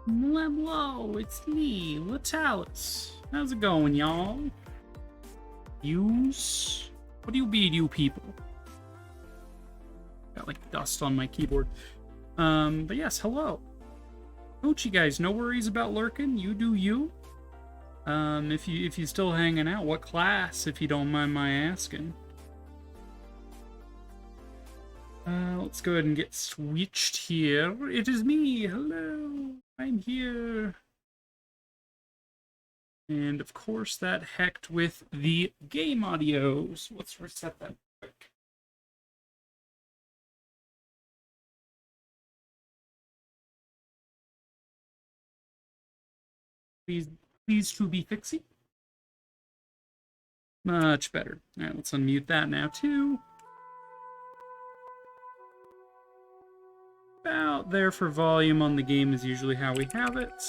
Hello, it's me, Latalis. How's it going, y'all? Use? What do you be, you people? Got like dust on my keyboard. But yes, hello. Coach, you guys, no worries about lurking. You do you. If you still hanging out, what class, if you don't mind my asking? Let's go ahead and get switched here. It is me. Hello. I'm here. And of course that hecked with the game audio. So let's reset that quick. Please to be fixie. Much better. Alright, let's unmute that now too. About there for volume on the game is usually how we have it.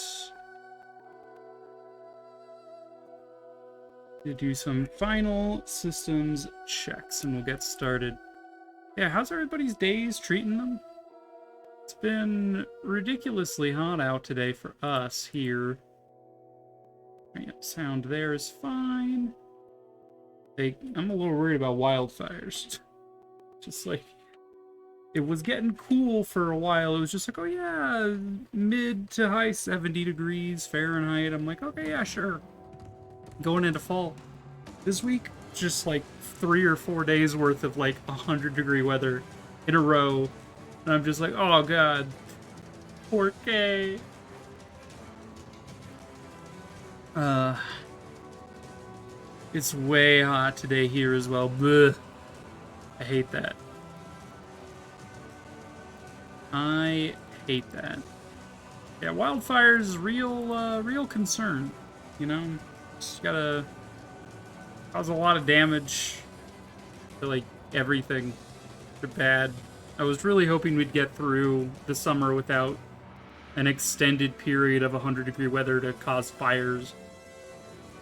To do some final systems checks and we'll get started. Yeah, how's everybody's days treating them? It's been ridiculously hot out today for us here. Yeah, sound there is fine. I'm a little worried about wildfires. Just like, it was getting cool for a while. It was just like, oh yeah, mid to high 70 degrees Fahrenheit. I'm like, okay, yeah, sure. Going into fall. This week, just like 3 or 4 days worth of like 100-degree weather in a row. And I'm just like, oh god. 4K. It's way hot today here as well. Blech. I hate that. I hate that. Yeah, wildfires, real concern. You know, just gotta cause a lot of damage to like everything. They're bad. I was really hoping we'd get through the summer without an extended period of 100-degree weather to cause fires.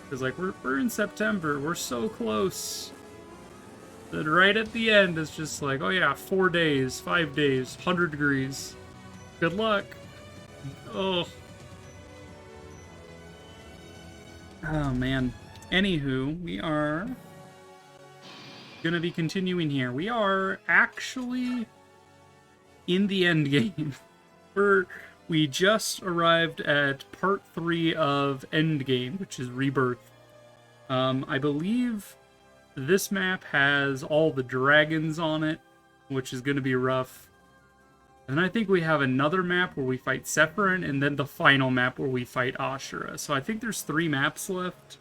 Because like we're in September, we're so close. Then right at the end, it's just like, oh yeah, 4 days, 5 days, 100 degrees. Good luck. Oh. Oh man. Anywho, we are gonna be continuing here. We are actually in the end game. We just arrived at part 3 of Endgame, which is Rebirth. I believe this map has all the dragons on it, which is going to be rough. And I think we have another map where we fight Sephiroth, and then the final map where we fight Ashura. So I think there's 3 maps left.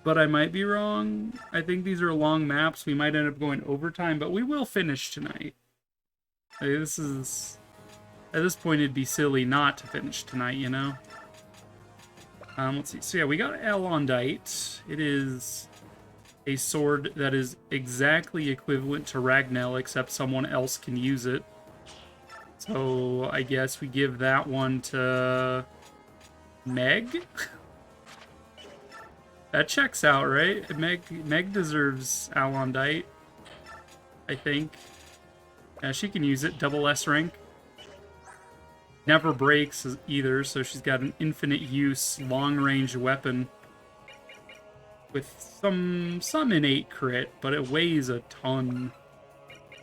But I might be wrong. I think these are long maps. We might end up going overtime, but we will finish tonight. Like, this is... At this point, it'd be silly not to finish tonight, you know? Let's see. So yeah, we got Alondite. It is a sword that is exactly equivalent to Ragnell, except someone else can use it. So I guess we give that one to Meg? That checks out, right? Meg deserves Alondite, I think. Yeah, she can use it. Double S rank. Never breaks either, so she's got an infinite use, long-range weapon with some innate crit, but it weighs a ton.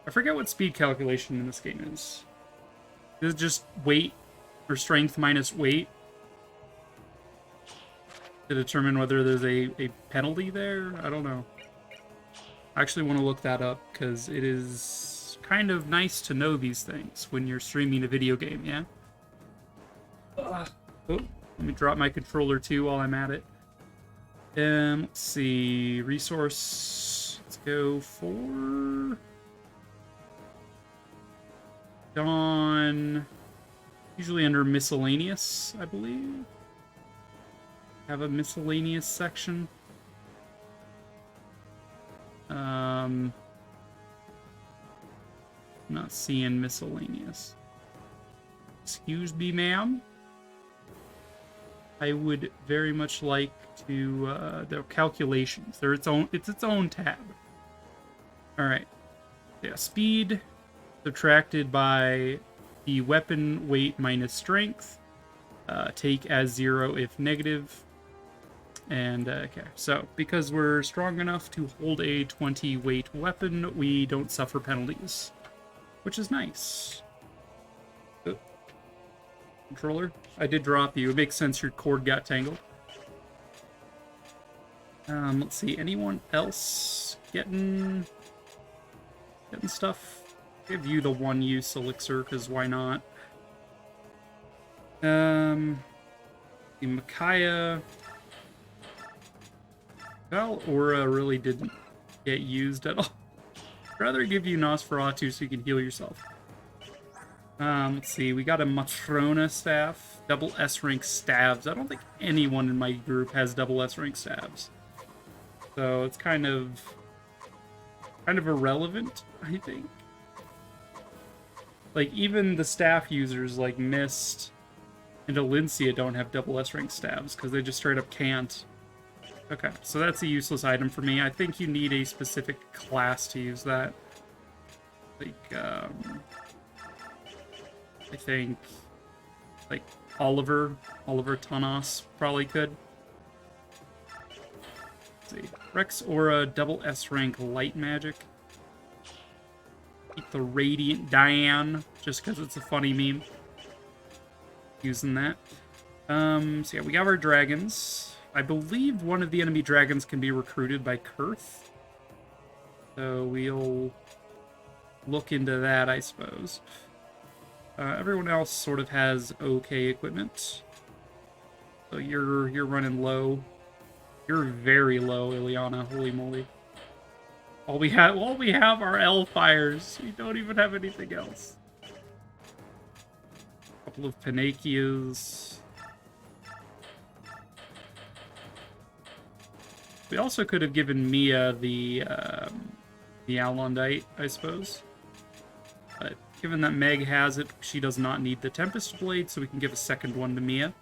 I forget what speed calculation in this game is. Is it just weight or strength minus weight to determine whether there's a penalty there? I don't know. I actually want to look that up because it is kind of nice to know these things when you're streaming a video game, yeah? Oh, let me drop my controller too while I'm at it. Let's see. Resource. Let's go for Dawn. Usually under miscellaneous, I believe. Have a miscellaneous section. Not seeing miscellaneous. Excuse me, ma'am. I would very much like to the calculations. It's its own tab. All right. Yeah, speed subtracted by the weapon weight minus strength. take as 0 if negative. And, okay, so because we're strong enough to hold a 20 weight weapon, we don't suffer penalties, which is nice. Controller, I did drop you. It makes sense your cord got tangled. Let's see, anyone else getting stuff? Give you the one-use elixir, because why not? The Micaiah... Well, Aura really didn't get used at all. I'd rather give you Nosferatu so you can heal yourself. Let's see, we got a Matrona staff, double S-rank staves. I don't think anyone in my group has double S-rank staves. So it's kind of irrelevant, I think. Like, even the staff users like Mist and Alencia don't have double S-rank staves, because they just straight up can't. Okay, so that's a useless item for me. I think you need a specific class to use that. Like, I think, like, Oliver Tanas probably could. Let's see. Rex Aura, double S rank light magic. Keep the Radiant Diane, just because it's a funny meme. Using that. So yeah, we got our dragons. I believe one of the enemy dragons can be recruited by Kurth. So we'll look into that, I suppose. Everyone else sort of has okay equipment. So you're running low. You're very low, Ileana. Holy moly. All we have are Elfires. We don't even have anything else. A couple of Panakias. We also could have given Mia the Alondite, I suppose. But given that Meg has it, she does not need the Tempest Blade, so we can give a second one to Mia.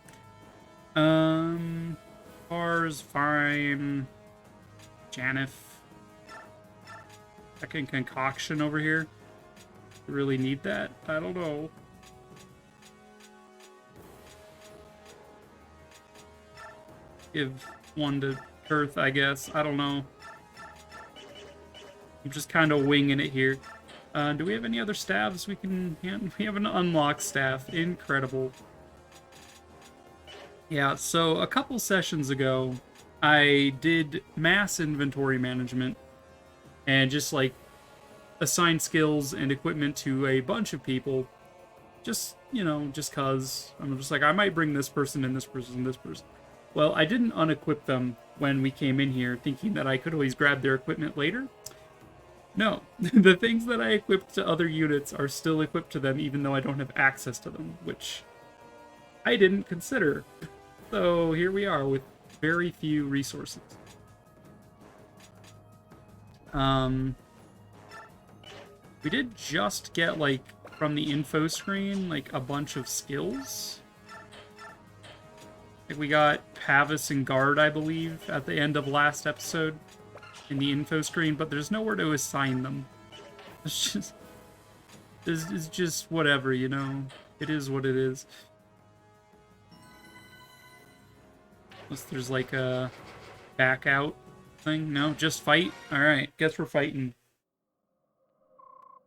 Bars, fine. Janif. Second concoction over here. We really need that? I don't know. Give one to Earth, I guess. I don't know. I'm just kind of winging it here. Do we have any other staves we can hand? We have an unlocked staff. Incredible. Yeah, so a couple sessions ago, I did mass inventory management and just, like, assign skills and equipment to a bunch of people. Just, you know, just cause. I'm just like, I might bring this person and this person and this person. Well, I didn't unequip them when we came in here, thinking that I could always grab their equipment later. No, the things that I equipped to other units are still equipped to them, even though I don't have access to them, which I didn't consider. So here we are with very few resources. We did just get, like, from the info screen, like, a bunch of skills. Like, we got Pavis and Guard, I believe, at the end of last episode in the info screen, but there's nowhere to assign them. It's just whatever, you know? It is what it is. Unless there's, like, a back out thing. No, just fight? Alright, guess we're fighting.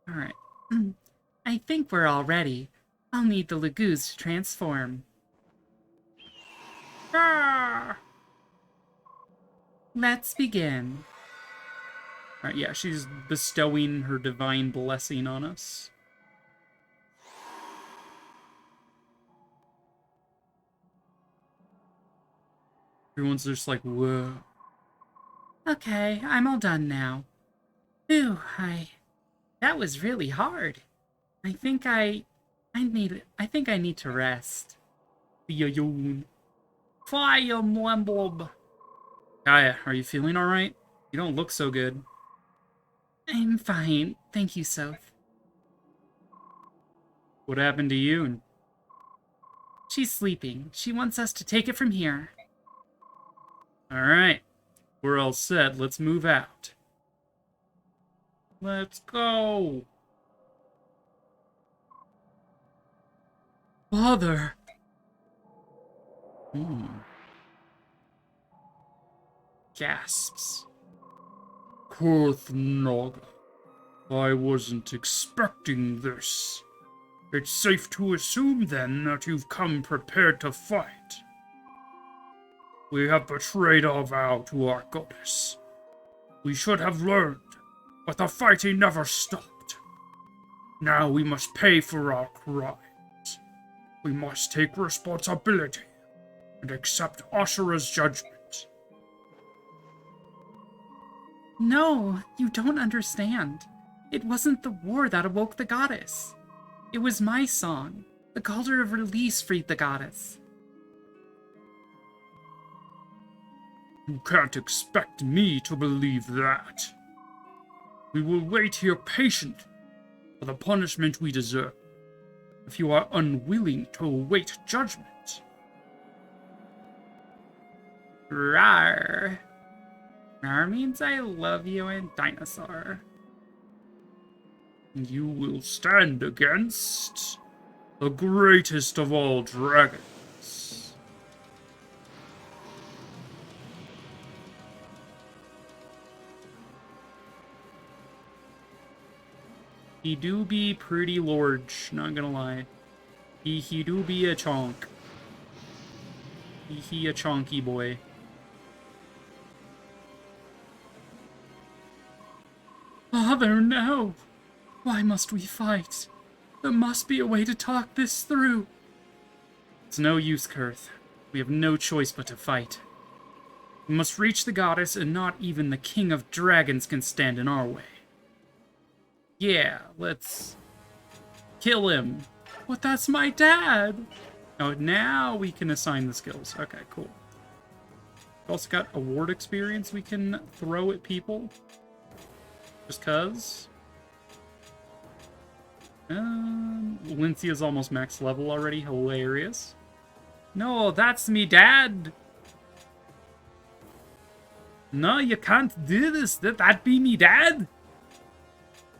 Alright. I think we're all ready. I'll need the Lagoos to transform. Ah! Let's begin. Alright, yeah, she's bestowing her divine blessing on us. Everyone's just like, whoa. Okay, I'm all done now. Ooh, that was really hard. I think I need to rest. Fire Emblem. Gaia, are you feeling alright? You don't look so good. I'm fine, thank you, Soph. What happened to you? She's sleeping. She wants us to take it from here. Alright. We're all set. Let's move out. Let's go! Father! Hmm. Gasps. Kurthnog. I wasn't expecting this. It's safe to assume, then, that you've come prepared to fight. We have betrayed our vow to our goddess. We should have learned, but the fighting never stopped. Now we must pay for our crimes. We must take responsibility and accept Ashura's judgment. No, you don't understand. It wasn't the war that awoke the goddess. It was my song. The calder of release freed the goddess. You can't expect me to believe that. We will wait here patient for the punishment we deserve, if you are unwilling to await judgment. Rawr. Rawr means I love you in dinosaur. You will stand against the greatest of all dragons. He do be pretty large, not gonna lie. He do be a chonk. He a chonky boy. Father, no! Why must we fight? There must be a way to talk this through. It's no use, Kurth. We have no choice but to fight. We must reach the goddess, and not even the king of dragons can stand in our way. Yeah, let's kill him. But that's my dad! Oh, now we can assign the skills. Okay, cool. We've also got award experience we can throw at people. Just cuz. Lincia's almost max level already. Hilarious. No, that's me dad. No, you can't do this. That be me dad.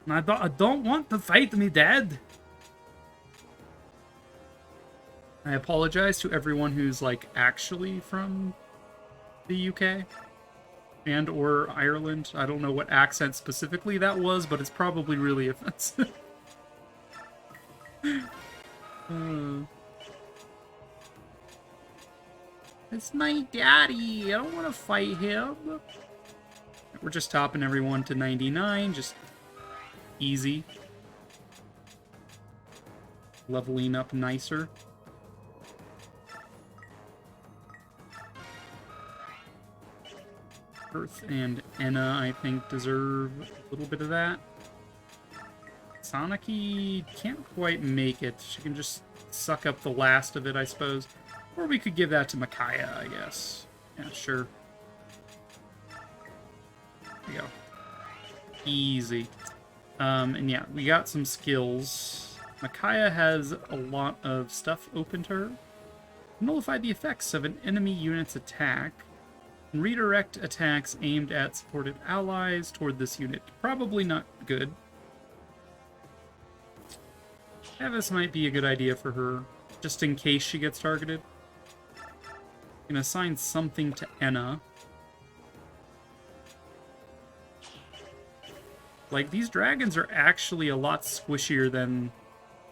I don't want to fight me dad. I apologize to everyone who's, like, actually from the UK and or Ireland. I don't know what accent specifically that was, but it's probably really offensive. It's my daddy. I don't want to fight him. We're just topping everyone to 99. Just easy. Leveling up nicer. Earth and Enna, I think, deserve a little bit of that. Soniki can't quite make it. She can just suck up the last of it, I suppose. Or we could give that to Micaiah, I guess. Yeah, sure. There you go. Easy. And yeah, we got some skills. Micaiah has a lot of stuff open to her. Nullify the effects of an enemy unit's attack. And redirect attacks aimed at supported allies toward this unit. Probably not good. Yeah, this might be a good idea for her, just in case she gets targeted. Can assign something to Enna. Like, these dragons are actually a lot squishier than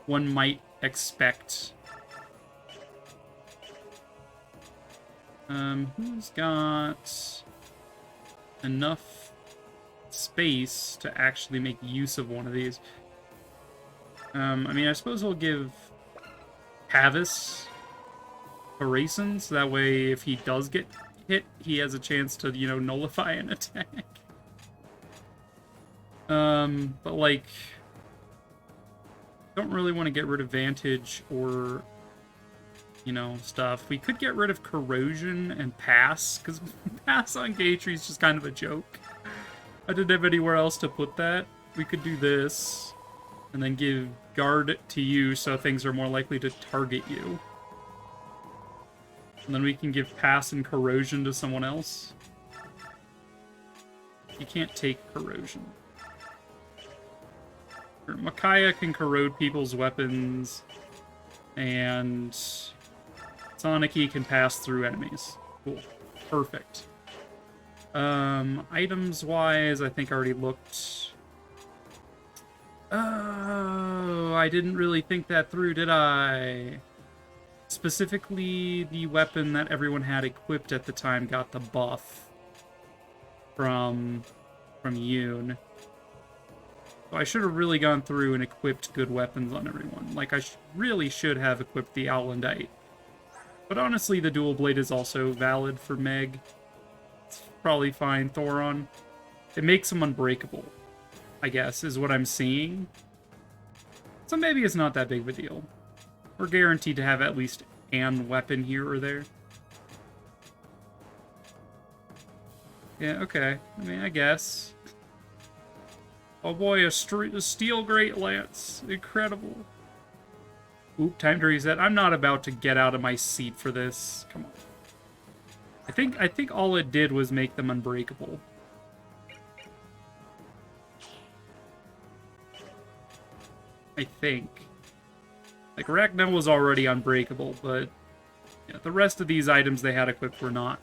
one might expect. Who's got enough space to actually make use of one of these? I mean, I suppose we'll give Havis Horaison, so that way if he does get hit, he has a chance to, you know, nullify an attack. But, like, don't really want to get rid of Vantage or, you know, stuff. We could get rid of Corrosion and Pass, because Pass on Gatry is just kind of a joke. I didn't have anywhere else to put that. We could do this, and then give Guard to you so things are more likely to target you. And then we can give Pass and Corrosion to someone else. You can't take Corrosion. Micaiah can corrode people's weapons, and Sonic key can pass through enemies. Cool. Perfect. Items-wise, I think I already looked. Oh, I didn't really think that through, did I? Specifically, the weapon that everyone had equipped at the time got the buff from Yoon. So I should have really gone through and equipped good weapons on everyone. Like, I really should have equipped the Owlandite. But honestly, the dual blade is also valid for Meg. It's probably fine, Thoron. It makes him unbreakable, I guess, is what I'm seeing. So maybe it's not that big of a deal. We're guaranteed to have at least an weapon here or there. Yeah, okay. I mean, I guess. Oh boy, a steel great lance. Incredible. Oop, time to reset. I'm not about to get out of my seat for this. Come on. I think all it did was make them unbreakable. I think. Like, Ragnar was already unbreakable, but yeah, the rest of these items they had equipped were not.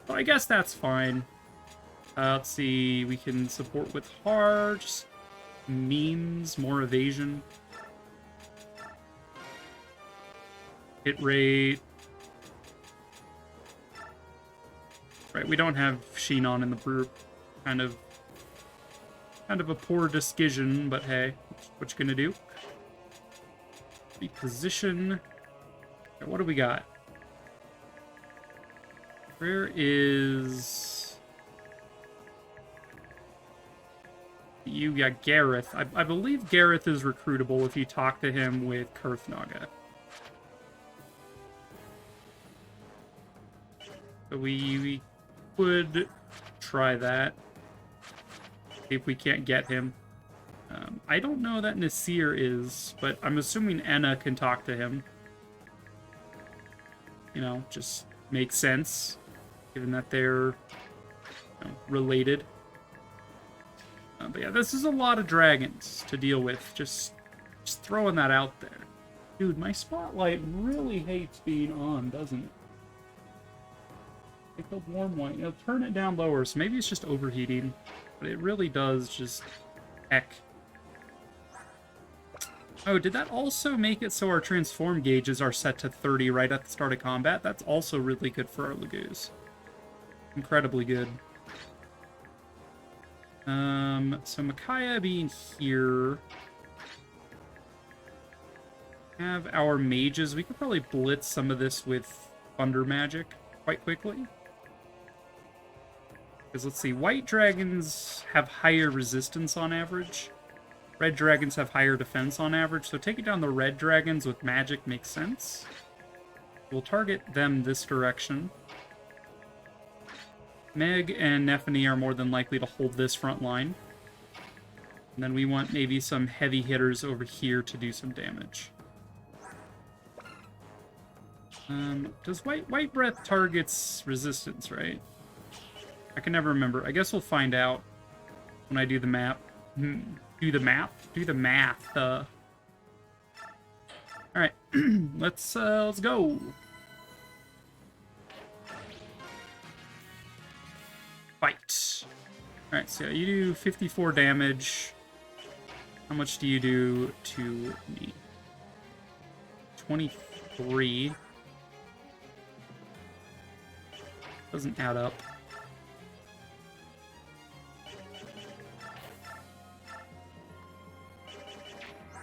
So I guess that's fine. Let's see, we can support with hearts, means, more evasion. Hit rate. Right, we don't have Shinon in the group. Kind of a poor decision, but hey, what you gonna do? Reposition. Okay, what do we got? Where is... You got Gareth. I believe Gareth is recruitable if you talk to him with Kurthnaga. So we could try that. See if we can't get him. I don't know that Nasir is, but I'm assuming Enna can talk to him. You know, just makes sense, given that they're related. But yeah, this is a lot of dragons to deal with. Just throwing that out there. Dude, my spotlight really hates being on, doesn't it? Take the warm one. You know, turn it down lower, so maybe it's just overheating. But it really does just heck. Oh, did that also make it so our transform gauges are set to 30 right at the start of combat? That's also really good for our Lagoos. Incredibly good. So Micaiah being here. Have our mages. We could probably blitz some of this with thunder magic quite quickly. Because let's see, white dragons have higher resistance on average. Red dragons have higher defense on average, so taking down the red dragons with magic makes sense. We'll target them this direction. Meg and Nephany are more than likely to hold this front line. And then we want maybe some heavy hitters over here to do some damage. Does White Breath targets resistance, right? I can never remember. I guess we'll find out when I do the map. Do the map? Do the math. Alright, let's go. Fight. Alright, so you do 54 damage. How much do you do to me? 23. Doesn't add up.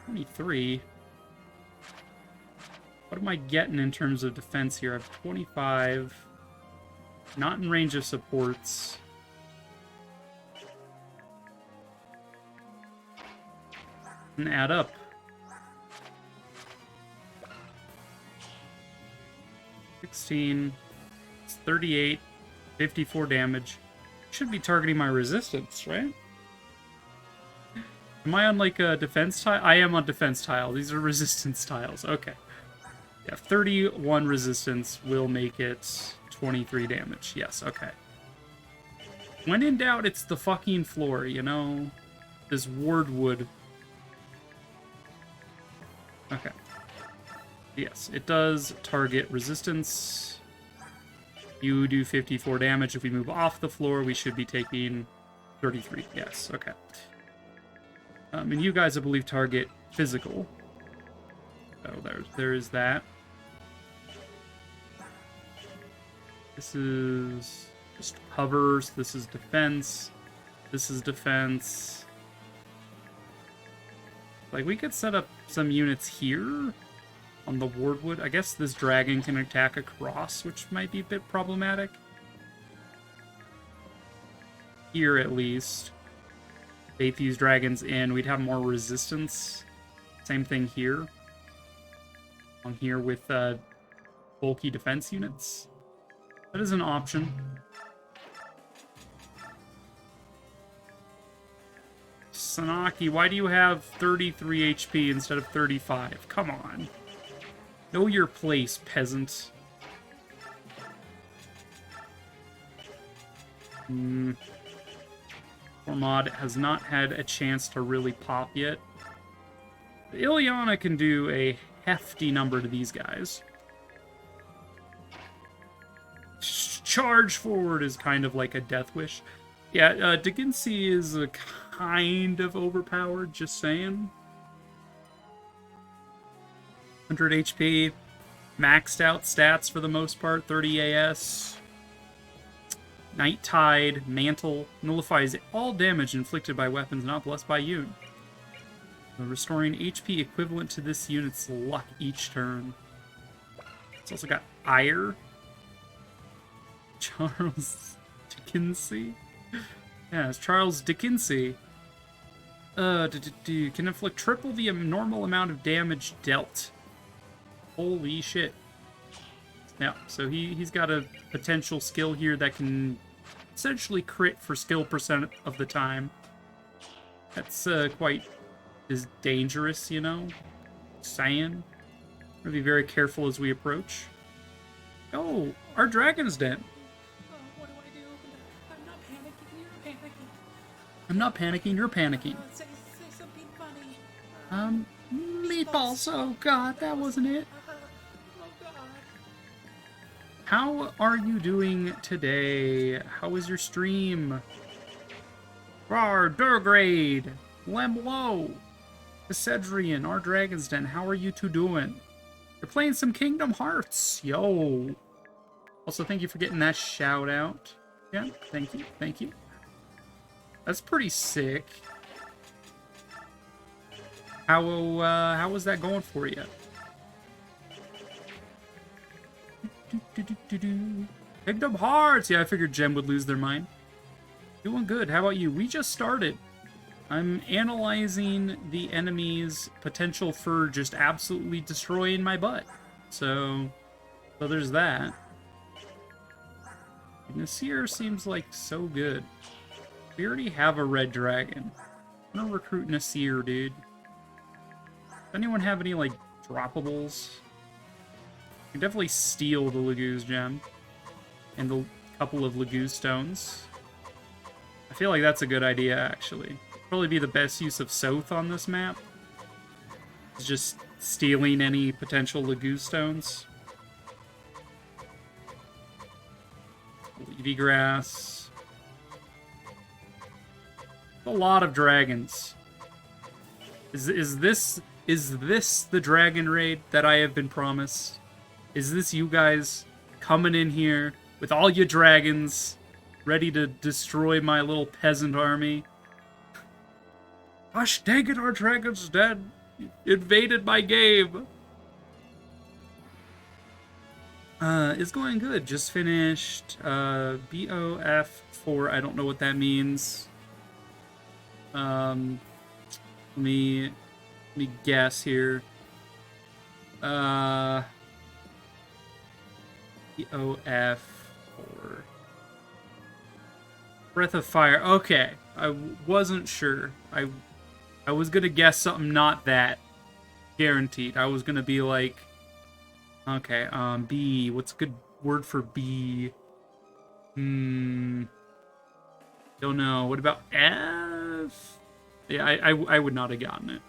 23. What am I getting in terms of defense here? I have 25. Not in range of supports. And add up. 16. It's 38. 54 damage. Should be targeting my resistance, right? Am I on, like, a defense tile? I am on defense tile. These are resistance tiles. Okay. Yeah, 31 resistance will make it 23 damage. Yes, okay. When in doubt, it's the fucking floor, you know? This wardwood. Okay. Yes, it does target resistance. You do 54 damage. If we move off the floor, we should be taking 33. Yes, okay. And you guys, I believe, target physical. Oh, there is that. This is just hovers. This is defense. This is defense. Like, we could set up some units here on the Wardwood. I guess this dragon can attack across, which might be a bit problematic. Here, at least. Bait these dragons in. We'd have more resistance. Same thing here. On here with bulky defense units. That is an option. Sanaki, why do you have 33 HP instead of 35? Come on. Know your place, peasant. Formod has not had a chance to really pop yet. Ilyana can do a hefty number to these guys. Charge forward is kind of like a death wish. Yeah, Deginsi is a kind of overpowered, just saying. 100 HP, maxed out stats for the most part, 30 AS. Night Tide, Mantle, nullifies all damage inflicted by weapons not blessed by you. Restoring HP equivalent to this unit's luck each turn. It's also got Ire. Charles Dickinsey? Yeah, it's Charles Dickinsey. Can inflict triple the normal amount of damage dealt. Holy shit. Yeah, so he's got a potential skill here that can essentially crit for skill percent of the time. That's quite dangerous, you know? Saying. We'll be very careful as we approach. Oh, our dragon's dead. What do I do? I'm not panicking, you're panicking. I'm not panicking, you're panicking. Say something funny. Meatballs. Oh god, that wasn't it. Oh god. How are you doing today? How was your stream? Rar, Durgrade, Lemlo, Cedrian, our Dragon's Den, how are you two doing? You're playing some Kingdom Hearts. Yo. Also, thank you for getting that shout out. Yeah, thank you, thank you. That's pretty sick. How was that going for you? Kingdom Hearts! Yeah, I figured Gem would lose their mind. Doing good. How about you? We just started. I'm analyzing the enemy's potential for just absolutely destroying my butt. So there's that. Nasir seems like so good. We already have a red dragon. I'm gonna recruit Nasir, dude. Does anyone have any, like, droppables? You can definitely steal the Laguz gem. And the couple of Laguz stones. I feel like that's a good idea, actually. Probably be the best use of Soth on this map. It's just stealing any potential Laguz stones. Levy grass. A lot of dragons. Is this the dragon raid that I have been promised? Is this you guys coming in here with all your dragons, ready to destroy my little peasant army? Gosh dang it, our dragon's dead. Invaded my game. It's going good. Just finished BOF4. I don't know what that means. Let me guess here. BOF4. Breath of Fire. Okay. I wasn't sure. I was gonna guess something not that. Guaranteed. I was gonna be like, okay, B. What's a good word for B? Don't know. What about F? Yeah, I would not have gotten it.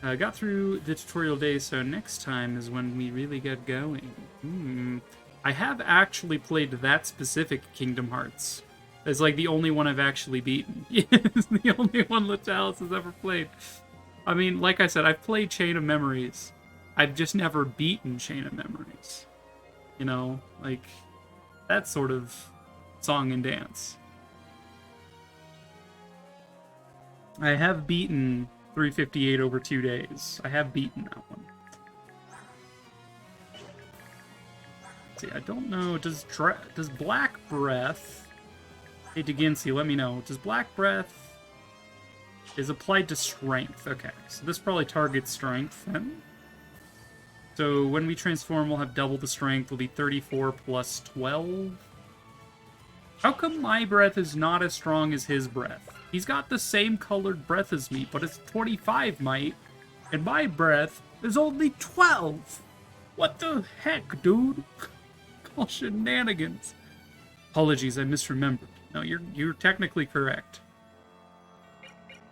Got through the tutorial day, so next time is when we really get going. I have actually played that specific Kingdom Hearts. It's like the only one I've actually beaten. It's the only one Latalis has ever played. I mean, like I said, I've played Chain of Memories. I've just never beaten Chain of Memories. You know, like, that sort of song and dance. I have beaten 358 over 2 days. I have beaten that one. Let's see, I don't know, does Black Breath... Hey, Deginsi, let me know. Does Black Breath... is applied to Strength. Okay, so this probably targets Strength, then. So when we transform, we'll have double the Strength. Will be 34 plus 12. How come my breath is not as strong as his breath? He's got the same colored breath as me, but it's 25 might, and my breath is only 12. What the heck, dude? Call shenanigans. Apologies, I misremembered. No, you're technically correct.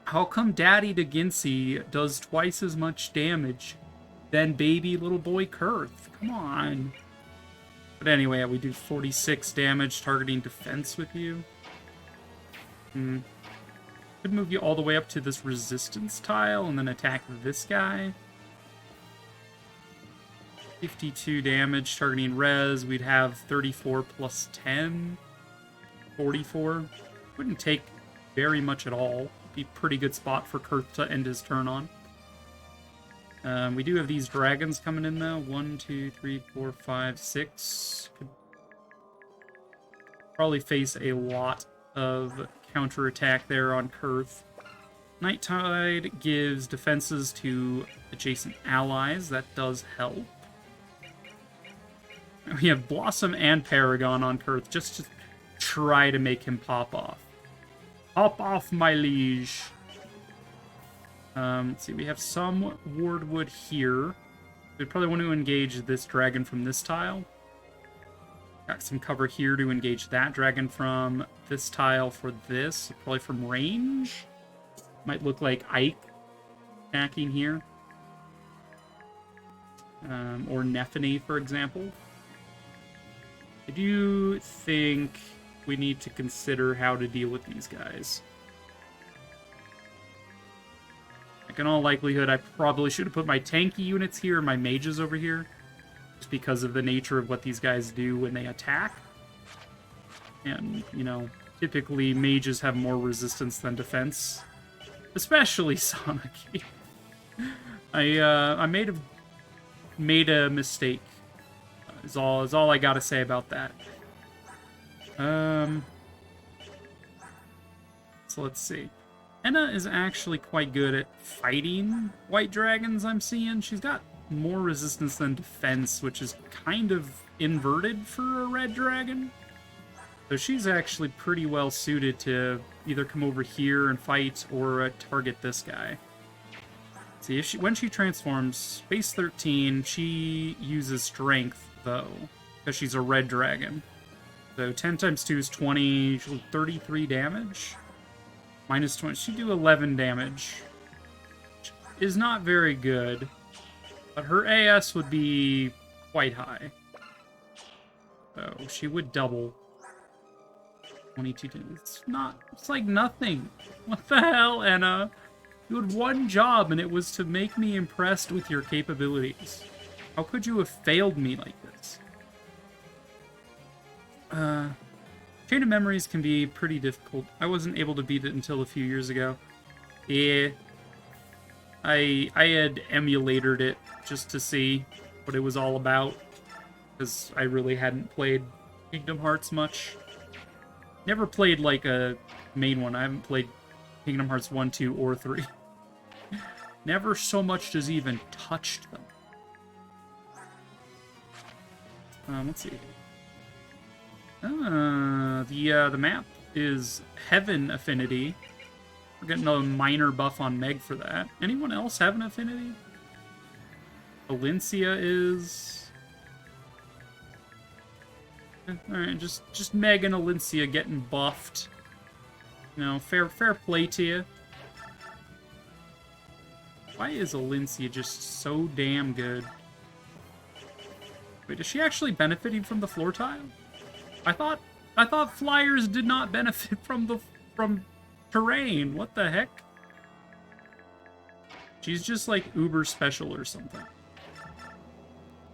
How come Daddy Deginsi does twice as much damage than baby little boy Kurth? Come on. But anyway, we do 46 damage targeting defense with you. Could move you all the way up to this resistance tile and then attack this guy. 52 damage targeting res. We'd have 34 plus 10. 44. Wouldn't take very much at all. Be a pretty good spot for Kurth to end his turn on. We do have these dragons coming in though. 1, 2, 3, 4, 5, 6. Could probably face a lot of counterattack there on Kurth. Night Tide gives defenses to adjacent allies. That does help. We have Blossom and Paragon on Kurth just to try to make him pop off. Pop off, my liege. Let's see, we have some Wardwood here. We probably want to engage this dragon from this tile. Got some cover here to engage that dragon from this tile for this. Probably from range. Might look like Ike attacking here. Or Nephany, for example. I do think we need to consider how to deal with these guys. Like, in all likelihood, I probably should have put my tanky units here and my mages over here. Just because of the nature of what these guys do when they attack. And, you know, typically mages have more resistance than defense. Especially Sonic. I made a mistake. Is all I gotta say about that. So let's see. Enna is actually quite good at fighting white dragons, I'm seeing. She's got more resistance than defense, which is kind of inverted for a red dragon. So she's actually pretty well suited to either come over here and fight or target this guy. See, if when she transforms, base 13, she uses strength, though, because she's a red dragon. So 10 times 2 is 20, 33 damage. Minus 20, she'd do 11 damage. Which is not very good, but her AS would be quite high. So she would double. 22 damage. It's like nothing. What the hell, Enna? You had one job, and it was to make me impressed with your capabilities. How could you have failed me like this? Chain of Memories can be pretty difficult. I wasn't able to beat it until a few years ago. Yeah. I had emulated it just to see what it was all about. Because I really hadn't played Kingdom Hearts much. Never played, like, a main one. I haven't played Kingdom Hearts 1, 2, or 3. Never so much as even touched them. Let's see. The map is Heaven Affinity. We're getting a minor buff on Meg for that. Anyone else have an affinity? Valencia is... Alright, just Meg and Valencia getting buffed. You know, fair play to you. Why is Alincia just so damn good? Wait, is she actually benefiting from the floor tile? I thought flyers did not benefit from terrain. What the heck? She's just like uber special or something.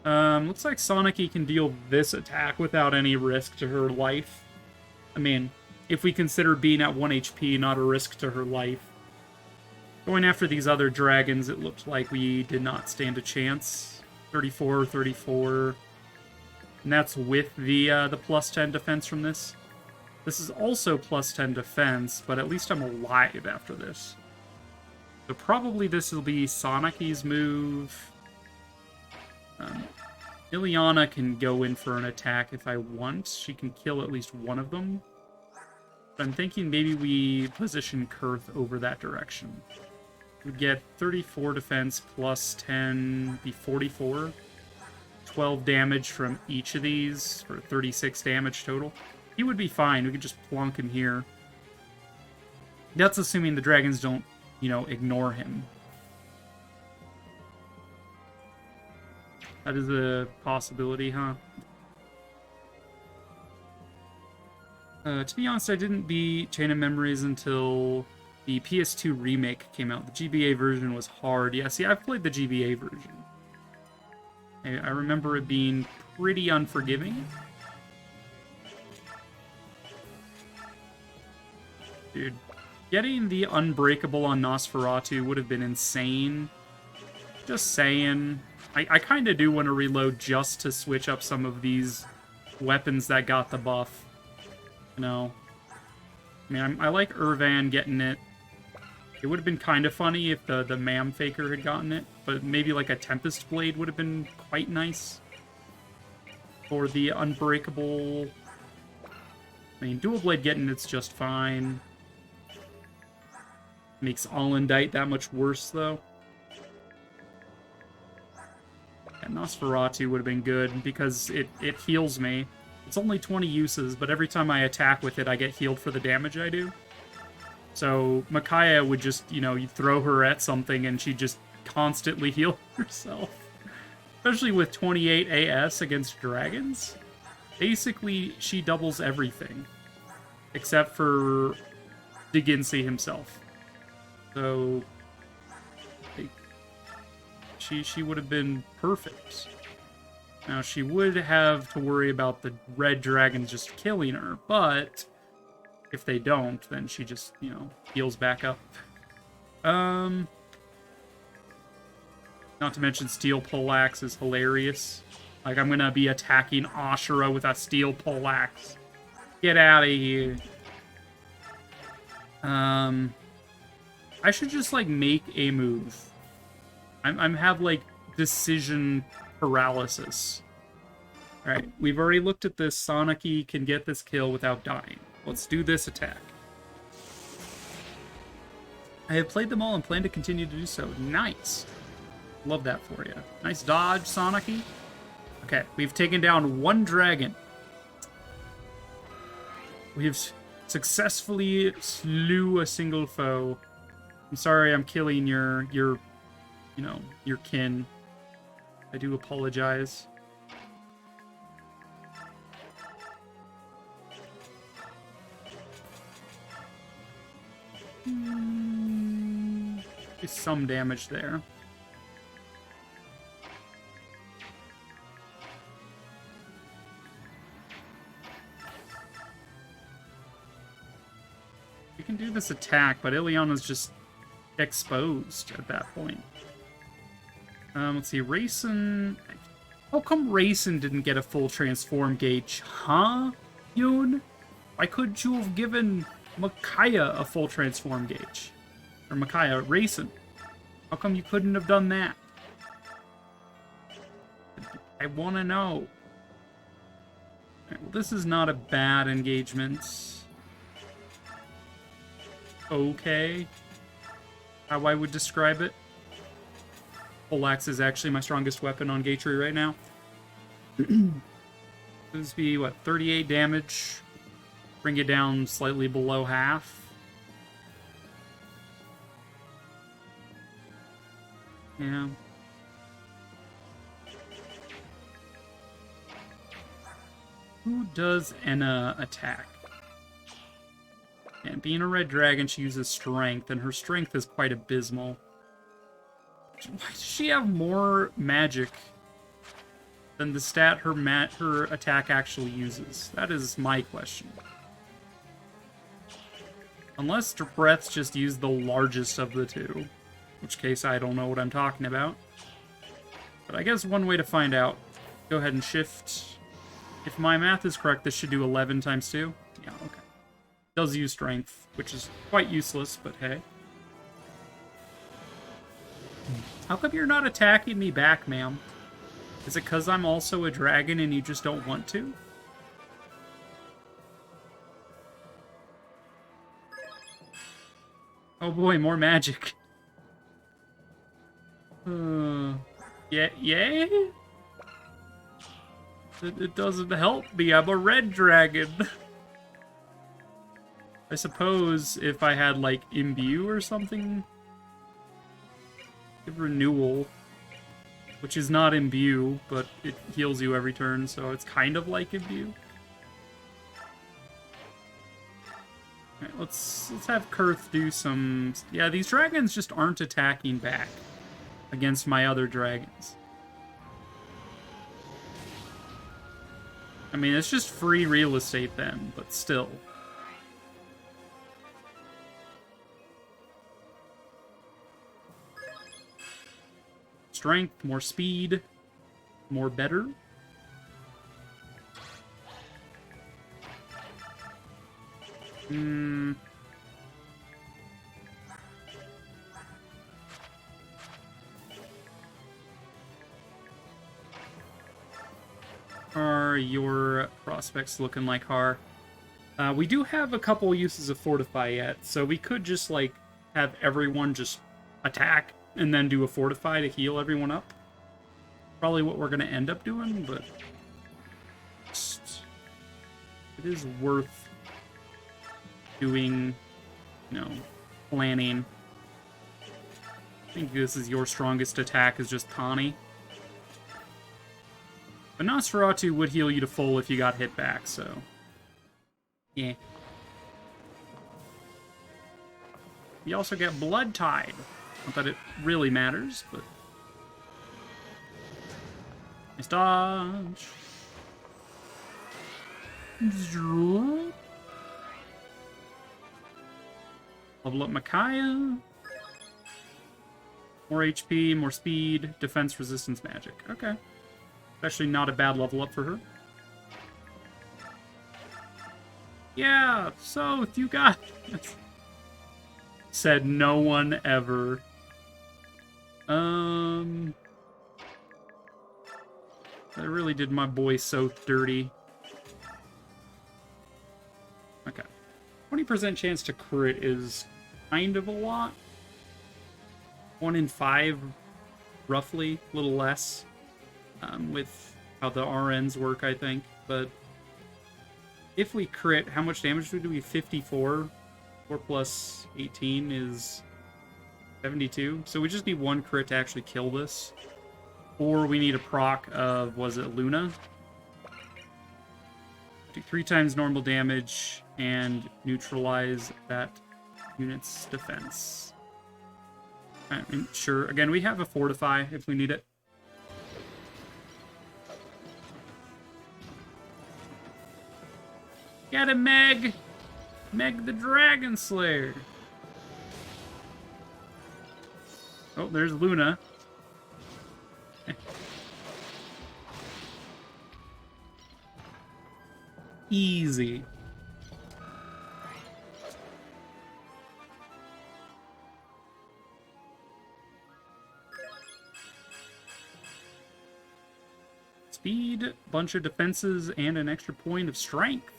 Looks like Sonic can deal this attack without any risk to her life. I mean, if we consider being at 1 HP not a risk to her life. Going after these other dragons, it looked like we did not stand a chance. 34, 34. And that's with the plus 10 defense from this. This is also plus 10 defense, but at least I'm alive after this. So probably this will be Sonic's move. Ileana can go in for an attack if I want. She can kill at least one of them. But I'm thinking maybe we position Kurth over that direction. We get 34 defense plus 10, be 44. 12 damage from each of these for 36 damage total. He would be fine. We could just plonk him here. That's assuming the dragons don't, you know, ignore him. That is a possibility, huh? To be honest, I didn't beat Chain of Memories until the PS2 remake came out. The GBA version was hard. Yeah, see, I've played the GBA version. I remember it being pretty unforgiving. Dude, getting the Unbreakable on Nosferatu would have been insane. Just saying. I kind of do want to reload just to switch up some of these weapons that got the buff. You know? I mean, I like Irvan getting it. It would have been kind of funny if the Mam Faker had gotten it, but maybe like a Tempest Blade would have been quite nice. For the Unbreakable... I mean, Dual Blade getting it's just fine. Makes All Indite that much worse, though. And Nosferatu would have been good, because it heals me. It's only 20 uses, but every time I attack with it, I get healed for the damage I do. So Micaiah would just, you know, you throw her at something and she'd just constantly heal herself. Especially with 28 AS against dragons. Basically, she doubles everything. Except for Diginsey himself. So... She would have been perfect. Now, she would have to worry about the red dragons just killing her, but... if they don't, then she just, you know, heals back up. Not to mention Steel Poleaxe is hilarious. Like, I'm gonna be attacking Ashura with a Steel Poleaxe. Get out of here. I should just, like, make a move. I'm have, like, decision paralysis. Alright, we've already looked at this. Sonic can get this kill without dying. Let's do this attack. I have played them all and plan to continue to do so. Nice. Love that for you. Nice dodge, Sonic. Okay, we've taken down one dragon. We have successfully slew a single foe. I'm sorry I'm killing your you know, your kin. I do apologize. There's some damage there. You can do this attack, but Ileana's just exposed at that point. Let's see, Rayson... How come Rayson didn't get a full transform gauge? Huh, Yoon? Why couldn't you have given Micaiah a full transform gauge? Or Micaiah, Rayson. How come you couldn't have done that? I want to know. Right, well, this is not a bad engagement. Okay. How I would describe it. Poleaxe is actually my strongest weapon on Gatry right now. This would be, what, 38 damage? Bring it down slightly below half. Yeah. Who does Enna attack? And being a red dragon, she uses strength, and her strength is quite abysmal. Why does she have more magic than the stat her attack actually uses? That is my question. Unless Breath's just used the largest of the two. In which case, I don't know what I'm talking about. But I guess one way to find out, go ahead and shift. If my math is correct, this should do 11 times 2. Yeah, okay. Does use strength, which is quite useless, but hey. How come you're not attacking me back, ma'am? Is it because I'm also a dragon and you just don't want to? Oh boy, more magic. Yeah, yay? It doesn't help me. I'm a red dragon. I suppose if I had, like, Imbue or something. Renewal. Which is not Imbue, but it heals you every turn, so it's kind of like Imbue. Alright, let's have Kurth do some... Yeah, these dragons just aren't attacking back against my other dragons. I mean, it's just free real estate then, but still. Strength, more speed, more better. Are your prospects looking like Har? We do have a couple uses of Fortify yet, so we could just, like, have everyone just attack and then do a Fortify to heal everyone up. Probably what we're going to end up doing, but it is worth doing, you know, planning. I think this is your strongest attack, is just Tawny. But Nosferatu would heal you to full if you got hit back, so... Yeah. You also get Blood Tide. Not that it really matters, but... Nice dodge. Level up Micaiah. More HP, more speed, defense, resistance, magic. Okay. Actually not a bad level up for her. Yeah, so you got... Said no one ever. That really did my boy so dirty. Okay. 20% chance to crit is kind of a lot. 1 in 5, roughly, a little less. With how the RNs work, I think. But if we crit, how much damage do we do? 54. 4 plus 18 is 72. So we just need 1 crit to actually kill this. Or we need a proc of, was it Luna? Do 3 times normal damage and neutralize that unit's defense. I mean, sure. Again, we have a Fortify if we need it. Get him, Meg! Meg the Dragon Slayer! Oh, there's Luna. Easy. Speed, bunch of defenses, and an extra point of strength.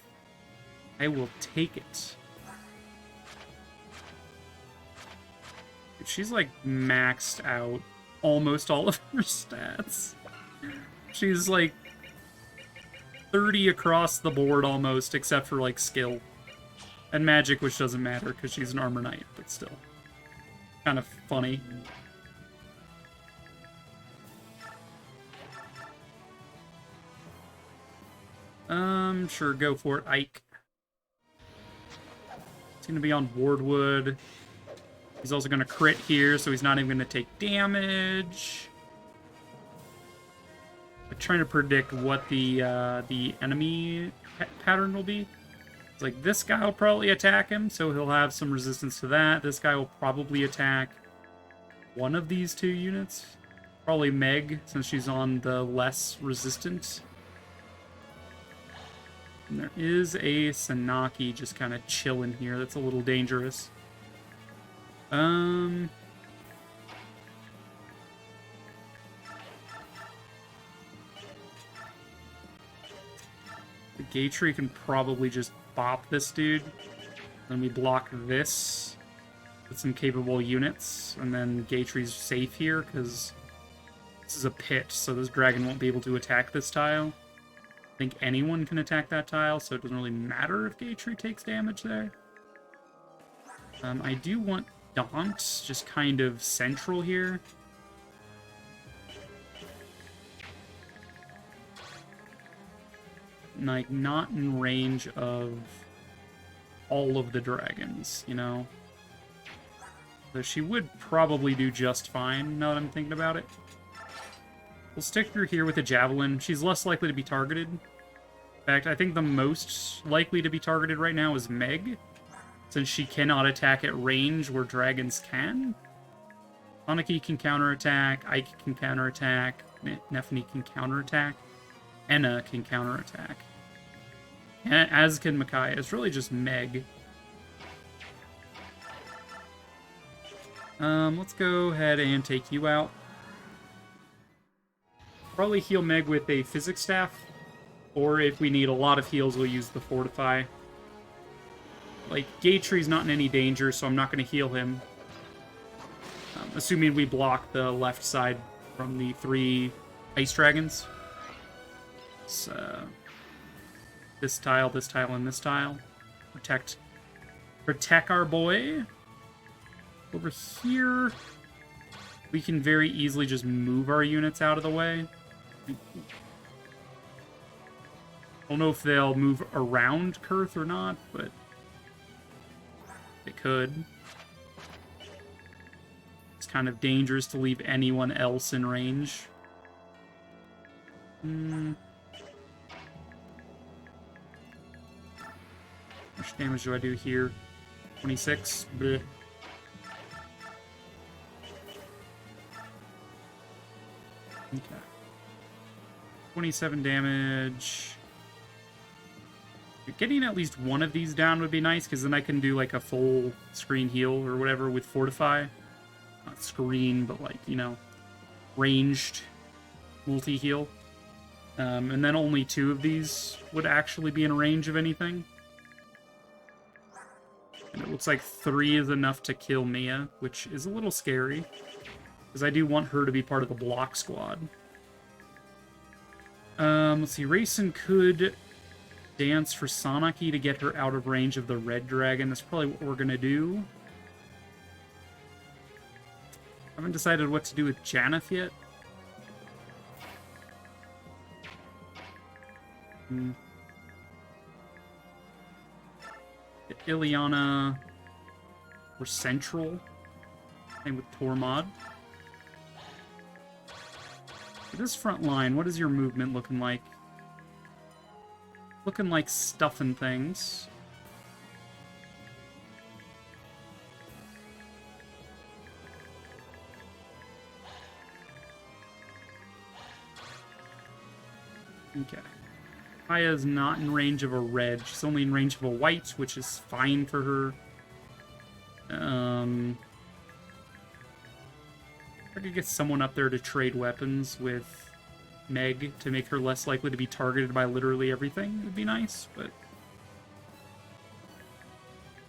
I will take it. She's like maxed out almost all of her stats. She's like 30 across the board almost, except for like skill. And magic, which doesn't matter because she's an armor knight, but still. Kind of funny. Sure, go for it, Ike. He's gonna be on Wardwood. He's also gonna crit here, so he's not even gonna take damage. I'm trying to predict what the enemy pattern will be. It's like this guy will probably attack him, so he'll have some resistance to that. This guy will probably attack one of these two units. Probably Meg, since she's on the less resistant. And there is a Sanaki just kind of chilling here. That's a little dangerous. The Gatry can probably just bop this dude. Then we block this with some capable units. And then Gatry's safe here, because this is a pit, so this dragon won't be able to attack this tile. I think anyone can attack that tile, so it doesn't really matter if Gatry takes damage there. I do want Daunt just kind of central here. Like, not in range of all of the dragons, you know? So she would probably do just fine, now that I'm thinking about it. We'll stick through here with a Javelin. She's less likely to be targeted. In fact, I think the most likely to be targeted right now is Meg, since she cannot attack at range where dragons can. Aniki can counterattack, Ike can counterattack, Nephany can counterattack, Enna can counterattack. As can Micaiah. It's really just Meg. Let's go ahead and take you out. Probably heal Meg with a Physics Staff, or if we need a lot of heals, we'll use the Fortify. Like, Gatry's not in any danger, so I'm not going to heal him. Assuming we block the left side from the 3 Ice Dragons. So, this tile, and this tile. Protect our boy. Over here, we can very easily just move our units out of the way. I don't know if they'll move around Kurth or not, but they could. It's kind of dangerous to leave anyone else in range. How much damage do I do here? 26? Blech. Okay. 27 damage. Getting at least one of these down would be nice, because then I can do like a full screen heal or whatever with Fortify. Not screen, but like, you know, ranged multi-heal. And then only 2 of these would actually be in range of anything. And it looks like 3 is enough to kill Mia, which is a little scary, because I do want her to be part of the block squad. Let's see, Rayson could dance for Sanaki to get her out of range of the red dragon. That's probably what we're gonna do. I haven't decided what to do with Janeth yet. Ileana or Central. Same with Tormod. This front line, what is your movement looking like? Looking like stuffing things. Okay. Kaya's not in range of a red. She's only in range of a white, which is fine for her. I could get someone up there to trade weapons with Meg to make her less likely to be targeted by literally everything. It would be nice, but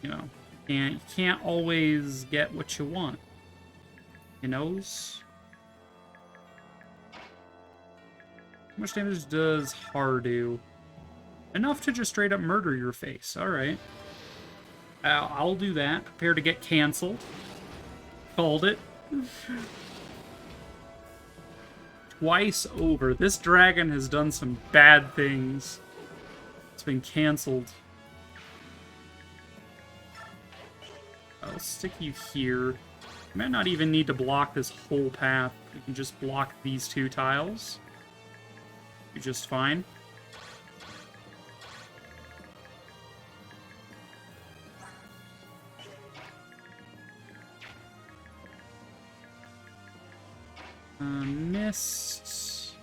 you know, you can't always get what you want. You knows? How much damage does Har do? Enough to just straight up murder your face. Alright. I'll do that. Prepare to get canceled. Called it. Twice over. This dragon has done some bad things. been cancelled. I'll stick you here. You might not even need to block this whole path. You can just block these 2 tiles. You're just fine. Mist.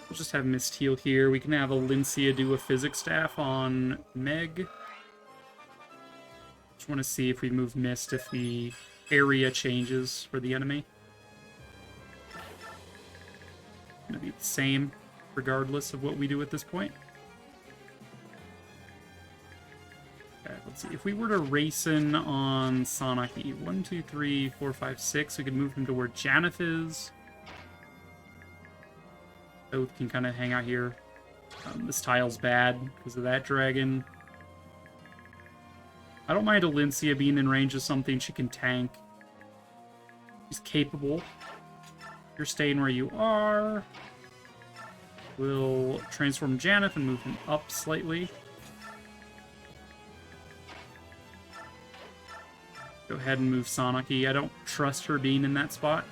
We'll just have Mist heal here. We can have Alincia do a Physic Staff on Meg. Just want to see if we move Mist, if the area changes for the enemy. Gonna be the same, regardless of what we do at this point. Okay, let's see. If we were to race in on Sanaki, 1, 2, 3, 4, 5, 6, we could move him to where Janeth is. Both can kind of hang out here. This tile's bad because of that dragon. I don't mind Alincia being in range of something she can tank. She's capable. You're staying where you are. We'll transform Janeth and move him up slightly. Go ahead and move Sanaki. I don't trust her being in that spot.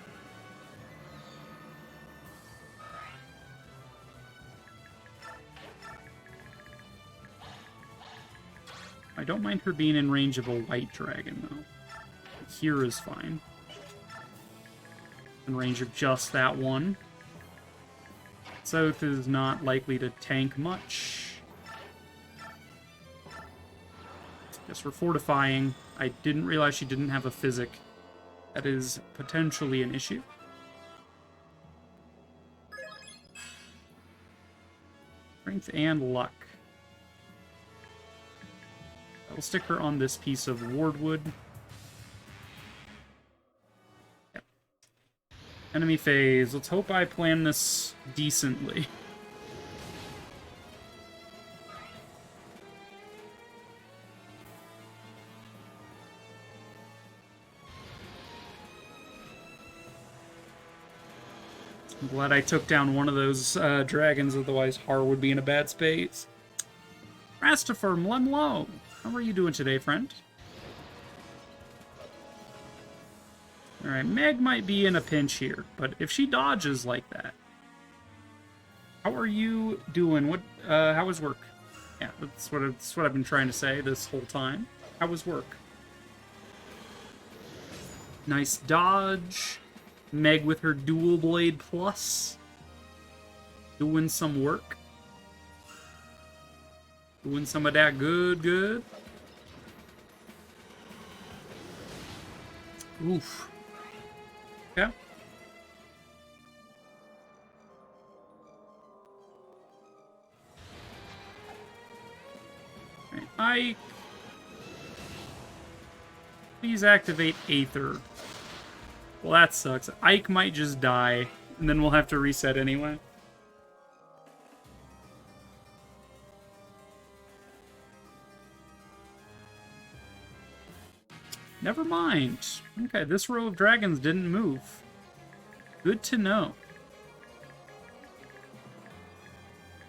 I don't mind her being in range of a white dragon, though. Here is fine. In range of just that one. South is not likely to tank much. Guess we're fortifying. I didn't realize she didn't have a physic. That is potentially an issue. Strength and luck. I'll stick her on this piece of wardwood. Yep. Enemy phase. Let's hope I plan this decently. I'm glad I took down one of those dragons, otherwise Har would be in a bad space. Rastifer Mlemlo, how are you doing today, friend? Alright, Meg might be in a pinch here, but if she dodges like that... How are you doing? What? How was work? Yeah, that's what I've been trying to say this whole time. How was work? Nice dodge. Meg with her dual blade plus. Doing some work. Doing some of that good. Oof. Yeah. Right, please activate Aether. Well, that sucks. Ike might just die, and then we'll have to reset anyway. Never mind. Okay, this row of dragons didn't move. Good to know.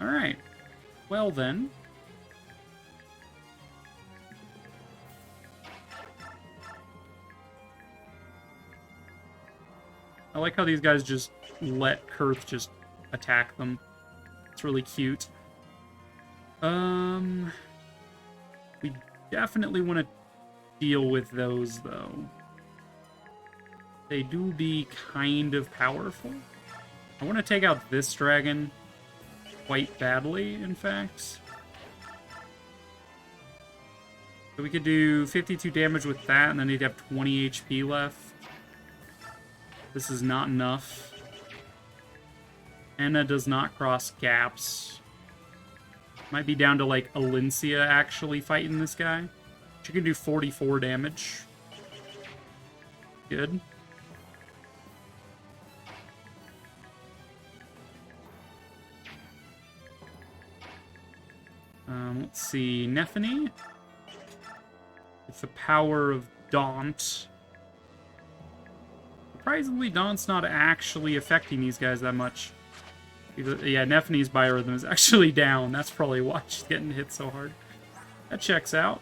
Alright. Well then. I like how these guys just let Kurth just attack them. It's really cute. We definitely want to deal with those, though. They do be kind of powerful. I want to take out this dragon quite badly, in fact. So we could do 52 damage with that, and then he'd have 20 HP left. This is not enough. Anna does not cross gaps. Might be down to, like, Alincia actually fighting this guy. She can do 44 damage. Good. Let's see. Nephany. With the power of Daunt. Surprisingly, Daunt's not actually affecting these guys that much. Yeah, Nephene's biorhythm is actually down. That's probably why she's getting hit so hard. That checks out.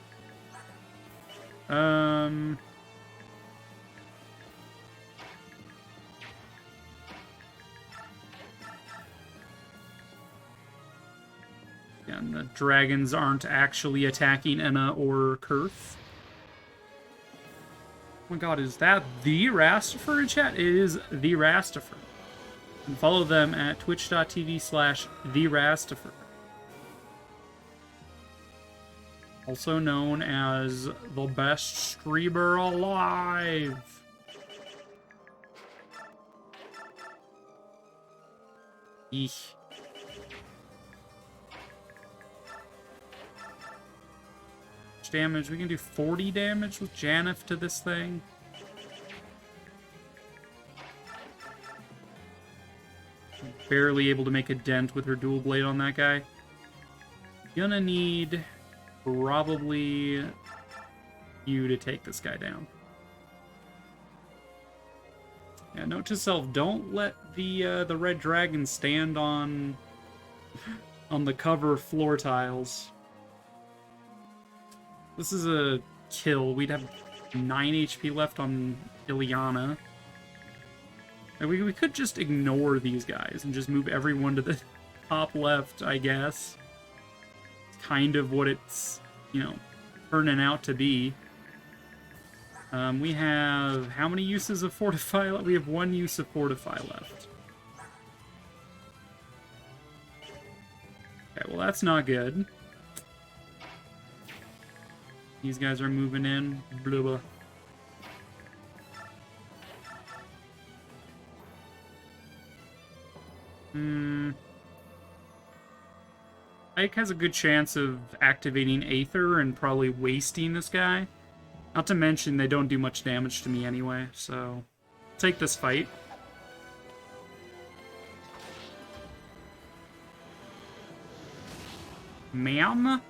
And the dragons aren't actually attacking Enna or Kurth. Oh my god, is that the Rastifer in chat? It is the Rastifer. And follow them at twitch.tv/TheRastifer. Also known as the best streamer alive. Eesh. Damage. We can do 40 damage with Janeth to this thing. Barely able to make a dent with her dual blade on that guy. Gonna need probably you to take this guy down. Yeah, note to self, don't let the red dragon stand on the cover floor tiles. This is a kill. We'd have 9 HP left on Ileana. We could just ignore these guys and just move everyone to the top left, I guess. It's kind of what it's, you know, turning out to be. We have how many uses of Fortify left? We have 1 use of Fortify left. Okay, well that's not good. These guys are moving in. Blah, blah. Ike has a good chance of activating Aether and probably wasting this guy. Not to mention they don't do much damage to me anyway, so take this fight. Ma'am?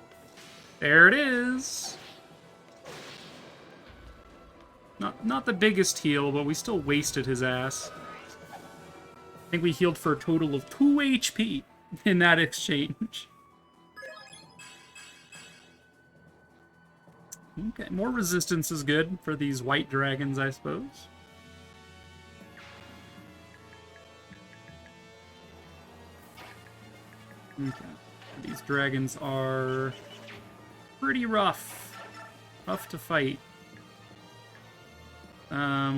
There it is. Not the biggest heal, but we still wasted his ass. I think we healed for a total of 2 HP in that exchange. Okay, more resistance is good for these white dragons, I suppose. Okay, these dragons are pretty rough. Tough to fight.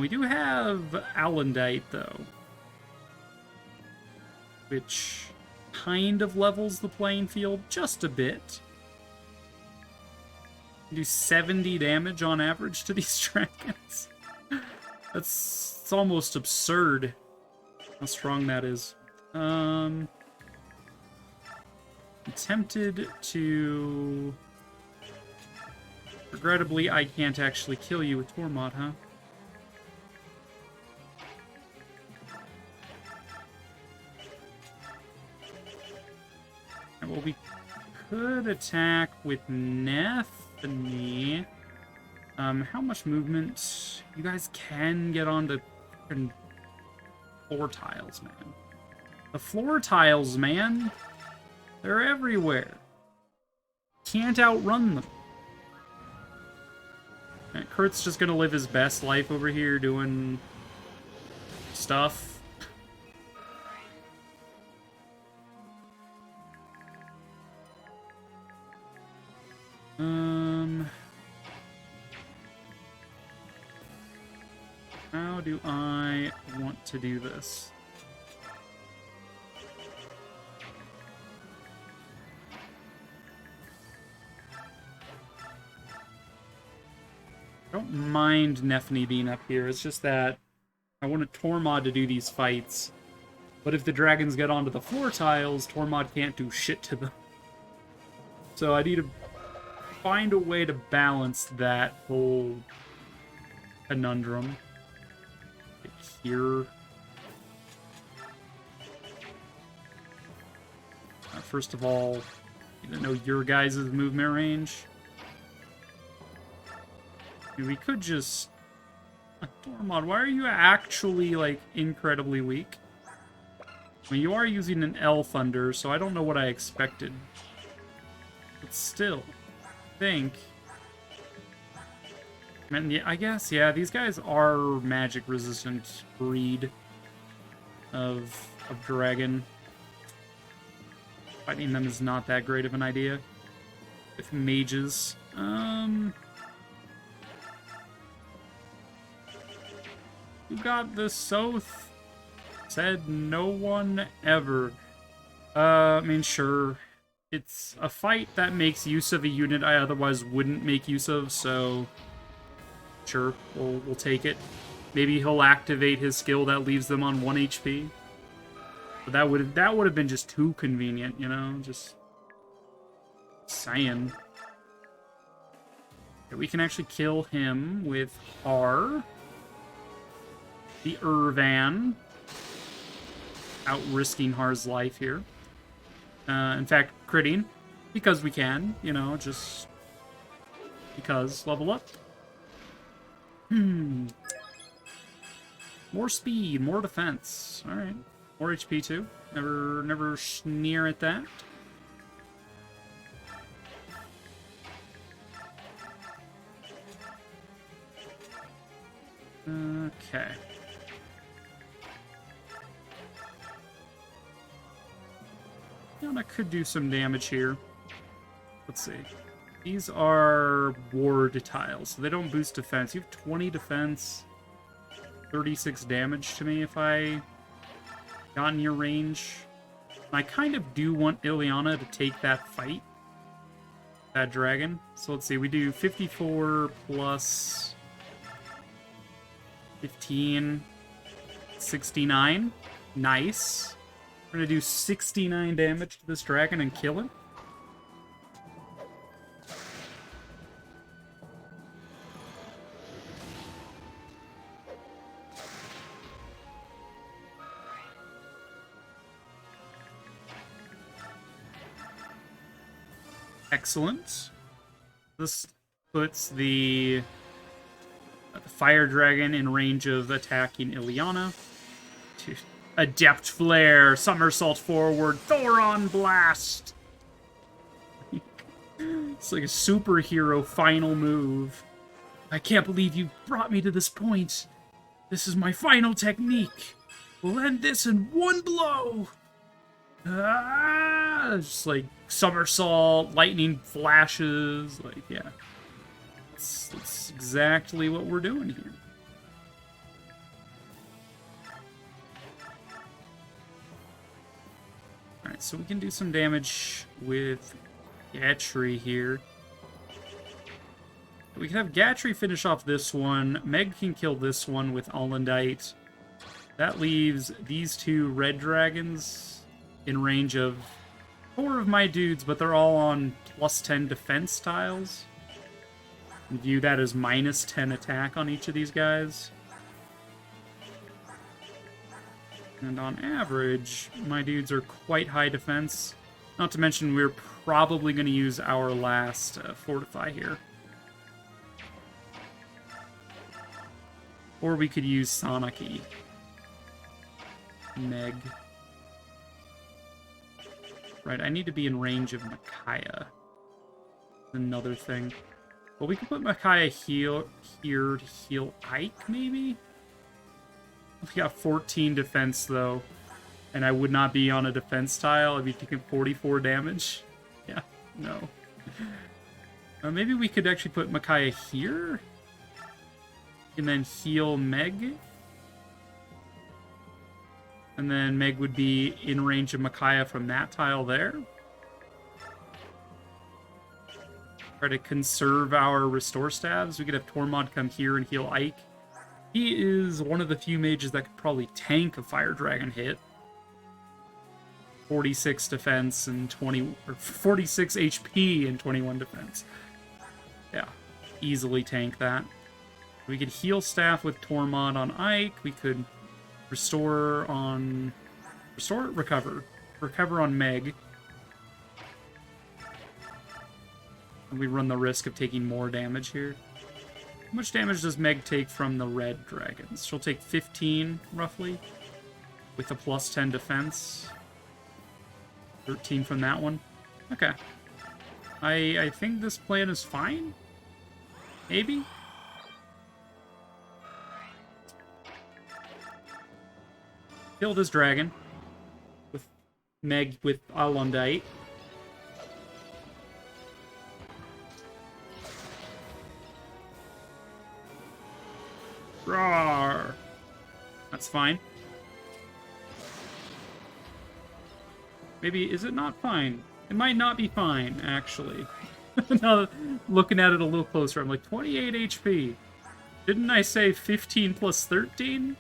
We do have Alendite, though. Which kind of levels the playing field just a bit. Do 70 damage on average to these dragons. It's almost absurd how strong that is. I'm tempted to... Regrettably, I can't actually kill you with Tormod, huh? Well, we could attack with Nephenee. How much movement? You guys can get onto floor tiles, man. The floor tiles, man. They're everywhere. Can't outrun them. Right, Kurt's just gonna live his best life over here doing stuff. How do I want to do this? I don't mind Nephenee being up here, it's just that I want a Tormod to do these fights. But if the dragons get onto the floor tiles, Tormod can't do shit to them. So I need to find a way to balance that whole conundrum. Here. First of all, you don't know your guys' movement range. I mean, we could just... Tormod, why are you actually, like, incredibly weak? I mean, you are using an L Thunder, so I don't know what I expected. But still, I think... I mean, yeah, I guess, yeah, these guys are magic-resistant breed of dragon. Fighting them is not that great of an idea. With mages. You got the Soth? Said no one ever. I mean, sure. It's a fight that makes use of a unit I otherwise wouldn't make use of, so... Sure, we'll take it. Maybe he'll activate his skill that leaves them on 1 HP. But that would have been just too convenient, you know? Just saying. Okay, we can actually kill him with R. The Irvan. Out risking Har's life here. In fact, critting. Because we can, you know, just... Because, level up. More speed, more defense. Alright. More HP too. Never sneer at that. Okay. And I could do some damage here. Let's see. These are ward tiles, so they don't boost defense. You have 20 defense, 36 damage to me if I got in your range. And I kind of do want Ileana to take that fight. That dragon. So let's see, we do 54 plus 15, 69. Nice. We're gonna do 69 damage to this dragon and kill him. Excellent. This puts the fire dragon in range of attacking Ileana. Adept Flare, Somersault Forward, Thoron Blast! It's like a superhero final move. I can't believe you brought me to this point. This is my final technique. We'll end this in one blow! Just like somersault, lightning flashes, like, yeah. That's exactly what we're doing here. Alright, so we can do some damage with Gatry here. We can have Gatry finish off this one. Meg can kill this one with Allandite. That leaves these two red dragons in range of 4 of my dudes, but they're all on plus 10 defense tiles. View that as minus 10 attack on each of these guys. And on average, my dudes are quite high defense. Not to mention, we're probably going to use our last Fortify here. Or we could use Sonaki. Meg. Right, I need to be in range of Micaiah. Another thing. Well, we could put Micaiah here to heal Ike, maybe? We got 14 defense, though. And I would not be on a defense tile. I'd be taking 44 damage. Yeah, no. Maybe we could actually put Micaiah here? And then heal Meg? And then Meg would be in range of Micaiah from that tile there. Try to conserve our restore stabs. We could have Tormod come here and heal Ike. He is one of the few mages that could probably tank a Fire Dragon hit. 46 defense and 46 HP and 21 defense. Yeah, easily tank that. We could heal staff with Tormod on Ike. We could recover on Meg. And we run the risk of taking more damage here. How much damage does Meg take from the red dragons? She'll take 15, roughly. with a plus 10 defense. 13 from that one. Okay. I think this plan is fine? Maybe? Kill this dragon. With Meg with Alondite. Roar! That's fine. Maybe, is it not fine? It might not be fine, actually. Now, looking at it a little closer, I'm like, 28 HP. Didn't I say 15 plus 13?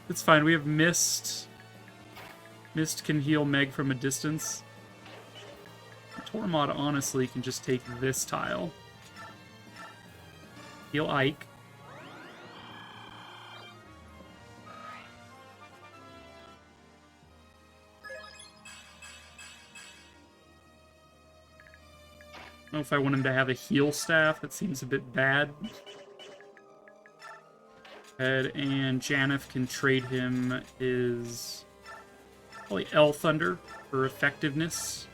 It's fine, we have Mist. Mist can heal Meg from a distance. Tormod, honestly, can just take this tile. Heal Ike. I don't know if I want him to have a heal staff. That seems a bit bad. And Janeth can trade him his probably El Thunder for effectiveness.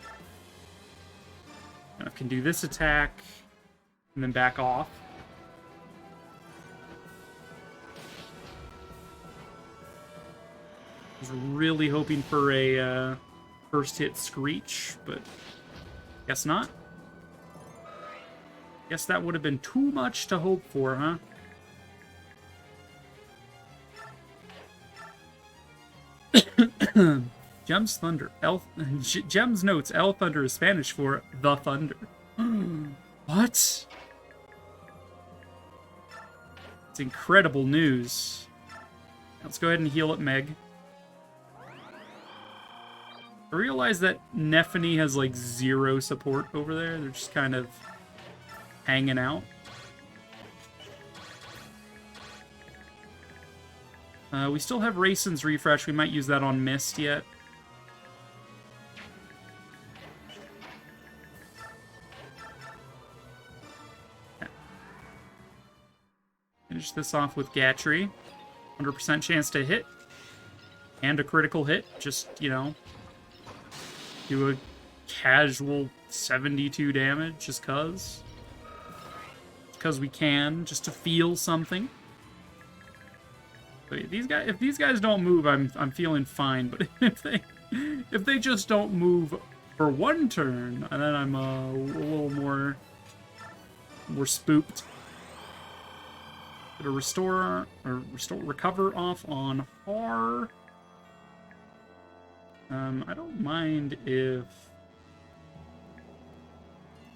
Janeth can do this attack and then back off. I was really hoping for a first hit Screech, but guess not. Guess that would have been too much to hope for, huh? Gem's Thunder. Gem's notes, El Thunder is Spanish for the Thunder. What? It's incredible news. Let's go ahead and heal at Meg. I realize that Nephany has like 0 support over there. They're just kind of hanging out. We still have Raisin's refresh. We might use that on Mist yet. Okay. Finish this off with Gatry. 100% chance to hit. And a critical hit. Just, you know, do a casual 72 damage just cuz. Because we can, just to feel something. But if these guys don't move, I'm feeling fine. But if they just don't move for one turn, and then I'm a little more spooked. Gonna recover off on Har. I don't mind if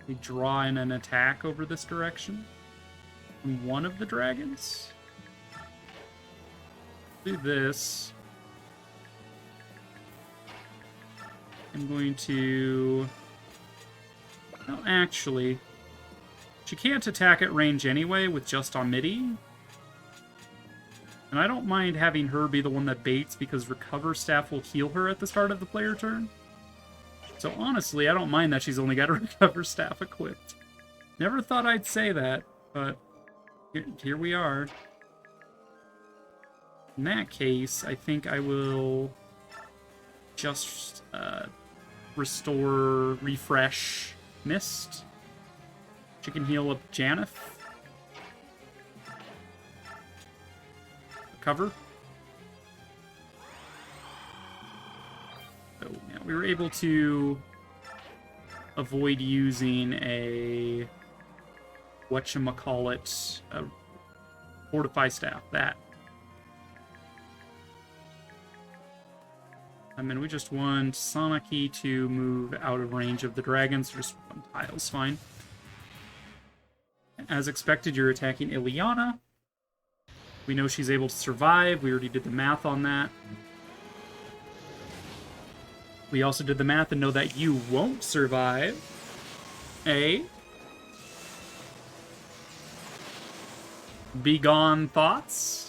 we draw in an attack over this direction from one of the dragons. Do this. I'm going to... No, actually, she can't attack at range anyway with just Omidi. And I don't mind having her be the one that baits because Recover Staff will heal her at the start of the player turn. So honestly, I don't mind that she's only got a Recover Staff equipped. Never thought I'd say that, but here we are. In that case, I think I will just refresh Mist. She can heal up Janeth. Recover. So, yeah, we were able to avoid using a whatchamacallit, a Fortify Staff, that. I mean, we just want Sanaki to move out of range of the dragons. Just one tile's fine. As expected, you're attacking Ileana. We know she's able to survive. We already did the math on that. We also did the math and know that you won't survive. Begone thoughts.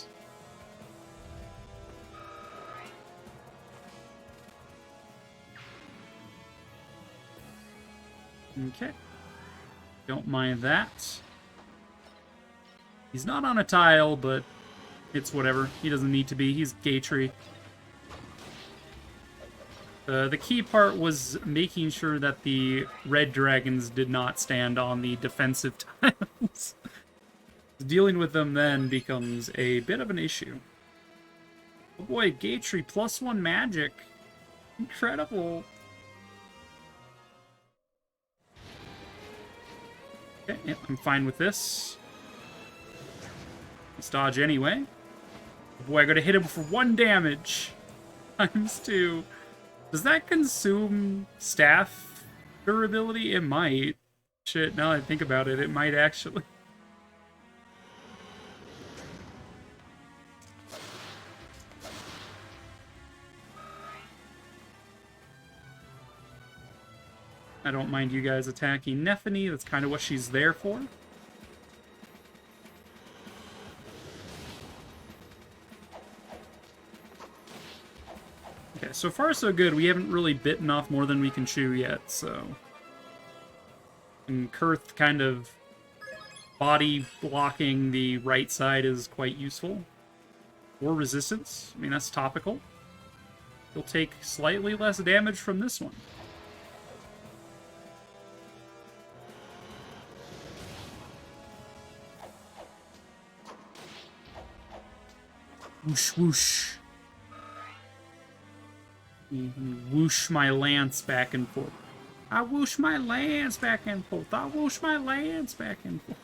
Okay. Don't mind that. He's not on a tile, but It's whatever. He doesn't need to be. He's Gatry. The key part was making sure that the red dragons did not stand on the defensive tiles. Dealing with them then becomes a bit of an issue. Oh boy, Gatry, +1 magic. Incredible. Okay, yeah, I'm fine with this. Let's dodge anyway. Oh boy, I gotta hit him for 1 damage. ×2. Does that consume staff durability? It might. Shit, now that I think about it, it might actually. I don't mind you guys attacking Nephany. That's kind of what she's there for. Okay, so far so good. We haven't really bitten off more than we can chew yet, so... And Kurth kind of body blocking the right side is quite useful. Or resistance. I mean, that's topical. He'll take slightly less damage from this one. Whoosh, whoosh. Whoosh my lance back and forth. I whoosh my lance back and forth. I whoosh my lance back and forth.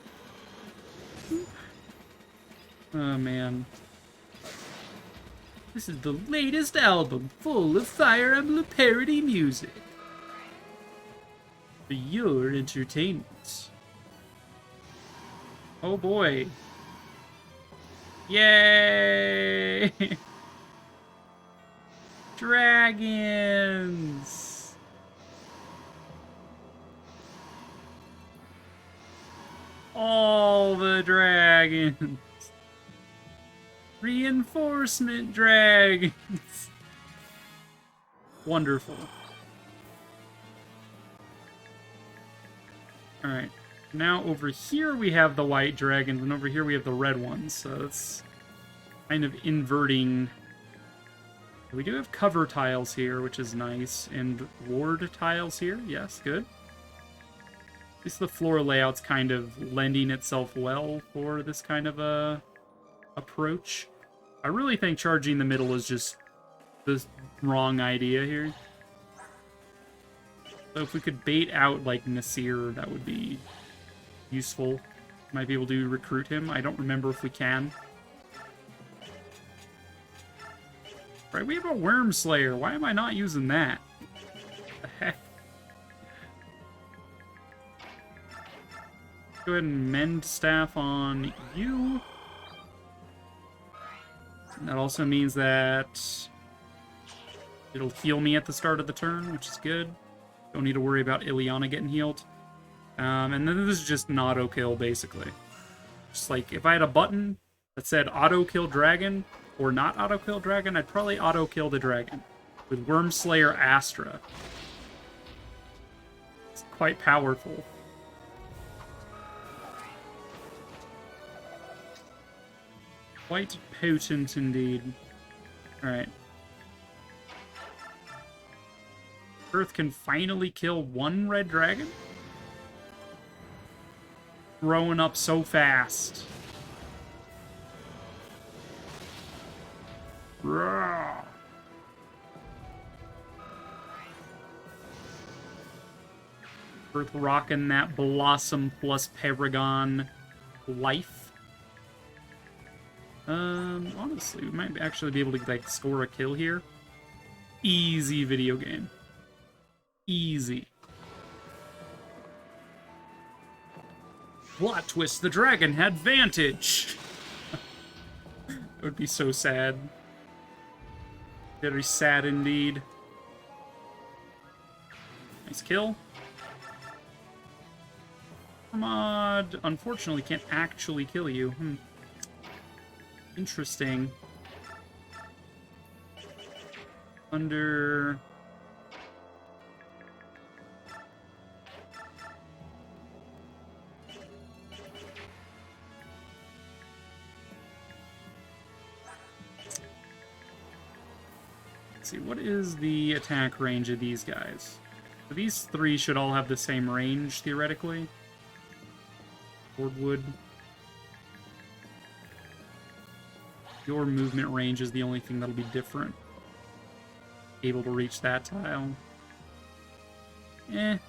Oh, man. This is the latest album full of Fire Emblem parody music. For your entertainment. Oh, boy. Yay! Dragons! All the dragons! Reinforcement dragons! Wonderful. Alright. Now over here we have the white dragons, and over here we have the red ones, so it's kind of inverting. We do have cover tiles here, which is nice, and ward tiles here. Yes, good. At least the floor layout's kind of lending itself well for this kind of a approach. I really think charging the middle is just the wrong idea here. So if we could bait out, like, Nasir, that would be useful. Might be able to recruit him. I don't remember if we can. Right, we have a Worm Slayer. Why am I not using that? What the heck? Go ahead and mend staff on you. And that also means that it'll heal me at the start of the turn, which is good. Don't need to worry about Ileana getting healed. And then this is just an auto kill, basically. Just like, if I had a button that said auto kill dragon, or not auto kill dragon, I'd probably auto kill the dragon with Worm Slayer Astra. It's quite powerful. Quite potent indeed. Alright. Earth can finally kill 1 red dragon? Growing up so fast. Rawr. Earth rocking that Blossom plus Paragon life. Honestly, we might actually be able to, like, score a kill here. Easy video game. Easy. Plot twist, the dragon had vantage! That would be so sad. Very sad indeed. Nice kill. Mod, unfortunately, can't actually kill you. Interesting. Under... Let's see, what is the attack range of these guys? So these three should all have the same range, theoretically. Wardwood. Your movement range is the only thing that'll be different. Able to reach that tile. I'm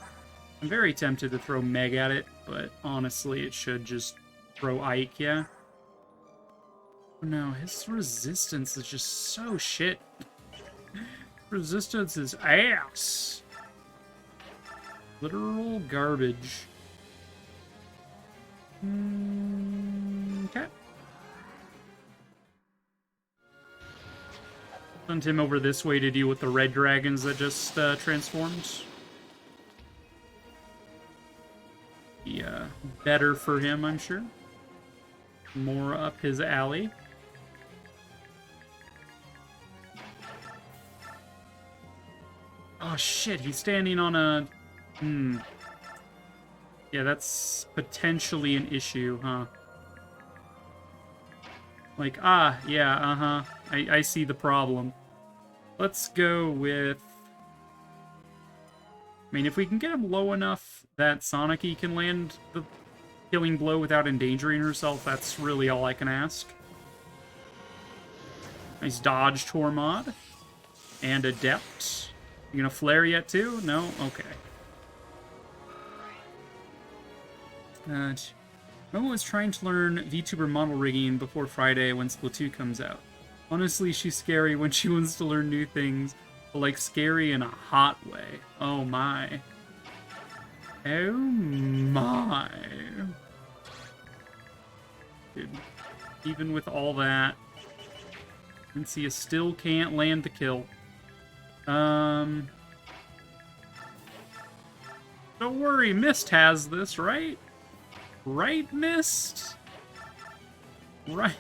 very tempted to throw Meg at it, but honestly, it should just throw Ike, yeah? Oh no, his resistance is just so shit. Resistance is ass. Literal garbage. Okay. Send him over this way to deal with the red dragons that just transformed. Yeah, better for him, I'm sure. More up his alley. Oh shit, he's standing on a... Yeah, that's potentially an issue, huh? Like, yeah, I see the problem. Let's go with... I mean, if we can get him low enough that Sonic can land the killing blow without endangering herself, that's really all I can ask. Nice dodge, Tormod. And Adept. You gonna flare yet, too? No? Okay. Momo is trying to learn VTuber model rigging before Friday when Splatoon comes out. Honestly, she's scary when she wants to learn new things, but like scary in a hot way. Oh my. Oh my. Dude, even with all that, Cynthia still can't land the kill. Don't worry, Mist has this, right? Right, Mist? Right.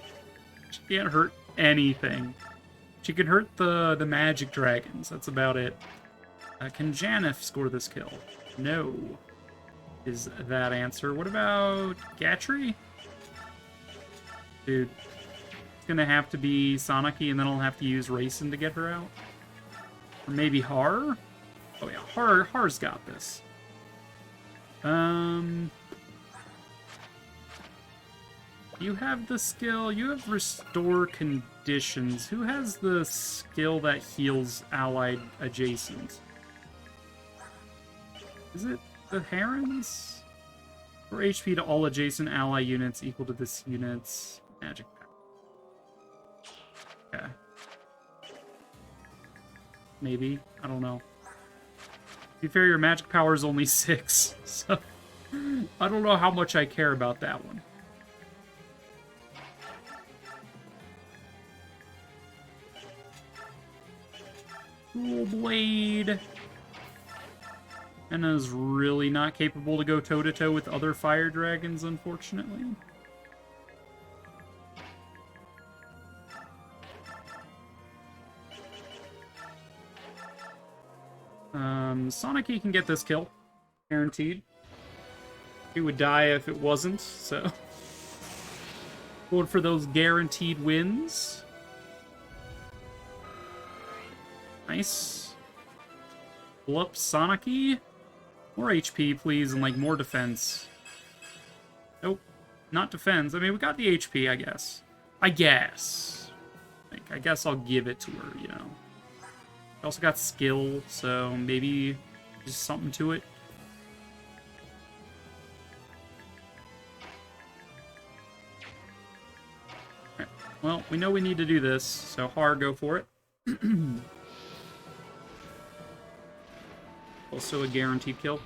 She can't hurt anything. She can hurt the magic dragons. That's about it. Can Janeth score this kill? No. Is that answer. What about Gatry? Dude. It's gonna have to be Sonic-y, and then I'll have to use Racing to get her out. Or maybe Har? Oh yeah, Har's got this. You have the skill. You have Restore Conditions. Who has the skill that heals allied adjacent? Is it the Herons? For HP to all adjacent ally units equal to this unit's magic power. Okay. Maybe. I don't know. To be fair, your magic power is only 6, so I don't know how much I care about that one. Cool Blade. Anna's really not capable to go toe-to-toe with other fire dragons, unfortunately. Sonic can get this kill. Guaranteed. He would die if it wasn't, so... Going for those guaranteed wins. Nice. Pull up Sonic-y. More HP, please, and, like, more defense. Nope. Not defense. I mean, we got the HP, I guess. I guess I'll give it to her, you know. Also got skill, so maybe just something to it. Okay. Well, we know we need to do this, so Har, go for it. Also a guaranteed kill.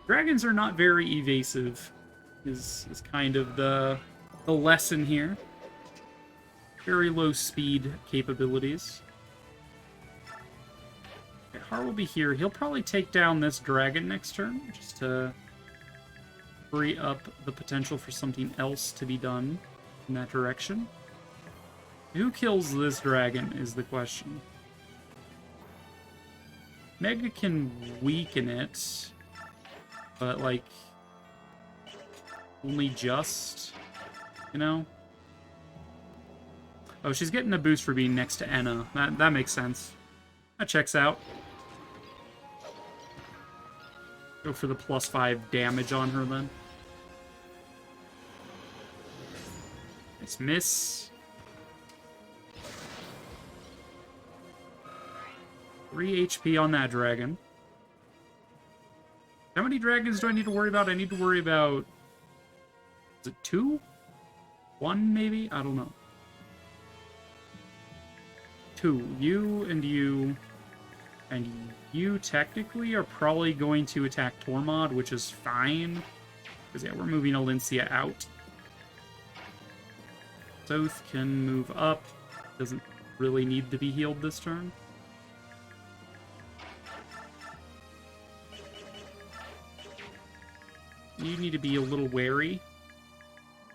Dragons are not very evasive, is kind of the lesson here. Very low speed capabilities. Har will be here. He'll probably take down this dragon next turn, just to free up the potential for something else to be done in that direction. Who kills this dragon is the question. Mega can weaken it, but, like, only just, you know? Oh, she's getting a boost for being next to Enna. That makes sense. That checks out. Go for the +5 damage on her then. Nice miss. 3 HP on that dragon. How many dragons do I need to worry about? I need to worry about... Is it 2? 1, maybe? I don't know. 2. You and you. And you technically are probably going to attack Tormod, which is fine. Because, yeah, we're moving Alencia out. Soth can move up. Doesn't really need to be healed this turn. You need to be a little wary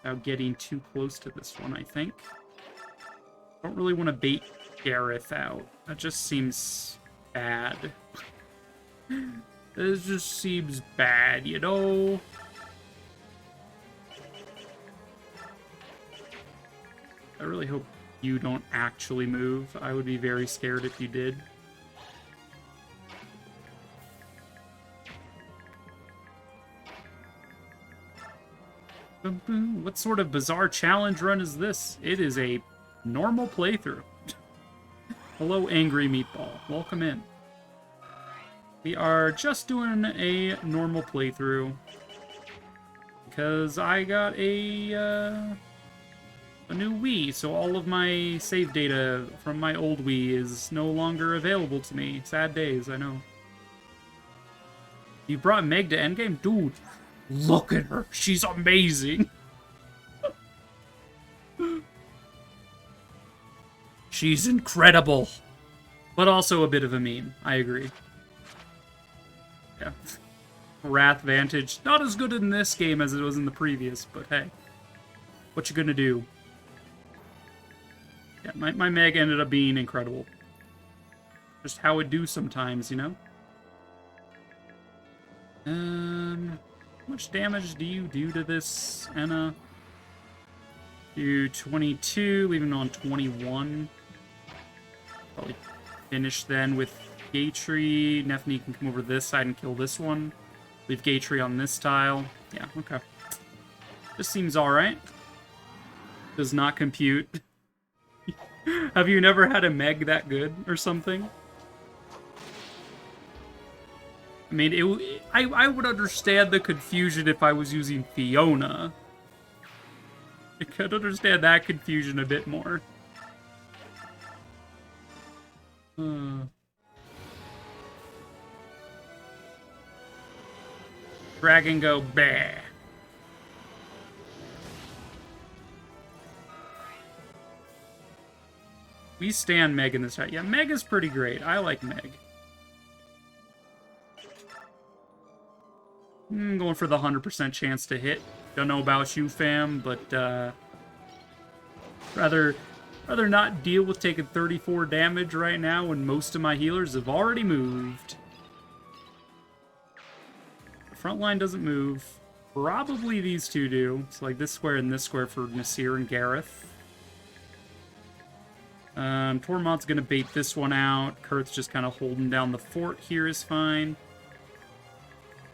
about getting too close to this one, I think. Don't really want to bait Gareth out. That just seems bad. This just seems bad, you know? I really hope you don't actually move. I would be very scared if you did. What sort of bizarre challenge run is this? It is a normal playthrough. Hello, Angry Meatball. Welcome in. We are just doing a normal playthrough. Because I got a new Wii, so all of my save data from my old Wii is no longer available to me. Sad days, I know. You brought Meg to Endgame? Dude, look at her. She's amazing. She's incredible. But also a bit of a meme. I agree. Yeah. Wrath Vantage. Not as good in this game as it was in the previous, but hey. What you gonna do? Yeah, my Meg ended up being incredible. Just how it do sometimes, you know? How much damage do you do to this, Anna? Do 22, leaving on 21. Probably finish then with Gatry. Nephne can come over this side and kill this one. Leave Gatry on this tile. Yeah, okay. This seems alright. Does not compute. Have you never had a Meg that good or something? I mean, I would understand the confusion if I was using Fiona. I could understand that confusion a bit more. Dragon go bah. We stand Meg in this fight. Yeah, Meg is pretty great. I like Meg. Going for the 100% chance to hit. Don't know about you, fam, but rather not deal with taking 34 damage right now when most of my healers have already moved. The front line doesn't move. Probably these two do. It's like this square and this square for Nasir and Gareth. Tormod's gonna bait this one out. Kurth's just kind of holding down the fort here is fine.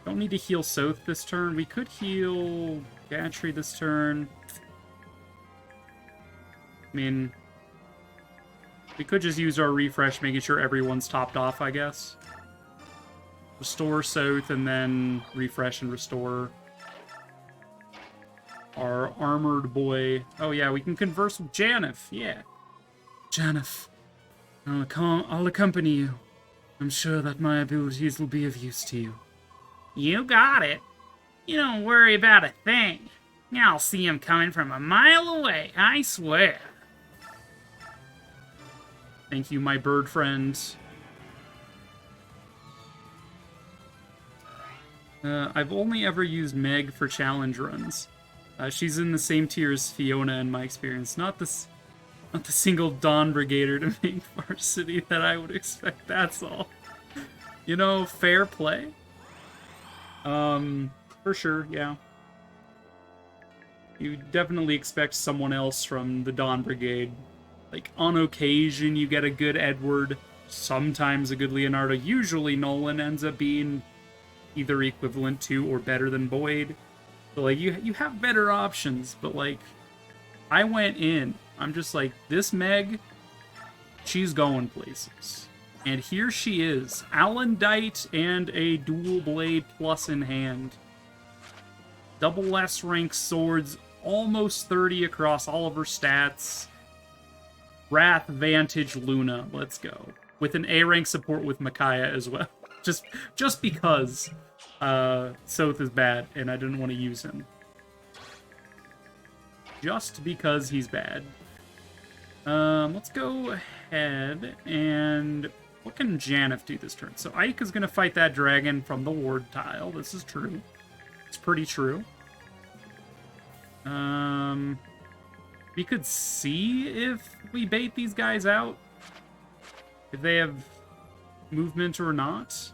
Don't need to heal Soth this turn. We could heal Gatry this turn. I mean, we could just use our refresh, making sure everyone's topped off, I guess. Restore Soth, and then refresh and restore our armored boy. Oh yeah, we can converse with Janeth, yeah. Janeth, I'll accompany you. I'm sure that my abilities will be of use to you. You got it. You don't worry about a thing. I'll see him coming from a mile away, I swear. Thank you, my bird friends. I've only ever used Meg for challenge runs. She's in the same tier as Fiona in my experience. Not the single Dawn Brigader to make varsity that I would expect, that's all. You know, fair play. For sure, yeah. You definitely expect someone else from the Dawn Brigade. Like, on occasion, you get a good Edward sometimes a good Leonardo. Usually Nolan ends up being either equivalent to or better than Boyd. So, like, you have better options, but, like, I went in. I'm just like, this Meg, she's going places. And here she is. Alendite and a dual blade plus in hand. Double S rank swords, almost 30 across all of her stats. Wrath, Vantage, Luna, let's go. With an A rank support with Micaiah as well. Just because Soth is bad and I didn't want to use him. Just because he's bad. Let's go ahead and... What can Janeth do this turn? So Ike is going to fight that dragon from the ward tile. This is true. It's pretty true. We could see if we bait these guys out. If they have movement or not.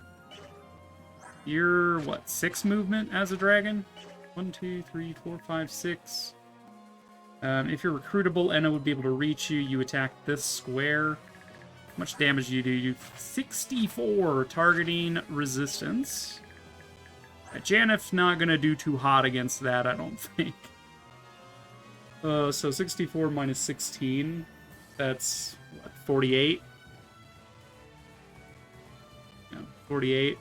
You're, what, 6 movement as a dragon? 1, 2, 3, 4, 5, 6. If you're recruitable, Enna would be able to reach you. You attack this square. How much damage do you do? You 64 targeting resistance. Janeth's not going to do too hot against that, I don't think. So 64 minus 16. That's, what, 48? Yeah, 48.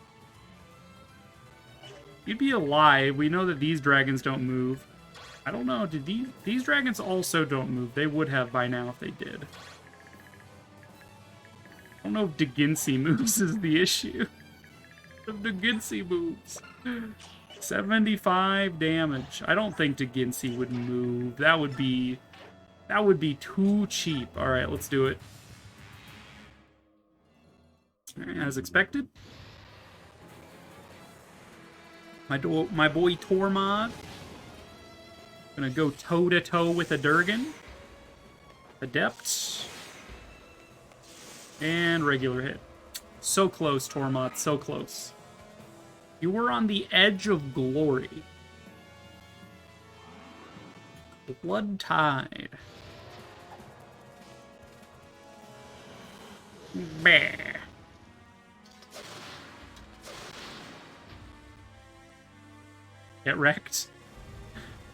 You'd be alive. We know that these dragons don't move. I don't know. Did these dragons also don't move? They would have by now if they did. I don't know if Deginsi moves is the issue. If Deginsi moves. 75 damage. I don't think Deginsi would move. That would be too cheap. All right, let's do it. As expected. My boy Tormod. Gonna go toe-to-toe with a Durgan. Adept. And regular hit. So close, Tormod, so close. You were on the edge of glory. Blood Tide. Bah. Get wrecked.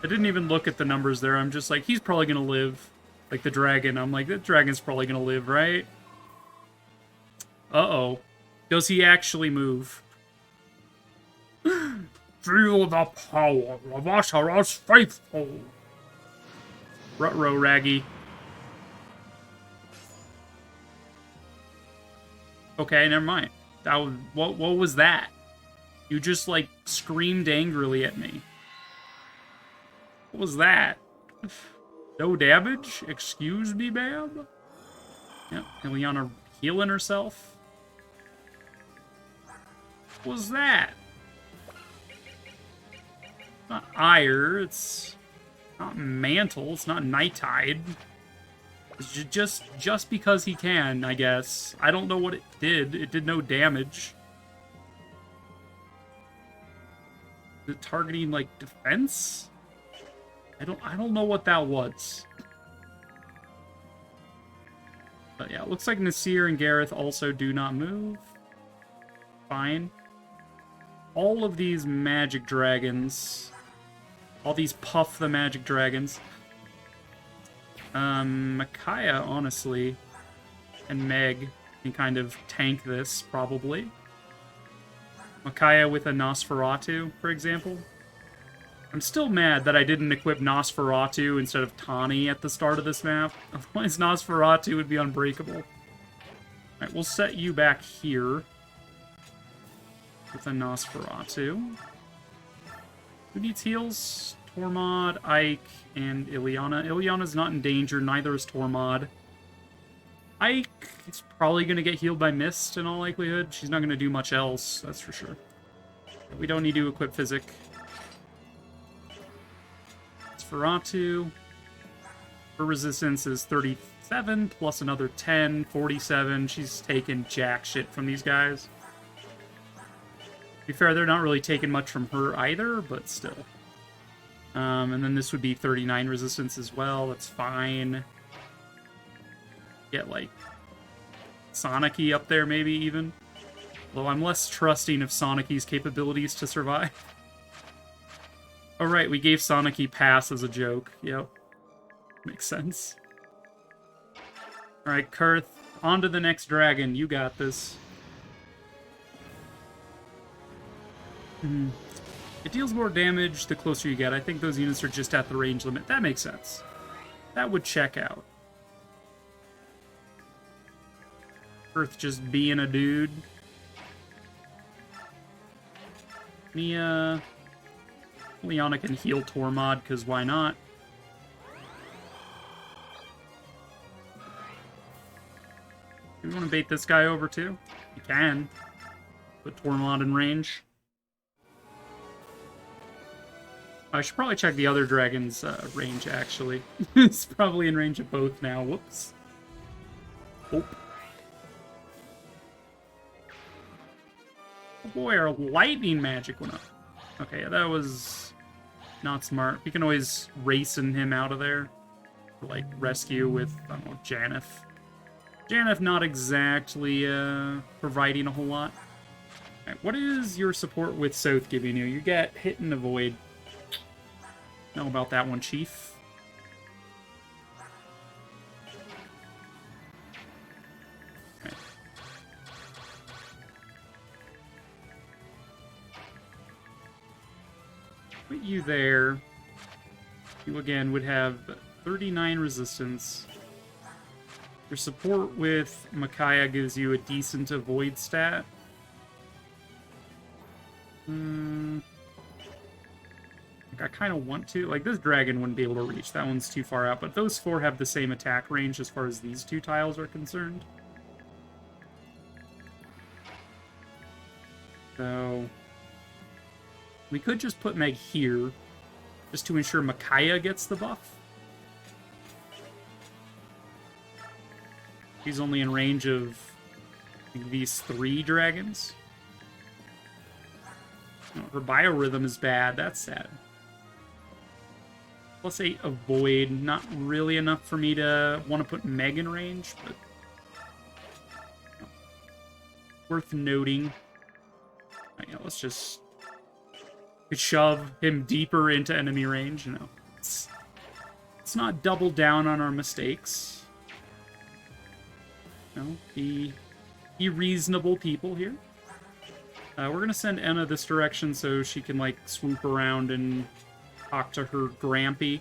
I didn't even look at the numbers there. I'm just like, he's probably gonna live. Like the dragon. I'm like, that dragon's probably gonna live, right? Uh-oh. Does he actually move? Feel the power of Ashara's faithful. Ruh-roh, Raggy. Okay, never mind. That was, what was that? You just, like, screamed angrily at me. What was that? No damage? Excuse me, ma'am? Yep, Ileana healing herself. What was that? It's not Ire, it's not Mantle, it's not Night Tide. It's just because he can, I guess. I don't know what it did. It did no damage. Is it targeting, like, defense? I don't know what that was. But yeah, it looks like Nasir and Gareth also do not move. Fine. All of these magic dragons, all these Puff the Magic Dragons. Micaiah, honestly, and Meg can kind of tank this, probably. Micaiah with a Nosferatu, for example. I'm still mad that I didn't equip Nosferatu instead of Tani at the start of this map. Otherwise, Nosferatu would be unbreakable. Alright, we'll set you back here. With a Nosferatu. Who needs heals? Tormod, Ike, and Ileana. Ileana's not in danger, neither is Tormod. Ike is probably going to get healed by Mist in all likelihood. She's not going to do much else, that's for sure. We don't need to equip Physic. Nosferatu. Her resistance is 37, plus another 10, 47. She's taking jack shit from these guys. To be fair, they're not really taking much from her either, but still. And then this would be 39 resistance as well. That's fine. Get, like, Sonic-y up there, maybe, even. Though I'm less trusting of Sonic-y's capabilities to survive. Oh, right, we gave Sonic-y pass as a joke. Yep. Makes sense. Alright, Kurth, on to the next dragon. You got this. It deals more damage the closer you get. I think those units are just at the range limit. That makes sense. That would check out. Earth just being a dude. Leona can heal Tormod, because why not? Do we want to bait this guy over too? You can. Put Tormod in range. I should probably check the other dragon's range, actually. It's probably in range of both now. Whoops. Oh. Oh boy, our lightning magic went up. Okay, yeah, that was not smart. We can always racing him out of there. Like, rescue with, I don't know, Janeth. Janeth not exactly providing a whole lot. Right, what is your support with South giving you? You get hit and avoid. Know about that one, Chief. Okay. Put you there. You again would have 39 resistance. Your support with Micaiah gives you a decent avoid stat. I kind of want to. Like, this dragon wouldn't be able to reach. That one's too far out. But those four have the same attack range as far as these two tiles are concerned. So we could just put Meg here, just to ensure Micaiah gets the buff. He's only in range of these three dragons. Oh, her biorhythm is bad. That's sad. Plus 8 avoid. Not really enough for me to want to put Meg in range, but worth noting. Right, yeah, let's just shove him deeper into enemy range. You know, let's not double down on our mistakes. You know, be reasonable people here. We're gonna send Enna this direction so she can like swoop around and talk to her Grampy.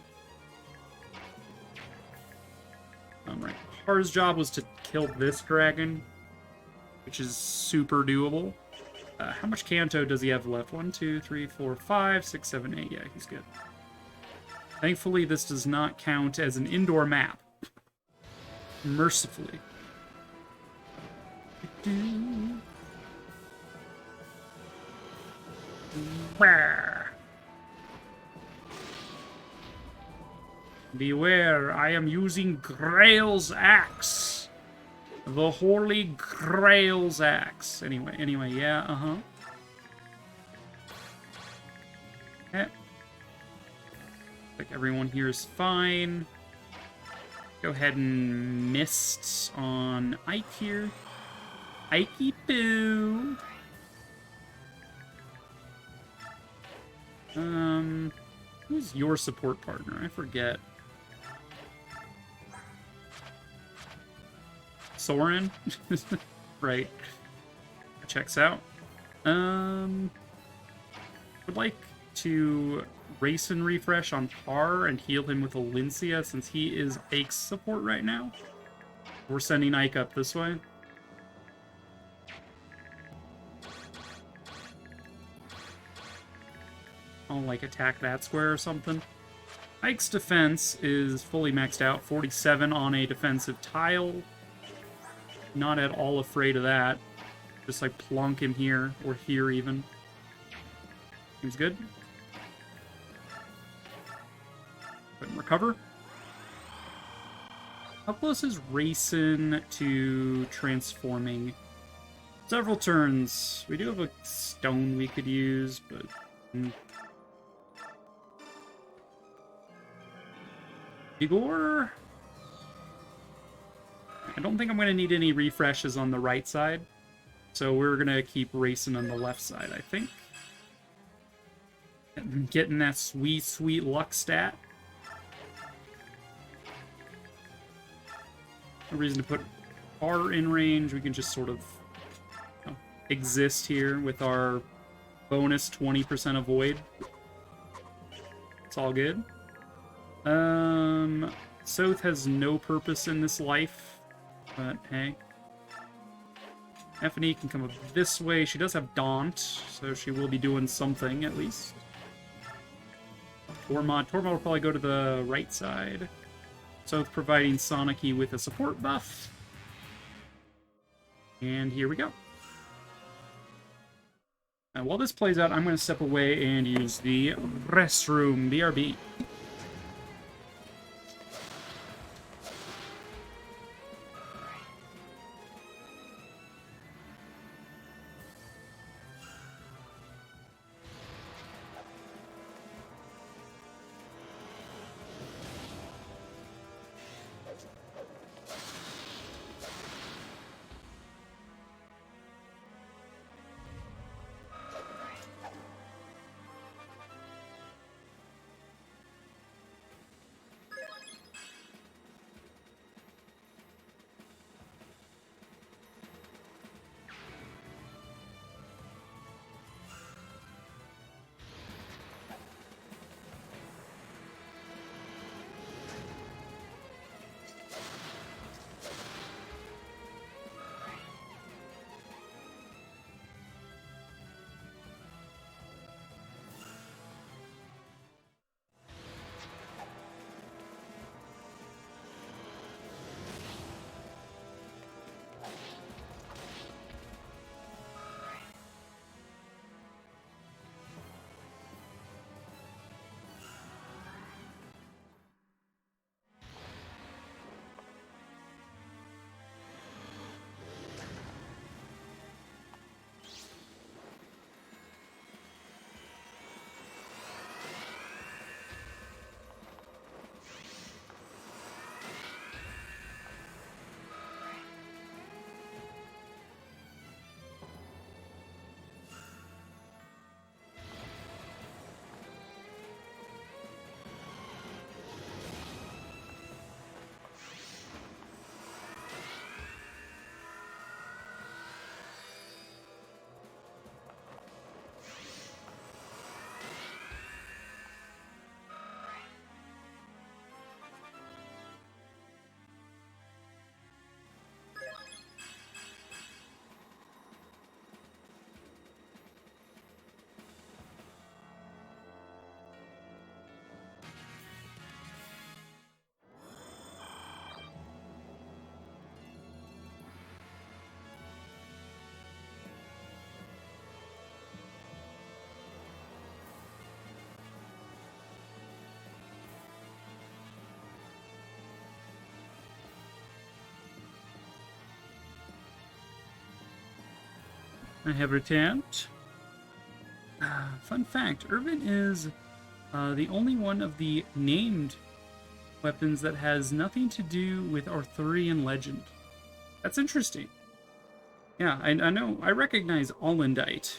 Right. Har's job was to kill this dragon, which is super doable. How much Kanto does he have left? 1, 2, 3, 4, 5, 6, 7, 8. Yeah, he's good. Thankfully, this does not count as an indoor map. Mercifully. Beware, I am using Grail's axe. The Holy Grail's axe. Anyway, yeah, Okay. Like everyone here is fine. Go ahead and mist on Ike here. Ikey Boo. Who's your support partner? I forget. Soren? Right. That checks out. Would like to race and refresh on Har and heal him with Alincia since he is Ike's support right now. We're sending Ike up this way. I'll like attack that square or something. Ike's defense is fully maxed out, 47 on a defensive tile. Not at all afraid of that. Just like plunk him here, or here even. Seems good. Go ahead and recover. How close is Racing to transforming? Several turns. We do have a stone we could use, but... Igor? I don't think I'm going to need any refreshes on the right side. So we're going to keep racing on the left side, I think. Getting that sweet, sweet luck stat. No reason to put R in range. We can just sort of exist here with our bonus 20% avoid. It's all good. Soth has no purpose in this life, but hey. Effany can come up this way. She does have Daunt, so she will be doing something at least. Tormod will probably go to the right side. Soth providing Soniki with a support buff. And here we go. Now, while this plays out, I'm going to step away and use the restroom, BRB. I have returned. Fun fact, Irvin is the only one of the named weapons that has nothing to do with Arthurian legend. That's interesting. Yeah, I know. I recognize Allendite.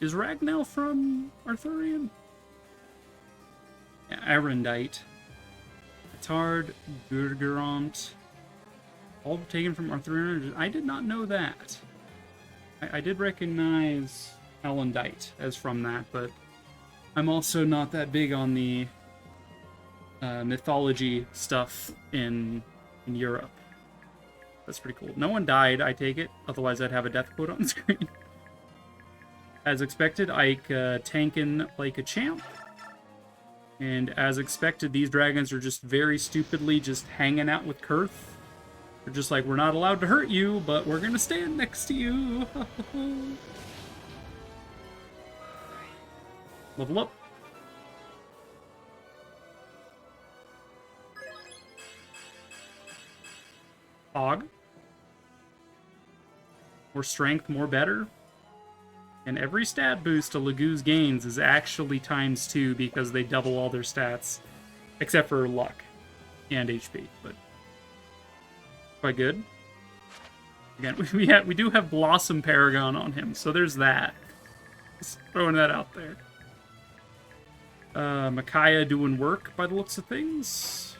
Is Ragnell from Arthurian? Yeah, Arendite. Petard, Gurgerant. All taken from Arthurian. I did not know that. I did recognize Allendite as from that, but I'm also not that big on the mythology stuff in Europe. That's pretty cool. No one died, I take it. Otherwise, I'd have a death quote on screen. As expected, Ike tanking like a champ. And as expected, these dragons are just very stupidly just hanging out with Kurth. They're just like, we're not allowed to hurt you, but we're gonna stand next to you. Level up. Fog. More strength, more better. And every stat boost a Laguz gains is actually ×2 because they double all their stats. Except for luck and HP, but Quite good. Again, we do have Blossom Paragon on him, so there's that. Just throwing that out there. Micaiah doing work by the looks of things.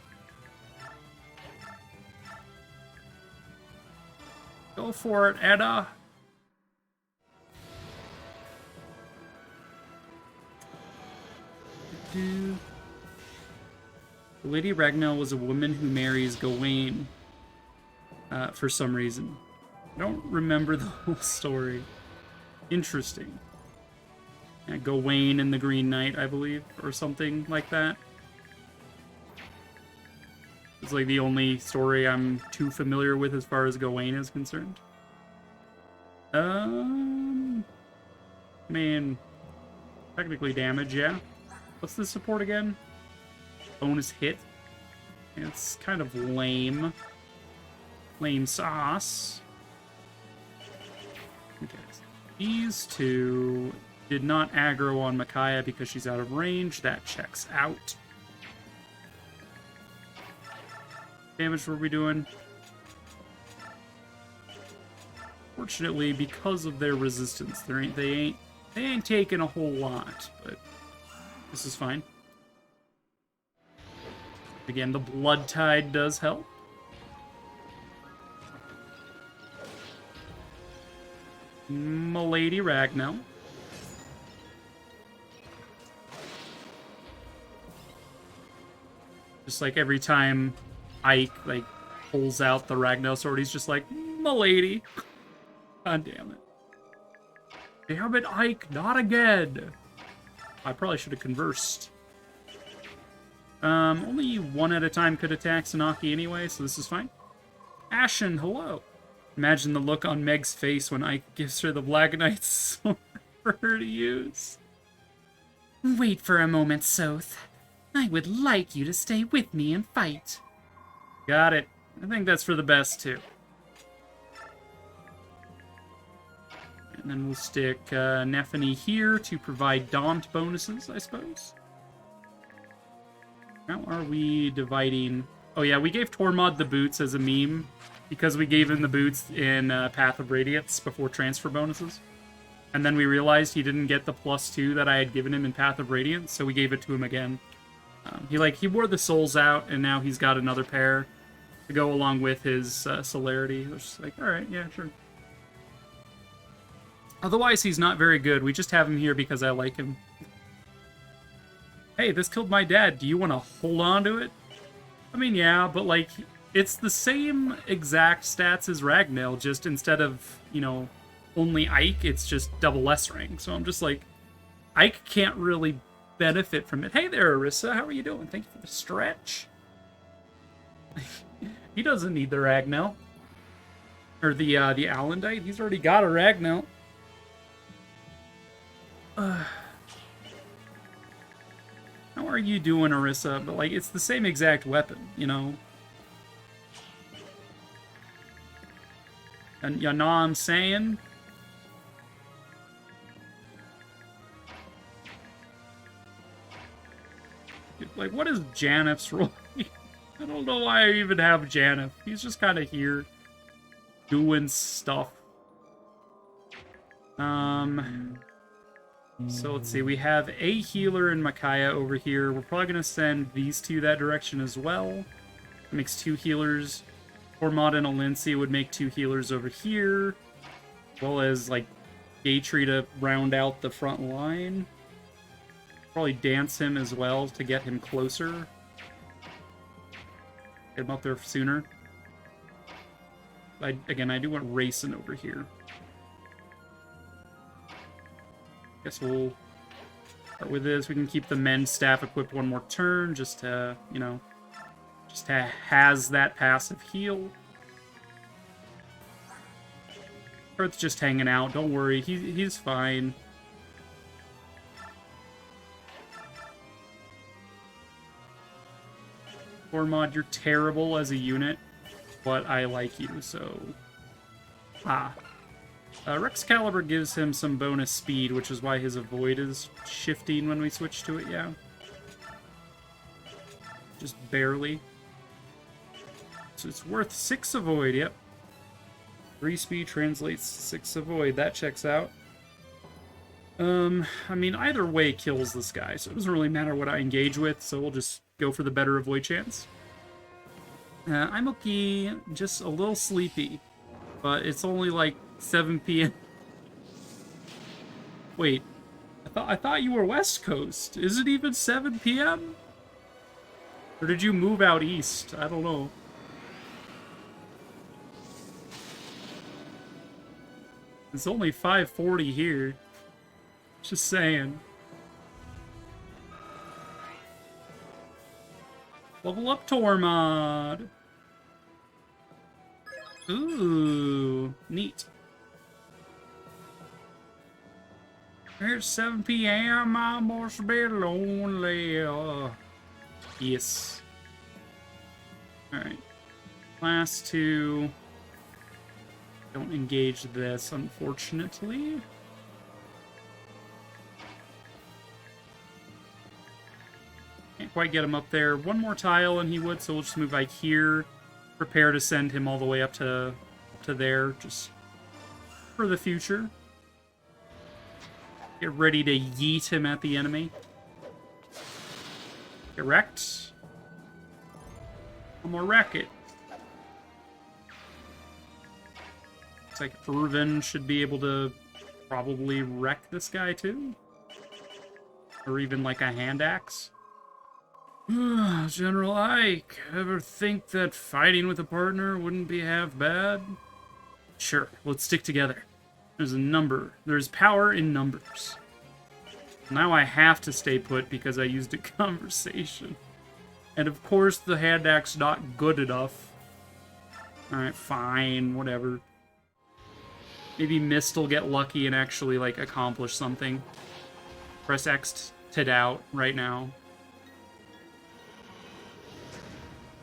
Go for it, Edda. Lady Ragnell was a woman who marries Gawain for some reason. I don't remember the whole story. Interesting. Yeah, Gawain and the Green Knight, I believe, or something like that. It's like the only story I'm too familiar with as far as Gawain is concerned. Man, technically damage, yeah. What's the support again? Bonus hit. Yeah, it's kind of lame. Lame sauce. Okay, so these two did not aggro on Micaiah because she's out of range. That checks out. Damage were we doing? Fortunately, because of their resistance, they ain't taking a whole lot, but this is fine. Again, the Blood Tide does help. Milady Ragnell. Just like every time Ike like pulls out the Ragnell sword, he's just like, Milady. God damn it. Damn it, Ike, not again. I probably should have conversed. Only one at a time could attack Sanaki anyway, so this is fine. Ashen, hello. Imagine the look on Meg's face when Ike gives her the Black Knight's sword for her to use. Wait for a moment, Soth. I would like you to stay with me and fight. Got it. I think that's for the best, too. And then we'll stick Nephany here to provide Daunt bonuses, I suppose. How are we dividing? Oh yeah, we gave Tormod the boots as a meme because we gave him the boots in Path of Radiance before transfer bonuses. And then we realized he didn't get the +2 that I had given him in Path of Radiance, so we gave it to him again. He wore the souls out, and now he's got another pair to go along with his celerity. I was just like, alright, yeah, sure. Otherwise, he's not very good. We just have him here because I like him. Hey, this killed my dad. Do you want to hold on to it? I mean, yeah, but, like, it's the same exact stats as Ragnell, just instead of, you know, only Ike, it's just double S rank. So I'm just like, Ike can't really benefit from it. Hey there, Arissa. How are you doing? Thank you for the stretch. He doesn't need the Ragnell. Or the Alendite. He's already got a Ragnell. How are you doing, Arissa? But, like, it's the same exact weapon, you know? And you know what I'm saying? Like, what is Janeth's role? I don't know why I even have Janeth. He's just kind of here doing stuff. So let's see, we have a healer in Micaiah over here. We're probably going to send these two that direction as well. It makes 2 healers. Tormod and Alinci would make 2 healers over here. As well as, like, Gatry to round out the front line. Probably dance him as well to get him closer. Get him up there sooner. Again, I do want Rayson over here. Guess we'll start with this. We can keep the men's staff equipped one more turn, just to, you know, just to has that passive heal. Earth's just hanging out. Don't worry, he's fine. Tormod, you're terrible as a unit, but I like you, so... Rexcalibur gives him some bonus speed, which is why his avoid is shifting when we switch to it, yeah. Just barely. It's worth 6 avoid, yep. 3 speed translates to 6 avoid. That checks out. I mean, either way kills this guy, so it doesn't really matter what I engage with, so we'll just go for the better avoid chance. I'm okay, just a little sleepy, but it's only like 7 p.m. Wait, I thought you were West Coast. Is it even 7 p.m.? Or did you move out east? I don't know. It's only 5:40 here. Just saying. Level up Tormod. Ooh, neat. It's 7 p.m. I must be lonely. Yes. Alright. Last 2. Don't engage this, unfortunately. Can't quite get him up there. One more tile and he would, so we'll just move like here. Prepare to send him all the way up to there, just for the future. Get ready to yeet him at the enemy. Get wrecked. I'm gonna wreck it. Looks like Irvin should be able to probably wreck this guy too. Or even like a hand axe. General Ike, ever think that fighting with a partner wouldn't be half bad? Sure, let's stick together. There's power in numbers. Now I have to stay put because I used a conversation. And of course the hand axe not good enough. Alright, fine, whatever. Maybe Mist will get lucky and actually, like, accomplish something. Press X to doubt right now.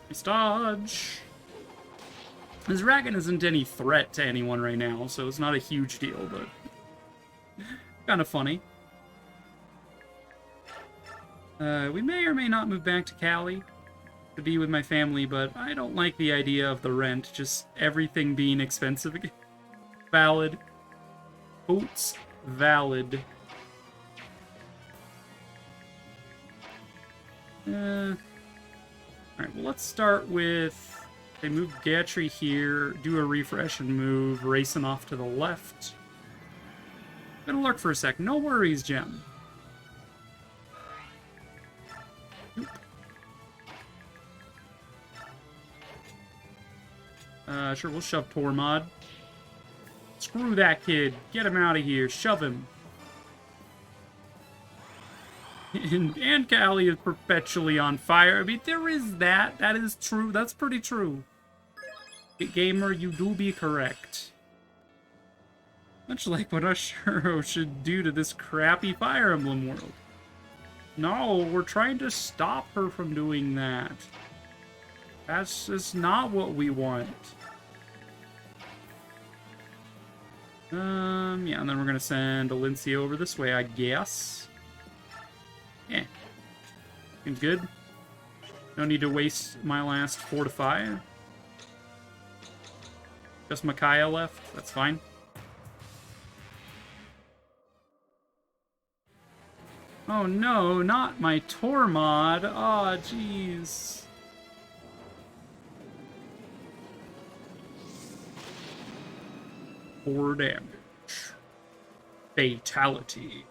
Nice dodge. This dragon isn't any threat to anyone right now, so it's not a huge deal, but kind of funny. We may or may not move back to Cali to be with my family, but I don't like the idea of the rent, just everything being expensive again. Valid. Oats, valid. Alright, well, let's start with... They move Gatry here, do a refresh and move, racing off to the left. I'm gonna lurk for a sec. No worries, Gem. Sure, we'll shove Tormod. Screw that kid. Get him out of here. Shove him. And Callie is perpetually on fire. I mean, there is that. That is true. That's pretty true. Gamer, you do be correct. Much like what Ashuro should do to this crappy Fire Emblem world. No, we're trying to stop her from doing that. That's just not what we want. Yeah, and then we're gonna send Alincia over this way, I guess. Yeah. Seems good. No need to waste my last fortify. Just Micaiah left. That's fine. Oh no, not my Tormod. Aw, oh, jeez. Four damage. Fatality.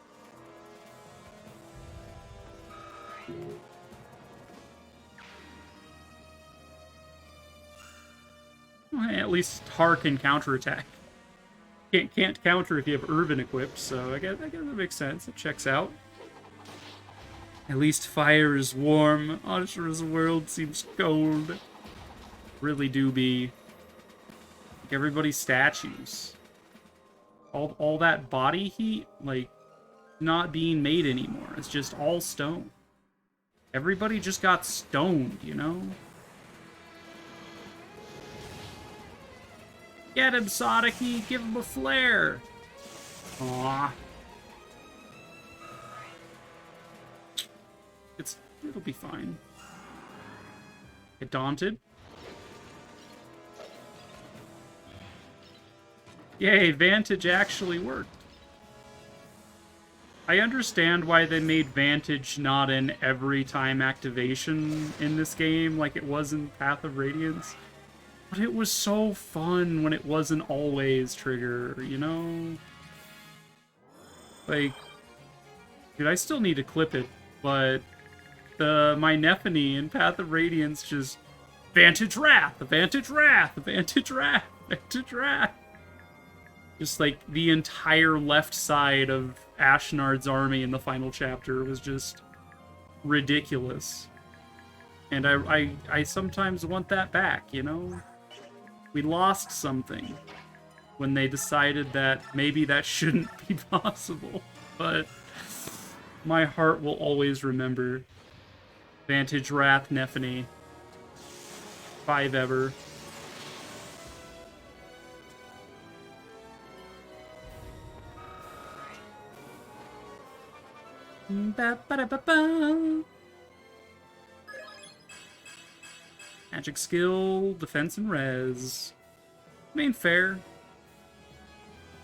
Well, at least Har can counterattack. Can't counter if you have Irvin equipped, so I guess that makes sense. It checks out. At least fire is warm. Ashura's world seems cold. Really do be. Like everybody's statues. All that body heat, like, not being made anymore. It's just all stone. Everybody just got stoned, you know? Get him, Sadaki! Give him a flare! Aww. It'll be fine. Get daunted. Yay, Vantage actually worked. I understand why they made Vantage not an every time activation in this game like it was in Path of Radiance. But it was so fun when it wasn't always trigger, you know? Like, dude, I still need to clip it, but my Nephany in Path of Radiance just Vantage Wrath, Vantage Wrath, Vantage Wrath, Vantage Wrath. Just like the entire left side of Ashnard's army in the final chapter was just ridiculous. And I sometimes want that back, you know? We lost something when they decided that maybe that shouldn't be possible. But my heart will always remember Vantage Wrath Nephany. 5 ever. Ba-ba-da-ba-ba. Magic skill, defense, and res. I mean, fair.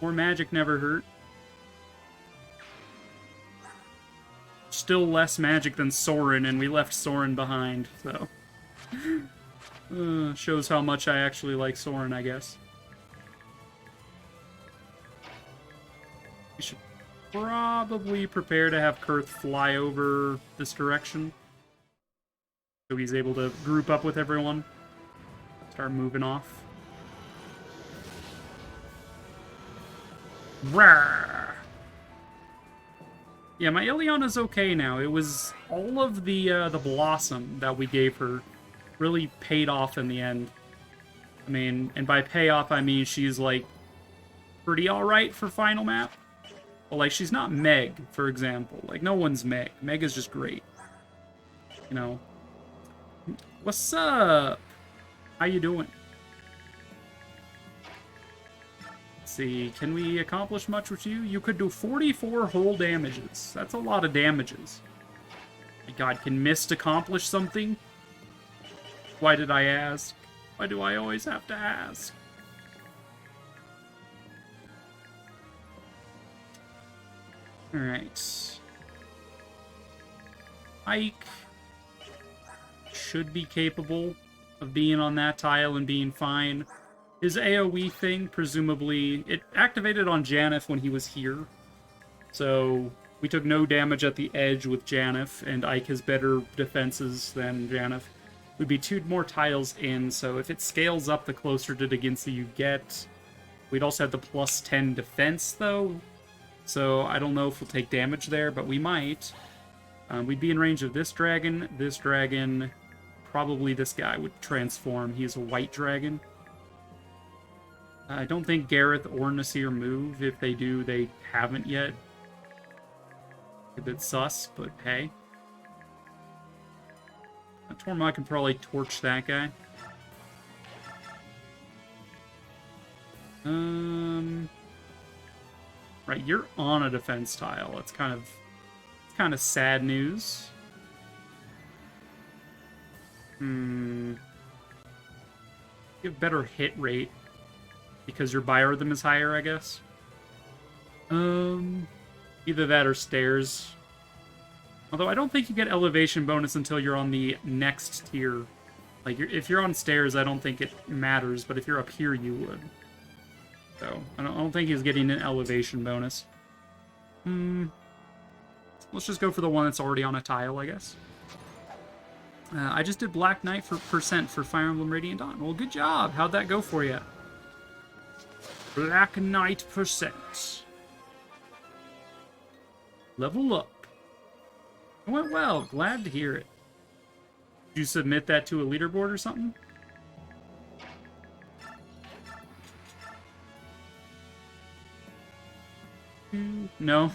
More magic never hurt. Still less magic than Soren, and we left Soren behind, so... shows how much I actually like Soren, I guess. We should probably prepare to have Kurth fly over this direction. So he's able to group up with everyone. Start moving off. Rawr! Yeah, my Ileana's okay now. It was all of the blossom that we gave her really paid off in the end. I mean, and by payoff I mean she's like pretty alright for final map. But like she's not Meg, for example. Like no one's Meg. Meg is just great. You know. What's up? How you doing? Let's see, can we accomplish much with you? You could do 44 whole damages. That's a lot of damages. My god, can Mist accomplish something? Why did I ask? Why do I always have to ask? Alright. Ike should be capable of being on that tile and being fine. His AoE thing, presumably, it activated on Janeth when he was here. So we took no damage at the edge with Janeth, and Ike has better defenses than Janeth. We'd be 2 more tiles in, so if it scales up the closer to Daginsa you get. We'd also have the plus 10 defense, though. So I don't know if we'll take damage there, but we might. We'd be in range of this dragon, probably this guy would transform. He's a white dragon. I don't think Gareth or Nasir move. If they do, they haven't yet. A bit sus, but hey. Tormod can probably torch that guy. Right, you're on a defense tile. That's kind of sad news. You have better hit rate because your biorhythm is higher, I guess. Either that or stairs. Although I don't think you get elevation bonus until you're on the next tier. Like, if you're on stairs, I don't think it matters, but if you're up here, you would. So, I don't think he's getting an elevation bonus. Let's just go for the one that's already on a tile, I guess. I just did Black Knight for percent for Fire Emblem Radiant Dawn. Well, good job. How'd that go for you? Black Knight percent. Level up. It went well. Glad to hear it. Did you submit that to a leaderboard or something? No.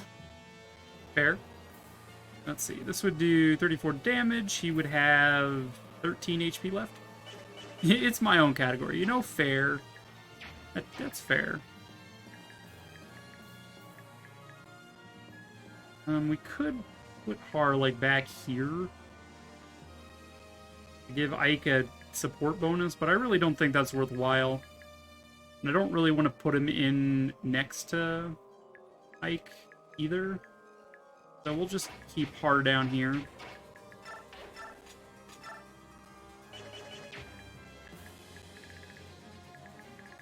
Fair. Let's see. This would do 34 damage. He would have 13 HP left. It's my own category. You know, fair. That's fair. We could put Har, like, back here. To give Ike a support bonus, but I really don't think that's worthwhile. And I don't really want to put him in next to Ike either. So we'll just keep Har down here.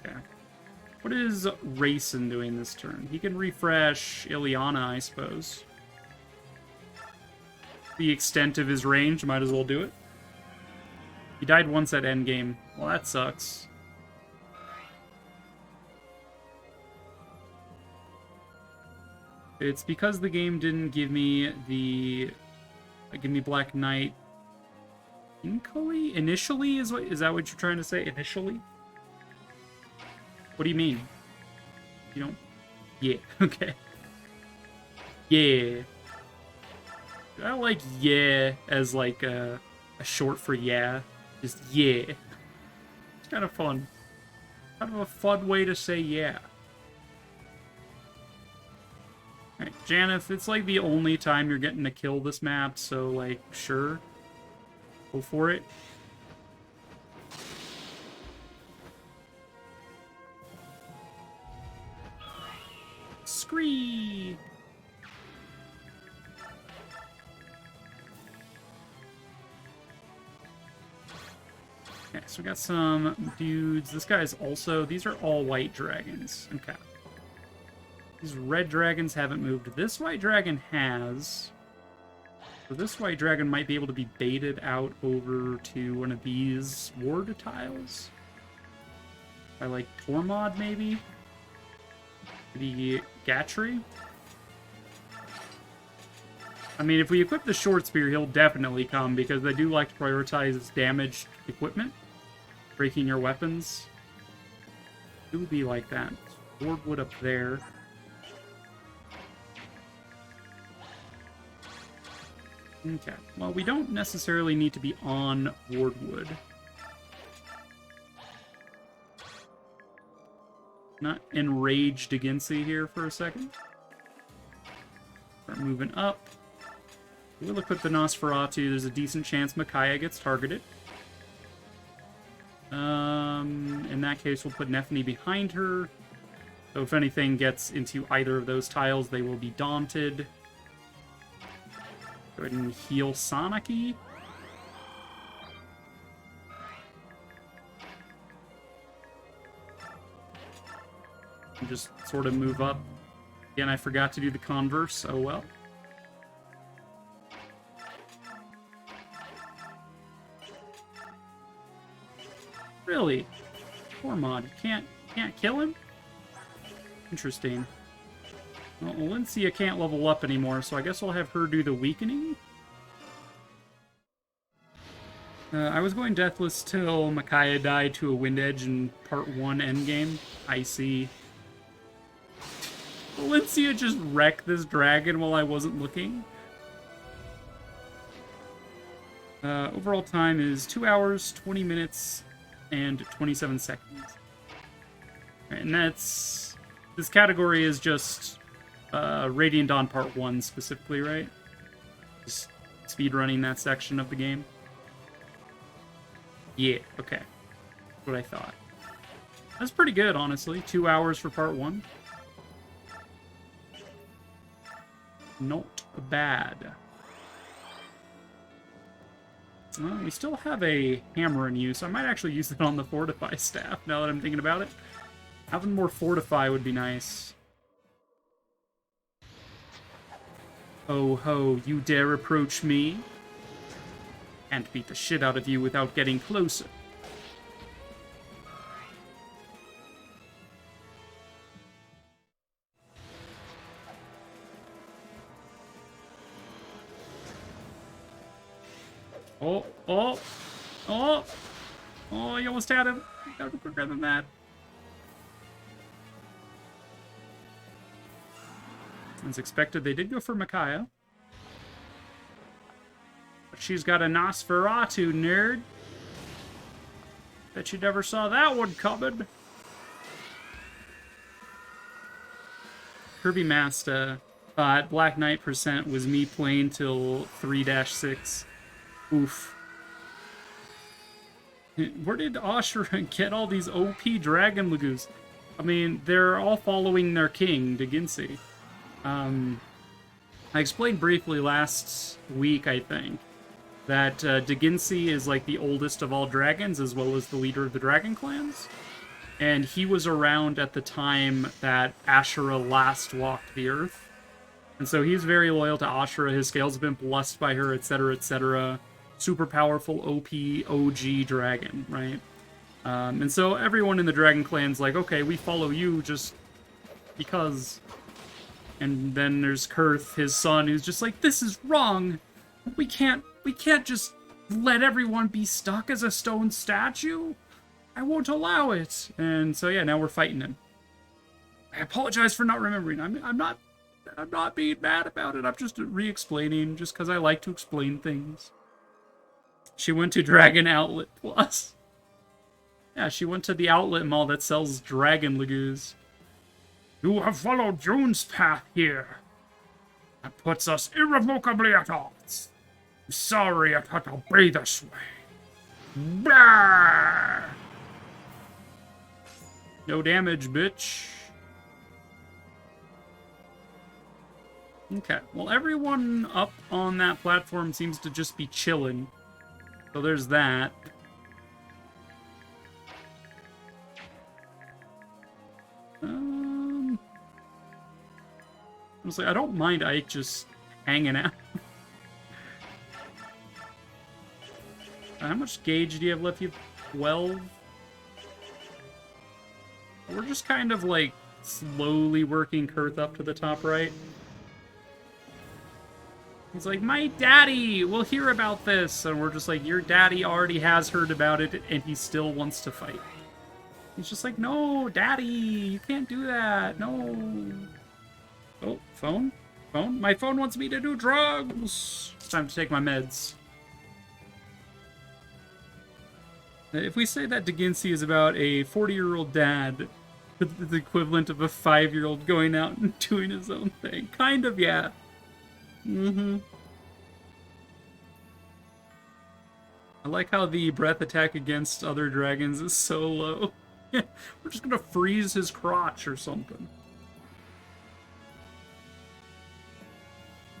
Okay. What is Rayson doing this turn? He can refresh Ileana, I suppose. The extent of his range, might as well do it. He died once at endgame. Well, that sucks. It's because the game didn't give me Black Knight initially is that what you're trying to say? Initially? What do you mean? You don't? Yeah, okay. Yeah. I like yeah as like a short for yeah. Just yeah. It's kind of fun. Kind of a fun way to say yeah. Alright, Janeth, it's like the only time you're getting to kill this map, so like, sure. Go for it. Scree! Okay, so we got some dudes. This guy's also... These are all white dragons. Okay. These red dragons haven't moved. This white dragon has. So this white dragon might be able to be baited out over to one of these ward tiles. By like Tormod, maybe? The Gatry? I mean, if we equip the short spear, he'll definitely come, because they do like to prioritize damaged equipment. Breaking your weapons. It would be like that. Wardwood up there. Okay. Well, we don't necessarily need to be on Wardwood. Not enraged against you here for a second. Start moving up. We'll equip the Nosferatu. There's a decent chance Micaiah gets targeted. In that case, we'll put Nephany behind her. So if anything gets into either of those tiles, they will be daunted. Go ahead and heal Soniki. And just sort of move up. Again, I forgot to do the converse. Oh well. Really? Poor mod. Can't kill him? Interesting. Well, Valencia can't level up anymore, so I guess I'll have her do the weakening. I was going deathless till Micaiah died to a wind edge in part 1 endgame. I see. Valencia just wrecked this dragon while I wasn't looking. Overall time is 2 hours, 20 minutes, and 27 seconds. Right, and that's... This category is just Radiant Dawn Part 1 specifically, right? Just speedrunning that section of the game. Yeah, okay. That's what I thought. That's pretty good, honestly. 2 hours for Part 1. Not bad. Well, we still have a hammer in use. I might actually use it on the Fortify staff, now that I'm thinking about it. Having more Fortify would be nice. Ho ho, you dare approach me? Can't beat the shit out of you without getting closer. Oh, oh, oh! Oh, you almost had him. You gotta be quicker than that. As expected, they did go for Micaiah. But she's got a Nosferatu, nerd. Bet you never saw that one coming. Kirby Masta thought Black Knight % was me playing till 3-6. Oof. Where did Ashura get all these OP Dragon Lagoos? I mean, they're all following their king, Deginsi. I explained briefly last week, I think, that Deginsi is like the oldest of all dragons, as well as the leader of the dragon clans. And he was around at the time that Ashura last walked the earth. And so he's very loyal to Ashura. His scales have been blessed by her, etc., etc. Super powerful, OP, OG dragon, right? And so everyone in the dragon clan's like, okay, we follow you just because. And then there's Kurth, his son, who's just like, this is wrong. We can't just let everyone be stuck as a stone statue. I won't allow it. And so yeah, now we're fighting him. I apologize for not remembering. I'm not being mad about it. I'm just re-explaining, just because I like to explain things. She went to Dragon Outlet Plus. Yeah, she went to the outlet mall that sells dragon legues. You have followed June's path here. That puts us irrevocably at odds. I'm sorry it had to be this way. Blah! No damage, bitch. Okay, well, everyone up on that platform seems to just be chilling. So there's that. Honestly, I don't mind Ike just hanging out. How much gauge do you have left? You have 12? We're just kind of, like, slowly working Kurth up to the top right. He's like, my daddy will hear about this. And we're just like, your daddy already has heard about it, and he still wants to fight. He's just like, no, daddy, you can't do that. No. Oh, phone? Phone? My phone wants me to do drugs. It's time to take my meds. If we say that Deginsi is about a 40-year-old dad, the equivalent of a 5-year-old going out and doing his own thing. Kind of, yeah. Mm-hmm. I like how the breath attack against other dragons is so low. Yeah, we're just gonna freeze his crotch or something.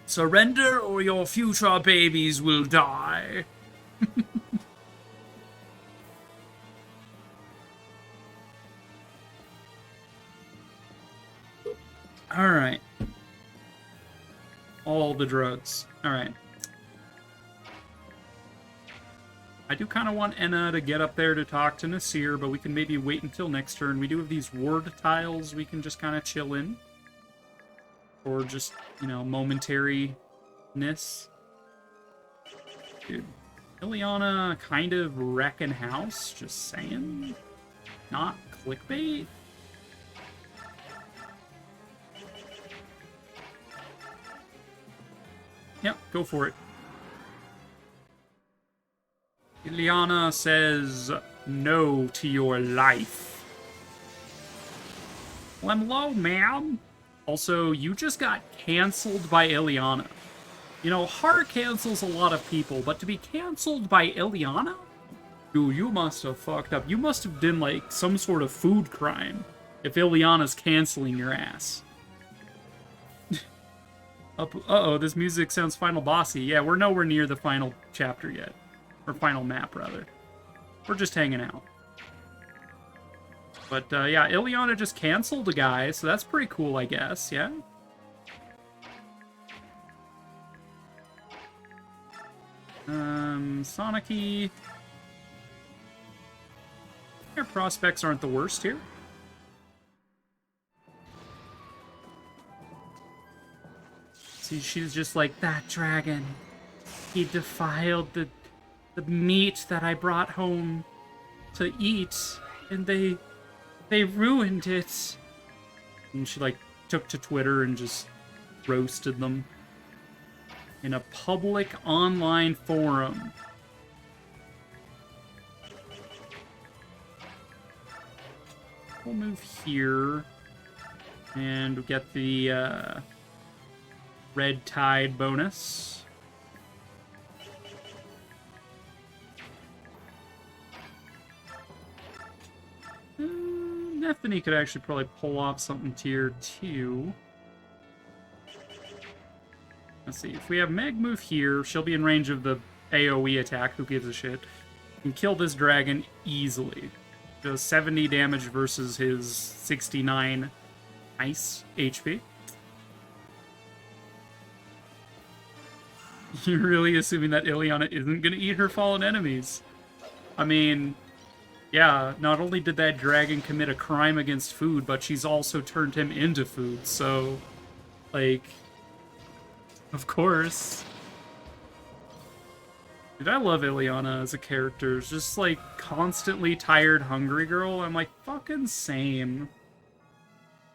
Surrender or your future babies will die. Alright. All the drugs. Alright. I do kind of want Enna to get up there to talk to Nasir, but we can maybe wait until next turn. We do have these ward tiles we can just kind of chill in. Or just, you know, momentariness. Dude. Ileana kind of wrecking house, just saying. Not clickbait. Yep, go for it. Ileana says no to your life. Well, I'm low, man. Also, you just got canceled by Ileana. You know, Har cancels a lot of people, but to be canceled by Ileana? Dude, you must have fucked up. You must have done, like, some sort of food crime if Ileana's canceling your ass. Uh-oh, this music sounds final bossy. Yeah, we're nowhere near the final chapter yet. Or final map, rather. We're just hanging out. But, yeah, Ileana just canceled a guy, so that's pretty cool, I guess, yeah? Sonicy. Their prospects aren't the worst here. See, she's just like, that dragon. He defiled the meat that I brought home to eat, and they ruined it. And she, like, took to Twitter and just roasted them in a public online forum. We'll move here and get the Red Tide bonus. Nephany could actually probably pull off something tier 2. Let's see, if we have Meg move here, she'll be in range of the AoE attack, who gives a shit. Can kill this dragon easily. Does 70 damage versus his 69 ice HP. You're really assuming that Ileana isn't going to eat her fallen enemies. I mean, yeah, not only did that dragon commit a crime against food, but she's also turned him into food, so, like, of course. Dude, I love Ileana as a character. It's just, like, constantly tired, hungry girl. I'm like, fucking same.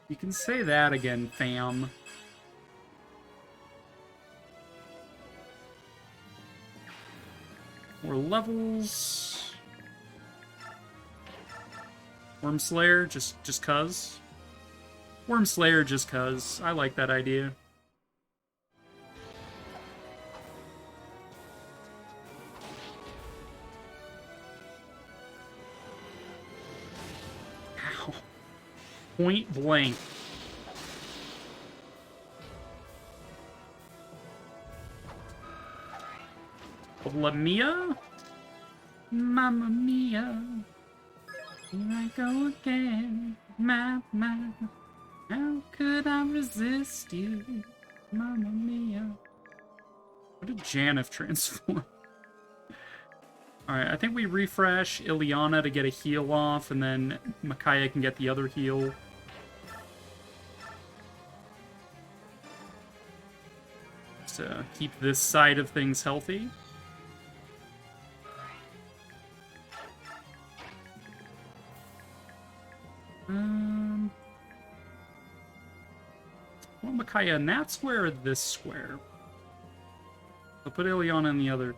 You can say that again, fam. More levels. Wormslayer, just cuz. Wormslayer, just cuz. I like that idea. Ow. Point blank. Lamia? Mamma mia. Here I go again. Mama. How could I resist you? Mamma mia. What did Janeth transform? Alright, I think we refresh Ileana to get a heal off, and then Micaiah can get the other heal. Just to keep this side of things healthy. Well, Micaiah in that square or this square? I'll put Ileana in the other.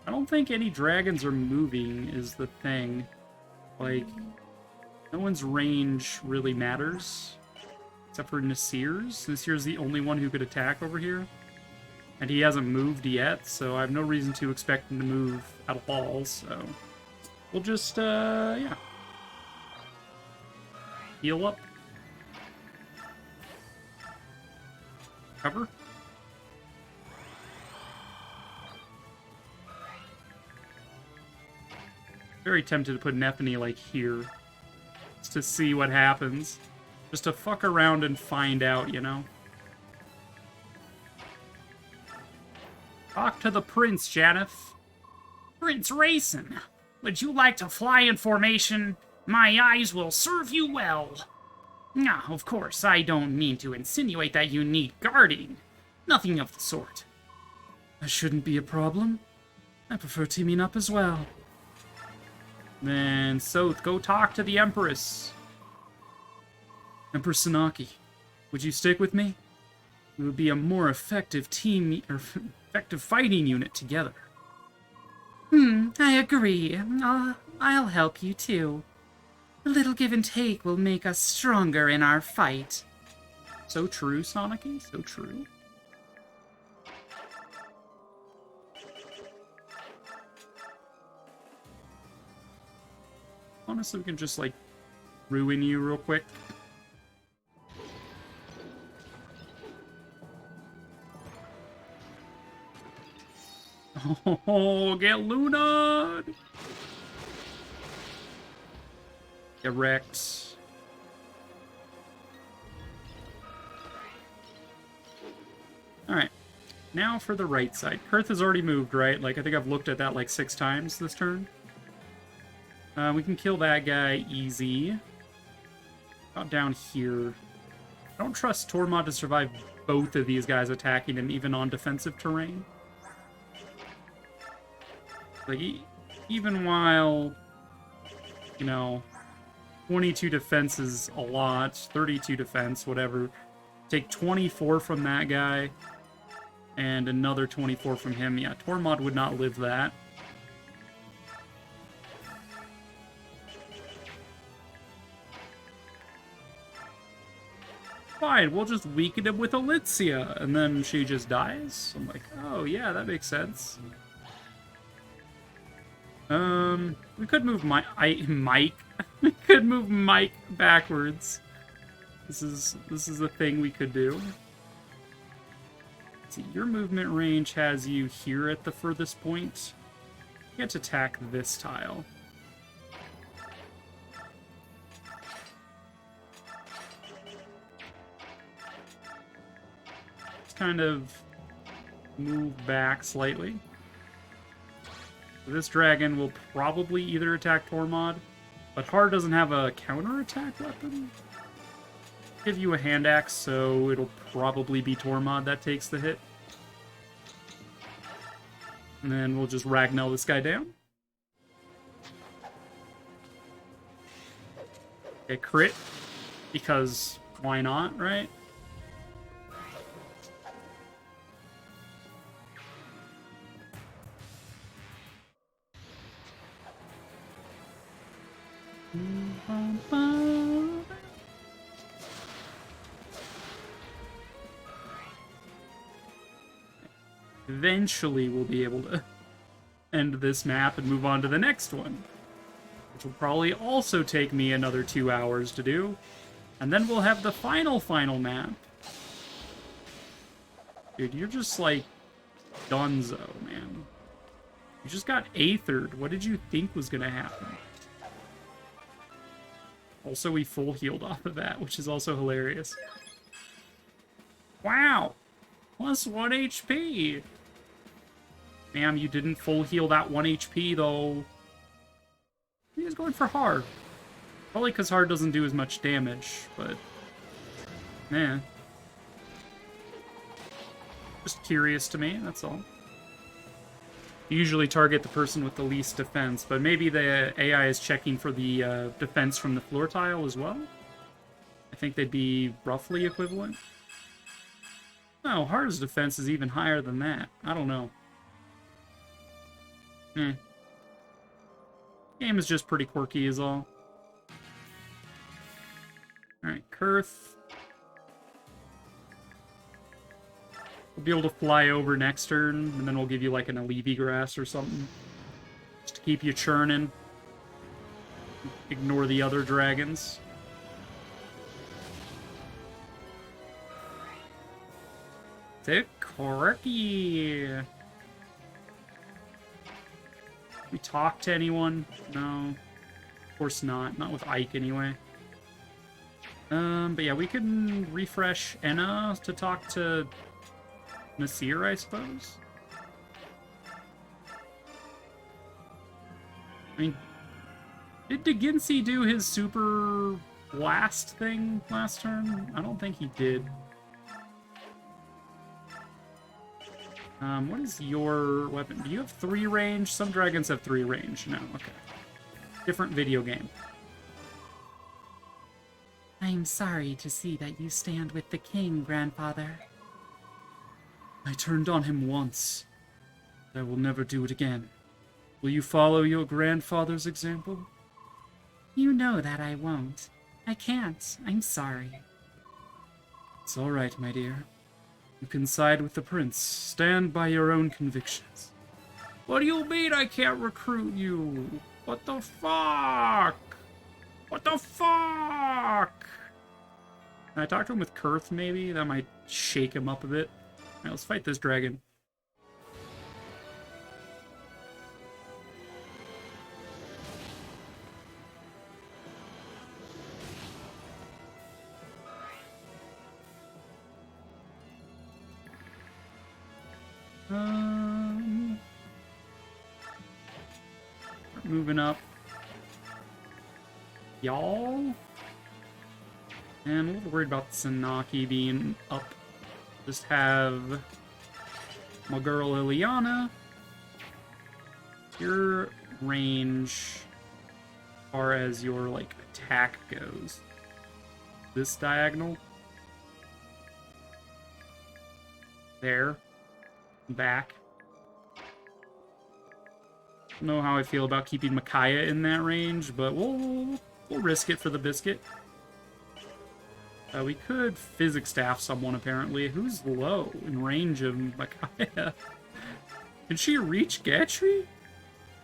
I don't think any dragons are moving is the thing. Like, no one's range really matters. Except for Nasir's. Nasir's the only one who could attack over here. And he hasn't moved yet, so I have no reason to expect him to move at all, so... We'll just, yeah. Heal up. Cover. Very tempted to put Nephany, like, here. Just to see what happens. Just to fuck around and find out, you know? Talk to the prince, Janeth. Prince Rayson, would you like to fly in formation? My eyes will serve you well. Now, of course, I don't mean to insinuate that you need guarding. Nothing of the sort. That shouldn't be a problem. I prefer teaming up as well. Then, Soth, go talk to the Empress. Empress Sanaki, would you stick with me? We would be a more effective team, or effective fighting unit together. I agree. I'll help you too. A little give and take will make us stronger in our fight. So true, Sanaki, so true. Honestly, we can just, like, ruin you real quick. Oh, get Luna! Get wrecked. Alright. Now for the right side. Kurth has already moved, right? Like, I think I've looked at that like 6 times this turn. We can kill that guy easy. About down here. I don't trust Tormod to survive both of these guys attacking him, even on defensive terrain. Like, even while, you know, 22 defense is a lot, 32 defense, whatever. Take 24 from that guy, and another 24 from him. Yeah, Tormod would not live that. Fine, we'll just weaken him with Alicia, and then she just dies. I'm like, oh yeah, that makes sense. We could move Mike. We could move Mike backwards. This is a thing we could do. Let's see, your movement range has you here at the furthest point. You get to attack this tile. Just kind of move back slightly. This dragon will probably either attack Tormod, but Har doesn't have a counter-attack weapon. Give you a hand axe, so it'll probably be Tormod that takes the hit. And then we'll just Ragnell this guy down. Okay, crit, because why not, right? Eventually we'll be able to end this map and move on to the next one, which will probably also take me another 2 hours to do. And then we'll have the final map. Dude, you're just like Dunzo, man. You just got Aethered. What did you think was gonna happen? Also, we full healed off of that, which is also hilarious. Wow! Plus 1 HP! Damn, you didn't full heal that 1 HP, though. He was going for Har. Probably because Har doesn't do as much damage, but... man. Just curious to me, that's all. You usually target the person with the least defense, but maybe the AI is checking for the defense from the floor tile as well? I think they'd be roughly equivalent. No, Har's defense is even higher than that. I don't know. Game is just pretty quirky is all. Alright, Kurth. We'll be able to fly over next turn, and then we'll give you like an Alevi Grass or something. Just to keep you churning. Ignore the other dragons. Thick quirky. We talk to anyone? No. Of course not. Not with Ike anyway. But yeah, we can refresh Enna to talk to Nasir, I suppose. I mean, did DeGinsey do his super blast thing last turn? I don't think he did. What is your weapon? Do you have 3 range? Some dragons have 3 range. No, okay. Different video game. I'm sorry to see that you stand with the king, grandfather. I turned on him once. I will never do it again. Will you follow your grandfather's example? You know that I won't. I can't. I'm sorry. It's all right, my dear. You can side with the prince. Stand by your own convictions. What do you mean I can't recruit you? What the fuck? What the fuck? Can I talk to him with Kurth, maybe? That might shake him up a bit. Alright, let's fight this dragon. Moving up. Y'all? And I'm a little worried about Sanaki being up. Just have my girl Liliana. Your range, as far as your like attack goes. This diagonal. There. Back. I don't know how I feel about keeping Micaiah in that range, but we'll risk it for the biscuit. We could physics staff someone, apparently. Who's low in range of Micaiah? Can she reach Gatry?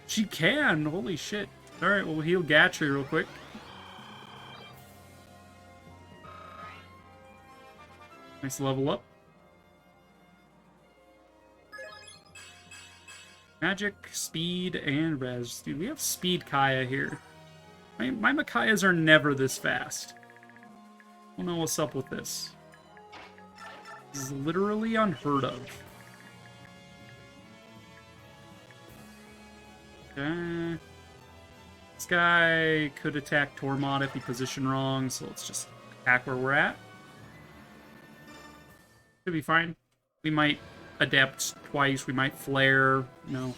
She can! Holy shit. Alright, we'll heal Gatry real quick. Nice level up. Magic, speed, and res. Dude, we have speed Kaya here. My Makayas are never this fast. I don't know what's up with this. This is literally unheard of. Okay. This guy could attack Tormod if he positioned wrong, so let's just attack where we're at. Should be fine. We might adept twice, we might flare, you know.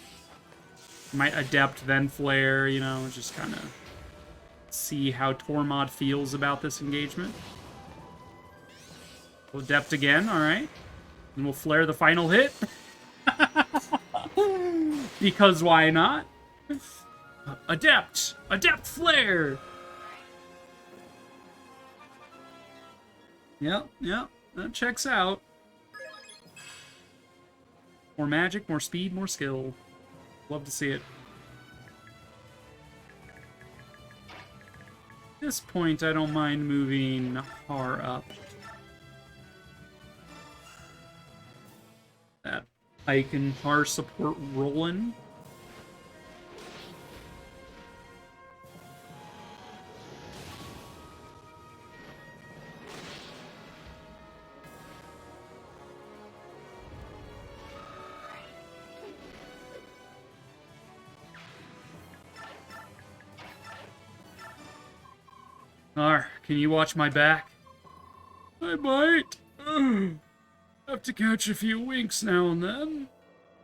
We might adept then flare, you know, just kind of see how Tormod feels about this engagement. We'll adept again, alright. And we'll flare the final hit. Because why not? Adept! Adept flare! Yep, that checks out. More magic, more speed, more skill. Love to see it. At this point, I don't mind moving Har up. That Ike and Har support rolling. Ar, can you watch my back? I might. Have to catch a few winks now and then.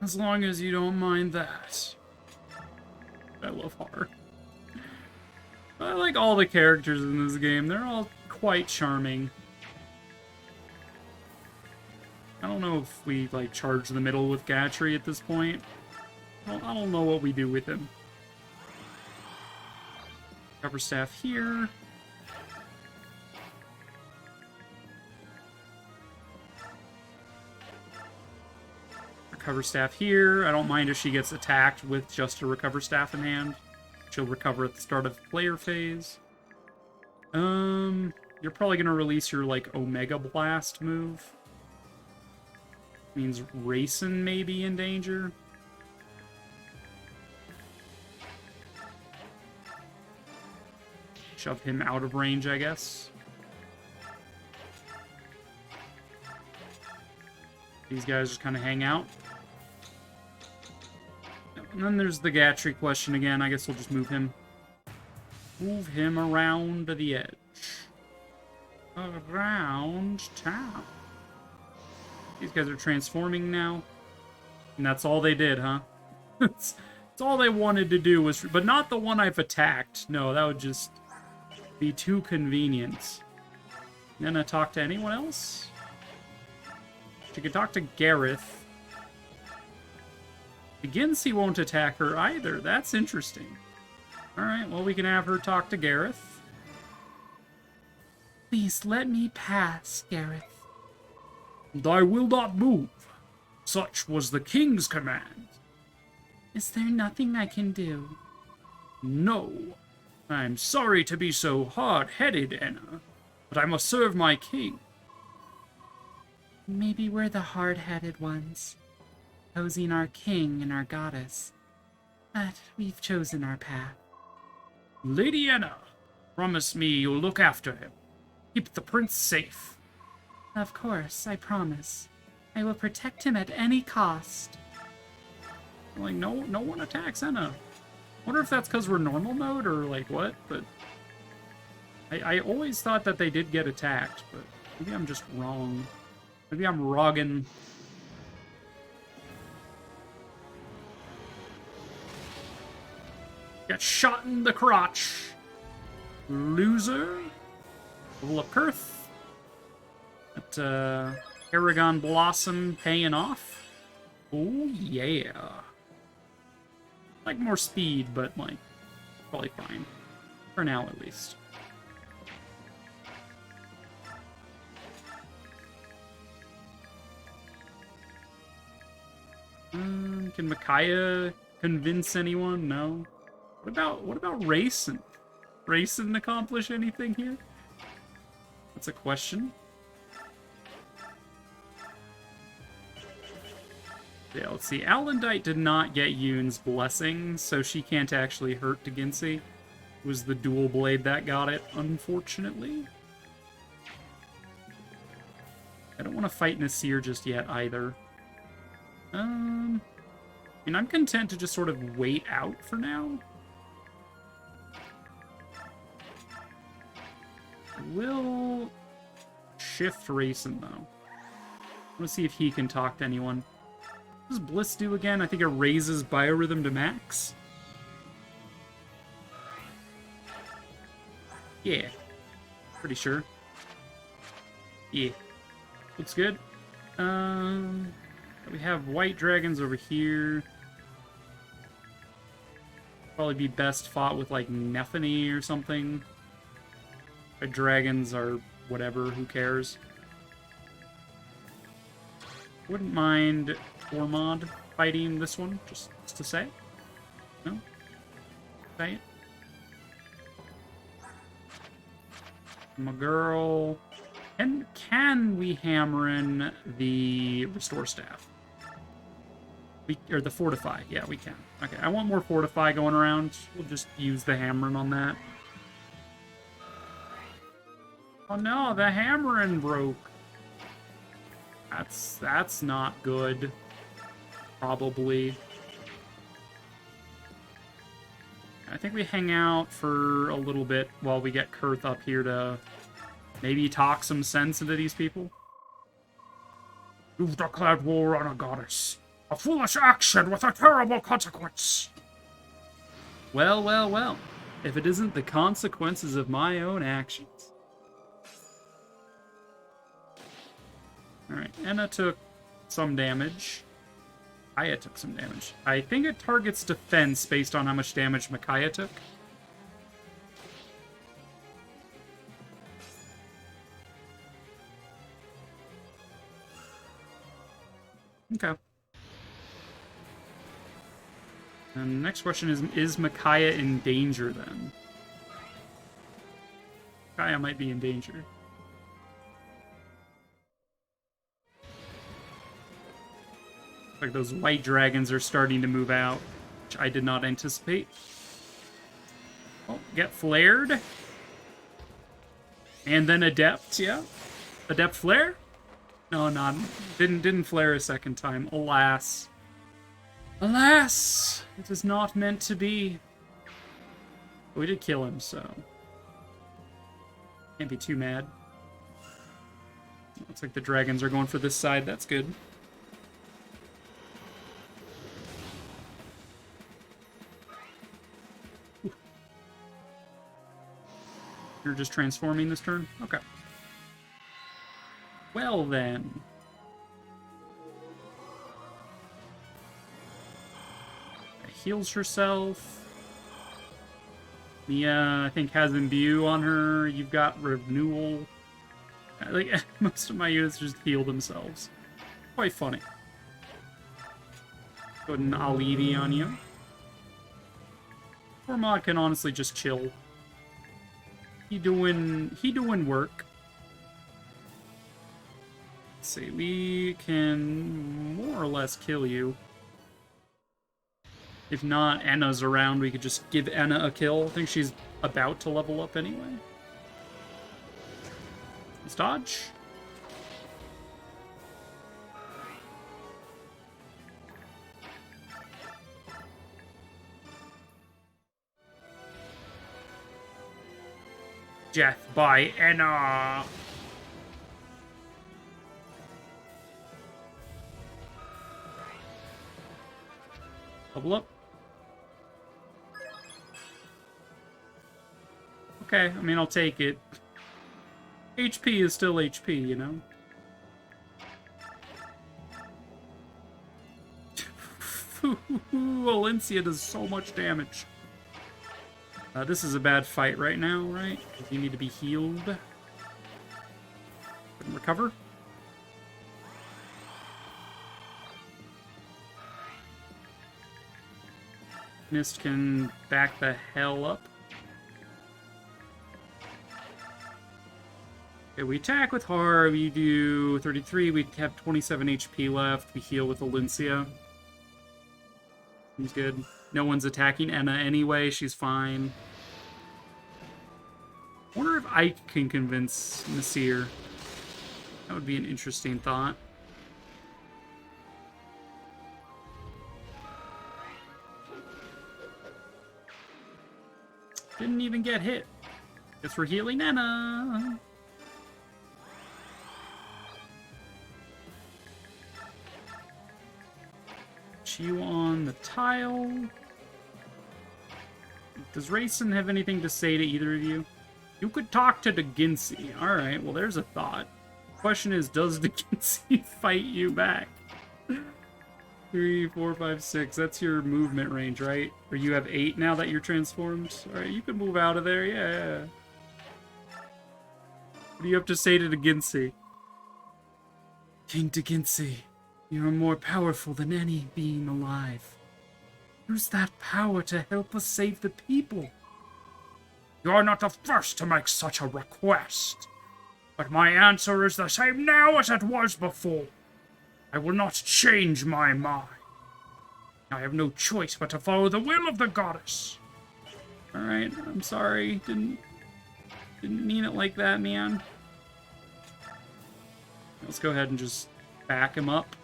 As long as you don't mind that. I love Har. I like all the characters in this game. They're all quite charming. I don't know if we, like, charge the middle with Gatry at this point. I don't know what we do with him. Cover staff here. Recover staff here. I don't mind if she gets attacked with just a recover staff in hand. She'll recover at the start of the player phase. You're probably gonna release your, like, Omega Blast move. Means Rayson may be in danger. Shove him out of range, I guess. These guys just kind of hang out. And then there's the Gatry question again. I guess we'll just move him. Move him around the edge. Around town. These guys are transforming now. And that's all they did, huh? That's all they wanted to do was... But not the one I've attacked. No, that would just be too convenient. Gonna talk to anyone else? She could talk to Gareth. Begins he won't attack her either. That's interesting. Alright, well, we can have her talk to Gareth. Please let me pass, Gareth. And I will not move. Such was the king's command. Is there nothing I can do? No. I'm sorry to be so hard-headed, Anna, but I must serve my king. Maybe we're the hard-headed ones, opposing our king and our goddess. But we've chosen our path. Lady Anna, promise me you'll look after him. Keep the prince safe. Of course, I promise. I will protect him at any cost. Like, no one attacks Anna. Wonder if that's because we're normal mode or, like, what? But I always thought that they did get attacked, but maybe I'm just wrong. Maybe I'm wrogging. Got shot in the crotch. Loser. Full of Kurth. That, Paragon Blossom paying off. Oh, yeah. Like more speed, but, like, probably fine. For now, at least. Can Micaiah convince anyone? No. What about Rayson? Rayson accomplish anything here? That's a question. Yeah, let's see. Alendite did not get Yoon's blessing, so she can't actually hurt Deginsi. It was the dual blade that got it, unfortunately. I don't want to fight Nasir just yet, either. I mean, I'm content to just sort of wait out for now. We'll shift Racing, though. I want to see if he can talk to anyone. What does Bliss do again? I think it raises Biorhythm to max. Yeah. Pretty sure. Yeah. Looks good. We have white dragons over here. Probably be best fought with, like, Nephany or something. But dragons are whatever, who cares? Wouldn't mind Tormod fighting this one, just to say. No? Say it. My girl. And can we hammer in the Restore Staff? Or the Fortify. Yeah, we can. Okay, I want more Fortify going around. We'll just use the hammering on that. Oh no, the hammering broke. That's not good. Probably. I think we hang out for a little bit while we get Kurth up here to maybe talk some sense into these people. You've declared war on a goddess. A foolish action with a terrible consequence. Well, well, well. If it isn't the consequences of my own actions. Alright, Enna took some damage. Aya took some damage. I think it targets defense based on how much damage Micaiah took. Okay. And the next question is Micaiah in danger then? Micaiah might be in danger. Like those white dragons are starting to move out, which I did not anticipate. Oh, get flared. And then Adept, yeah. Adept flare? No, not didn't flare a second time. Alas. Alas! It is not meant to be. But we did kill him, so can't be too mad. Looks like the dragons are going for this side, that's good. You're just transforming this turn? Okay. Well, then. Heals herself. Mia, I think, has Imbue on her. You've got Renewal. Like, most of my units just heal themselves. Quite funny. Put an Alivi on you. Tormod can honestly just chill. He doing work. Let's see, we can more or less kill you. If not, Enna's around, we could just give Enna a kill. I think she's about to level up anyway. Let's dodge. Death by Enna. Level up. Okay, I mean, I'll take it. HP is still HP, you know? Valencia does so much damage. This is a bad fight right now, right? You need to be healed. And recover. Mist can back the hell up. Okay, we attack with Har, we do 33, we have 27 HP left, we heal with Valencia. Seems good. No one's attacking Enna anyway. She's fine. I wonder if Ike can convince Nasir. That would be an interesting thought. Didn't even get hit. Guess we're healing Enna. You on the tile. Does Rayson have anything to say to either of you? You could talk to DeGinsey. Alright, well there's a thought. Question is, does DeGinsey fight you back? 3, 4, 5, 6. That's your movement range, right? Or you have 8 now that you're transformed? Alright, you can move out of there, yeah. What do you have to say to DeGinsey? King DeGinsey. You are more powerful than any being alive. Use that power to help us save the people. You are not the first to make such a request. But my answer is the same now as it was before. I will not change my mind. I have no choice but to follow the will of the goddess. Alright, I'm sorry. Didn't mean it like that, man. Let's go ahead and just back him up.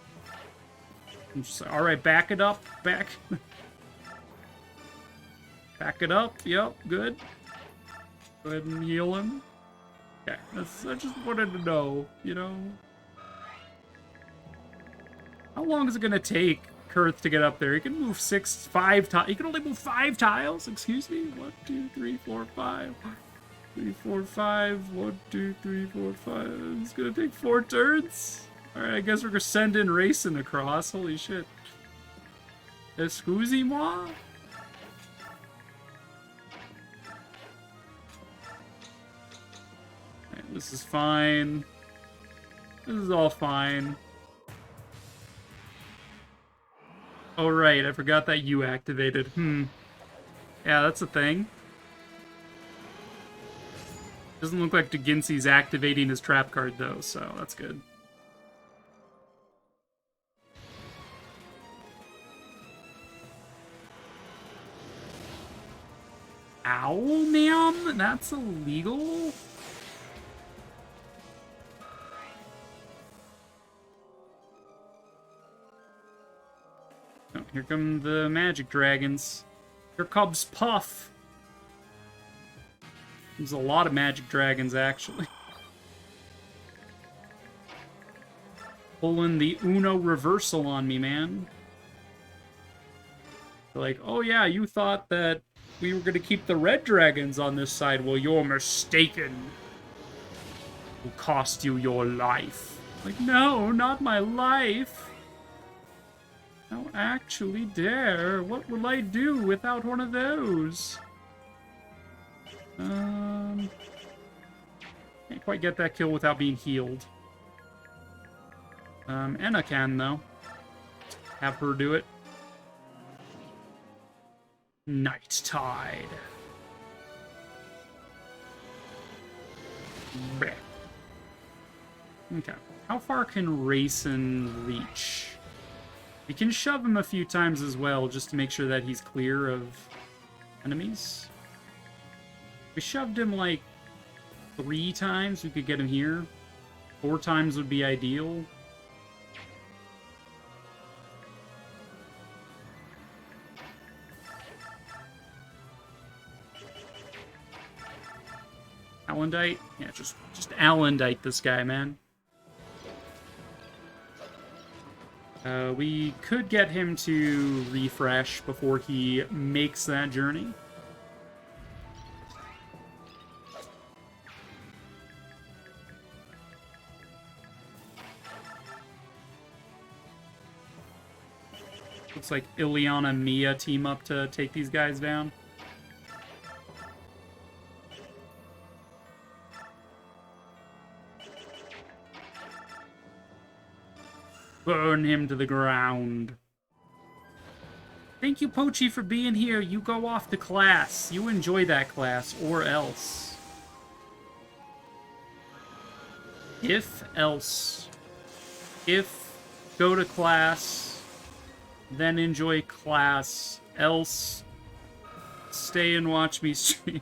Alright, back it up. Back it up. Yep, good. Go ahead and heal him. Okay, I just wanted to know, you know. How long is it gonna take Kurth to get up there? He can move 5 tiles. He can only move 5 tiles? Excuse me? 1, 2, 3, 4, 5. 3, 4, 5. 1, 2, 3, 4, 5. It's gonna take 4 turns? Alright, I guess we're gonna send in Rayson across. Holy shit. Excusez-moi? Right, this is fine. This is all fine. Oh, right, I forgot that you activated. Yeah, that's a thing. Doesn't look like DeGinsey's activating his trap card, though, so that's good. Ow, ma'am? That's illegal? Oh, here come the magic dragons. Here comes Puff. There's a lot of magic dragons, actually. Pulling the Uno reversal on me, man. Like, oh yeah, you thought that we were going to keep the red dragons on this side. Well, you're mistaken. It will cost you your life. Like, no, not my life. How actually dare. What will I do without one of those? Can't quite get that kill without being healed. Enna can, though. Have her do it. Night Tide. Blech. Okay. How far can Rayson reach? We can shove him a few times as well, just to make sure that he's clear of enemies. We shoved him like 3 times, we could get him here. 4 times would be ideal. Alendite? Yeah, just Alendite this guy, man. We could get him to refresh before he makes that journey. Looks like Ileana and Mia team up to take these guys down. Burn him to the ground. Thank you, Pochi, for being here. You go off to class. You enjoy that class, or else. If else. If go to class. then enjoy class. Else, stay and watch me stream.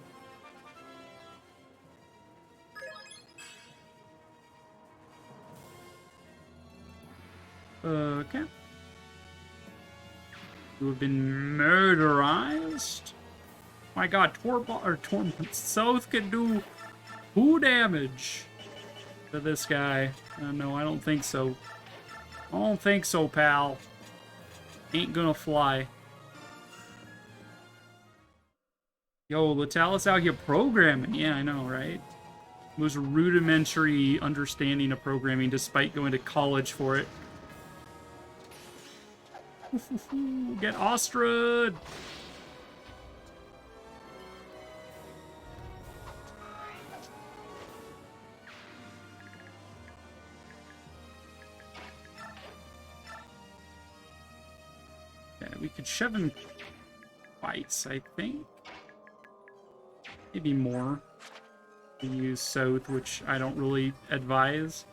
Okay. You have been murderized. My god, Torment South can do 2 damage to this guy. No, I don't think so. I don't think so, pal. Ain't gonna fly. Yo, Latalis out here programming. Yeah, I know, right? Most rudimentary understanding of programming despite going to college for it. Get Ostrud! Yeah, we could shove him twice, I think. Maybe more. We use South, which I don't really advise.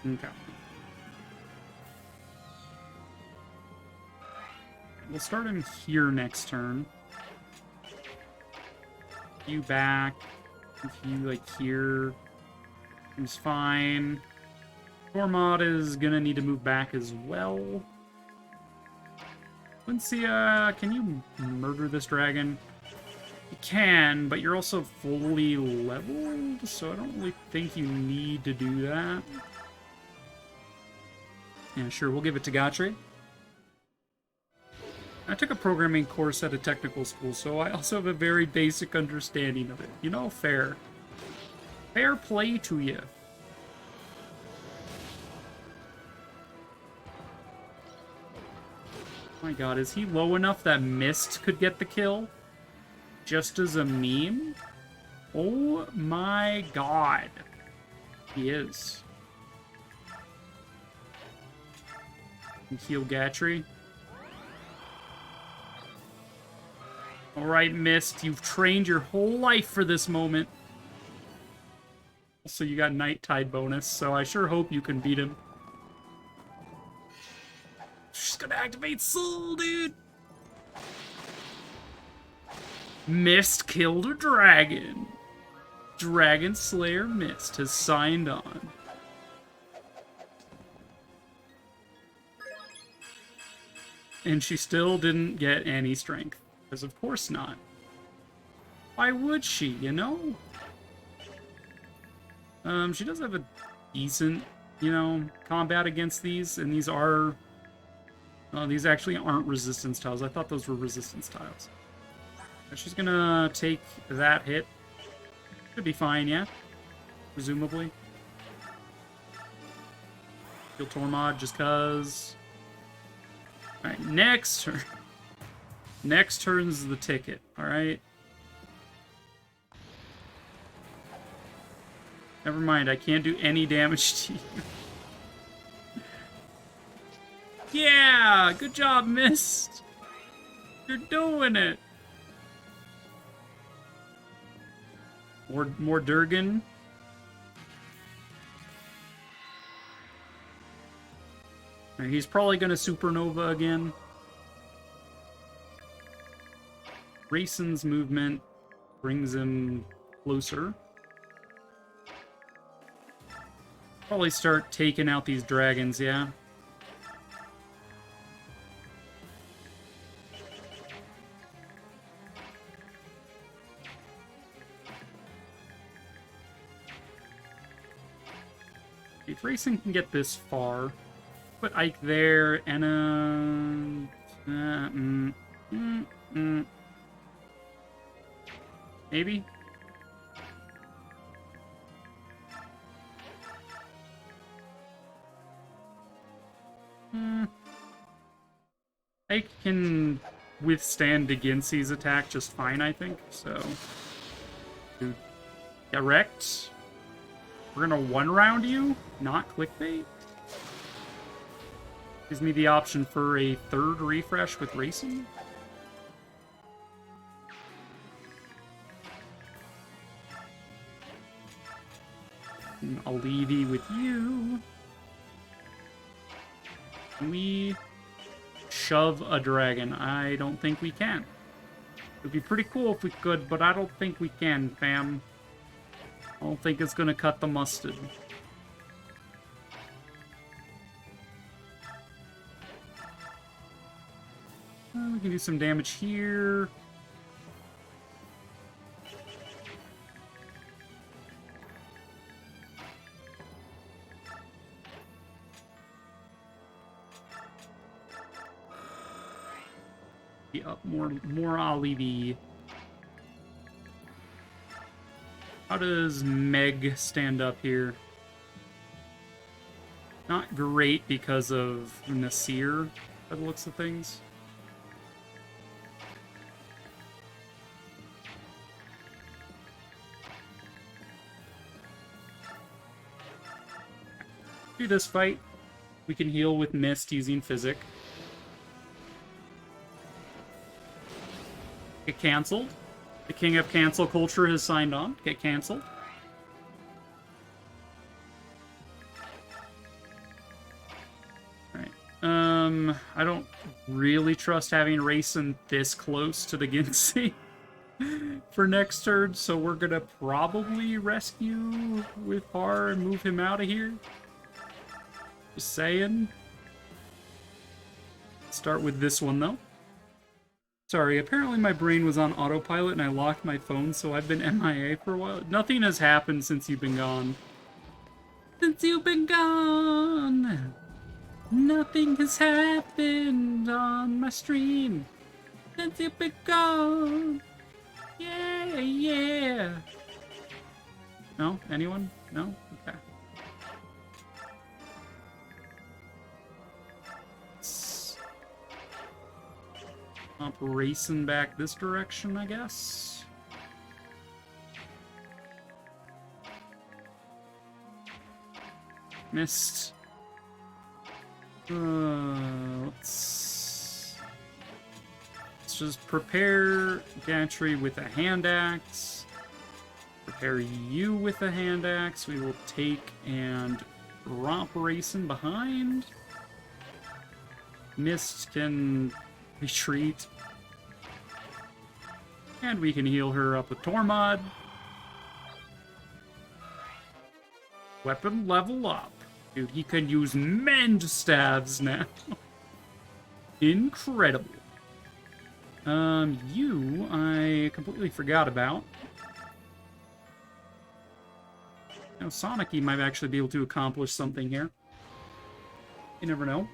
Okay. We'll start him here next turn. You back. If you, like, here. Seems fine. Tormod is gonna need to move back as well. Quincia, can you murder this dragon? You can, but you're also fully leveled, so I don't really think you need to do that. Yeah, sure, we'll give it to Gatre. I took a programming course at a technical school, so I also have a very basic understanding of it. You know, fair. Fair play to you. Oh my god, is he low enough that Mist could get the kill? Just as a meme? Oh my god. He is. Heal Gatry. Alright, Mist, you've trained your whole life for this moment. Also, you got Night Tide bonus, so I sure hope you can beat him. She's gonna activate Soul, dude! Mist killed a dragon. Dragon Slayer Mist has signed on. And she still didn't get any strength. Because of course not. Why would she, you know? She does have a decent, you know, combat against these. And these are... Oh, these actually aren't resistance tiles. I thought those were resistance tiles. But she's gonna take that hit. Should be fine, yeah? Presumably. Kill Tormod just cause... Alright, next turn. Next turn's the ticket, alright? Never mind, I can't do any damage to you. Yeah! Good job, Mist! You're doing it! More Durgan. He's probably gonna supernova again. Rayson's movement brings him closer. Probably start taking out these dragons, yeah? If Rayson can get this far, put Ike there, and maybe? Ike can withstand Deginsi's attack just fine, I think, so... Dude, get wrecked. We're gonna one-round you, not clickbait. Gives me the option for a third refresh with Racing. And I'll leave with you. Can we shove a dragon? I don't think we can. It would be pretty cool if we could, but I don't think we can, fam. I don't think it's gonna cut the mustard. We can do some damage here. Be up more Olive. How does Meg stand up here? Not great because of Nasir, by the looks of things. Do this fight. We can heal with Mist using Physic. Get canceled. The King of Cancel Culture has signed on. Get canceled. Alright. I don't really trust having Rayson this close to the Ginsei for next turn, so we're gonna probably rescue with Har and move him out of here. Just saying. Start with this one, though. Sorry, apparently my brain was on autopilot and I locked my phone, so I've been MIA for a while. Nothing has happened since you've been gone. Since you've been gone! Nothing has happened on my stream. Since you've been gone! Yeah, yeah! No? Anyone? No? Okay. Racing back this direction, I guess. Missed. Let's just prepare Gantry with a hand axe. Prepare you with a hand axe. We will take and romp Racing behind. Mist can retreat. And we can heal her up with Tormod. Weapon level up. Dude, he can use mend staves now. Incredible. You, I completely forgot about. Now, Sonic might actually be able to accomplish something here. You never know.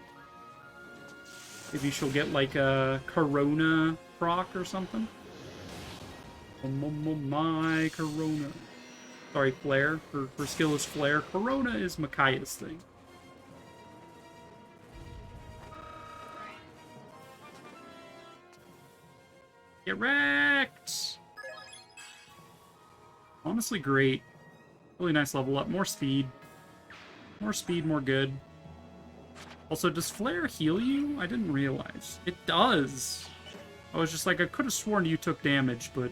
Maybe she'll get like a Corona proc or something. My Corona. Sorry, Flare. Her skill is Flare. Corona is Micaiah's thing. Get wrecked! Honestly, great. Really nice level up. More speed. More speed, more good. Also, does Flare heal you? I didn't realize. It does! I was just like, I could have sworn you took damage, but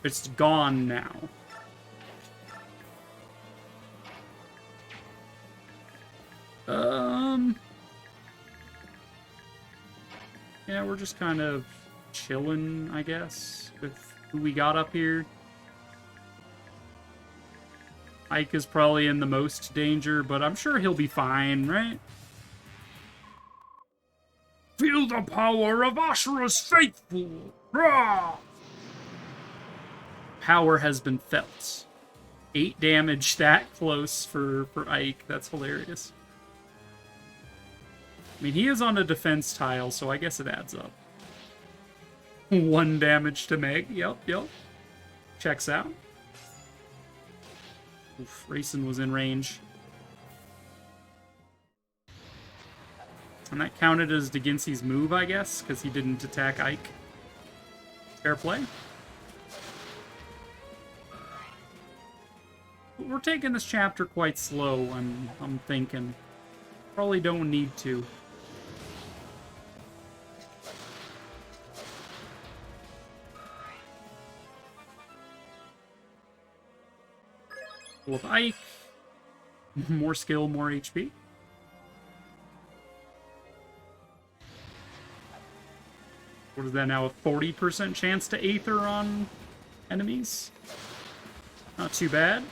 it's gone now. Yeah, we're just kind of chilling, I guess, with who we got up here. Ike is probably in the most danger, but I'm sure he'll be fine, right? Feel the power of Ashura's faithful! Rah! Power has been felt. 8 damage that close for Ike. That's hilarious. I mean, he is on a defense tile, so I guess it adds up. 1 damage to Meg. Yep. Checks out. Oof, Rayson was in range. And that counted as DeGinsey's move, I guess, because he didn't attack Ike. Fair play. We're taking this chapter quite slow, I'm thinking. Probably don't need to. Full of Ike. More skill, more HP. What is that now? A 40% chance to Aether on enemies? Not too bad.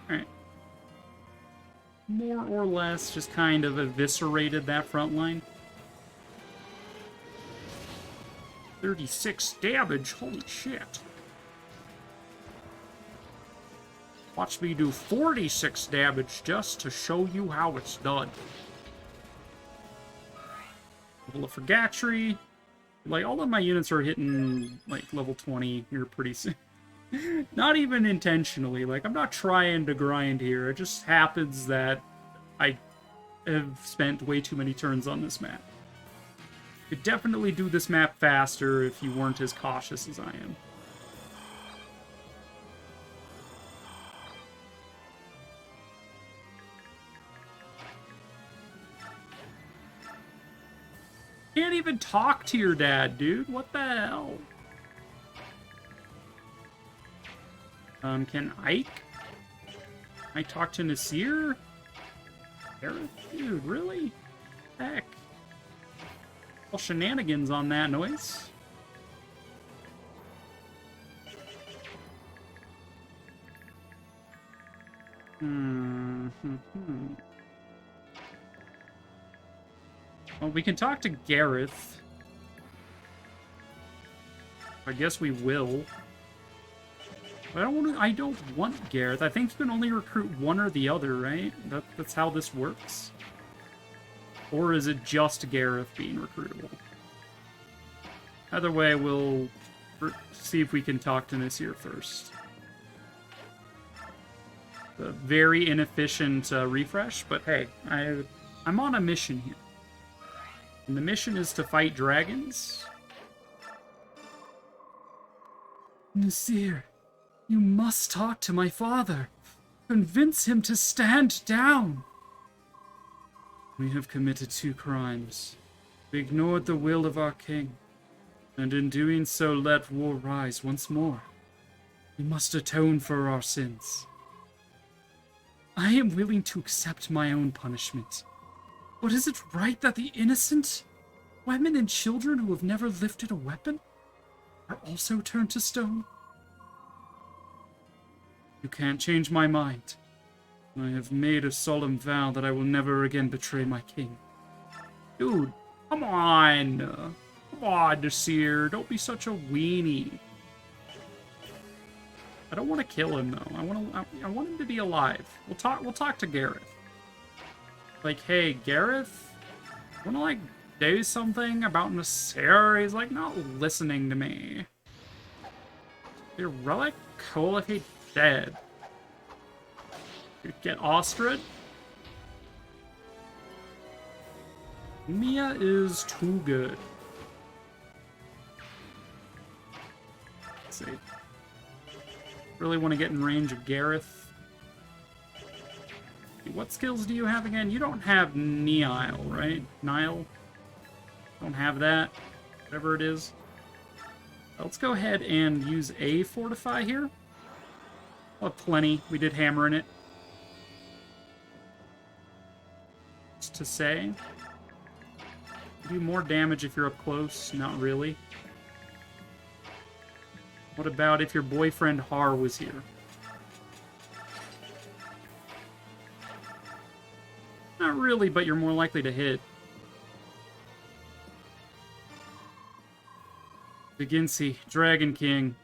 Alright. More or less just kind of eviscerated that front line. 36 damage, holy shit. Watch me do 46 damage just to show you how it's done. Level of Forgatry. Like, all of my units are hitting, like, level 20 here pretty soon. Not even intentionally. Like, I'm not trying to grind here. It just happens that I have spent way too many turns on this map. Could definitely do this map faster if you weren't as cautious as I am. Can't even talk to your dad, dude. What the hell? Can Ike? I talk to Nasir? Gareth? Dude, really? Heck. All shenanigans on that noise. Well, we can talk to Gareth. I guess we will. But I don't want Gareth. I think you can only recruit one or the other, right? That's how this works. Or is it just Gareth being recruitable? Either way, we'll see if we can talk to Nasir first. A very inefficient refresh, but hey, I'm on a mission here. And the mission is to fight dragons. Nasir, you must talk to my father. Convince him to stand down. We have committed 2 crimes. We ignored the will of our king, and in doing so let war rise once more. We must atone for our sins. I am willing to accept my own punishment. But is it right that the innocent, women and children who have never lifted a weapon, are also turned to stone? You can't change my mind. I have made a solemn vow that I will never again betray my king. Dude, come on. Come on, Nasir. Don't be such a weenie. I don't want to kill him, though. I want him to be alive. We'll talk to Gareth. Like, hey, Gareth, wanna, like, do something about Nasir? He's, like, not listening to me. Your relic? Cool if he's dead. Get Ostrid. Mia is too good. Let's see. Really want to get in range of Gareth. What skills do you have again? You don't have Nile, right? Nile? Don't have that. Whatever it is. Let's go ahead and use a Fortify here. We'll have plenty. We did hammer in it. What's to say? Do more damage if you're up close. Not really. What about if your boyfriend Har was here? Not really, but you're more likely to hit. Beginsi, Dragon King.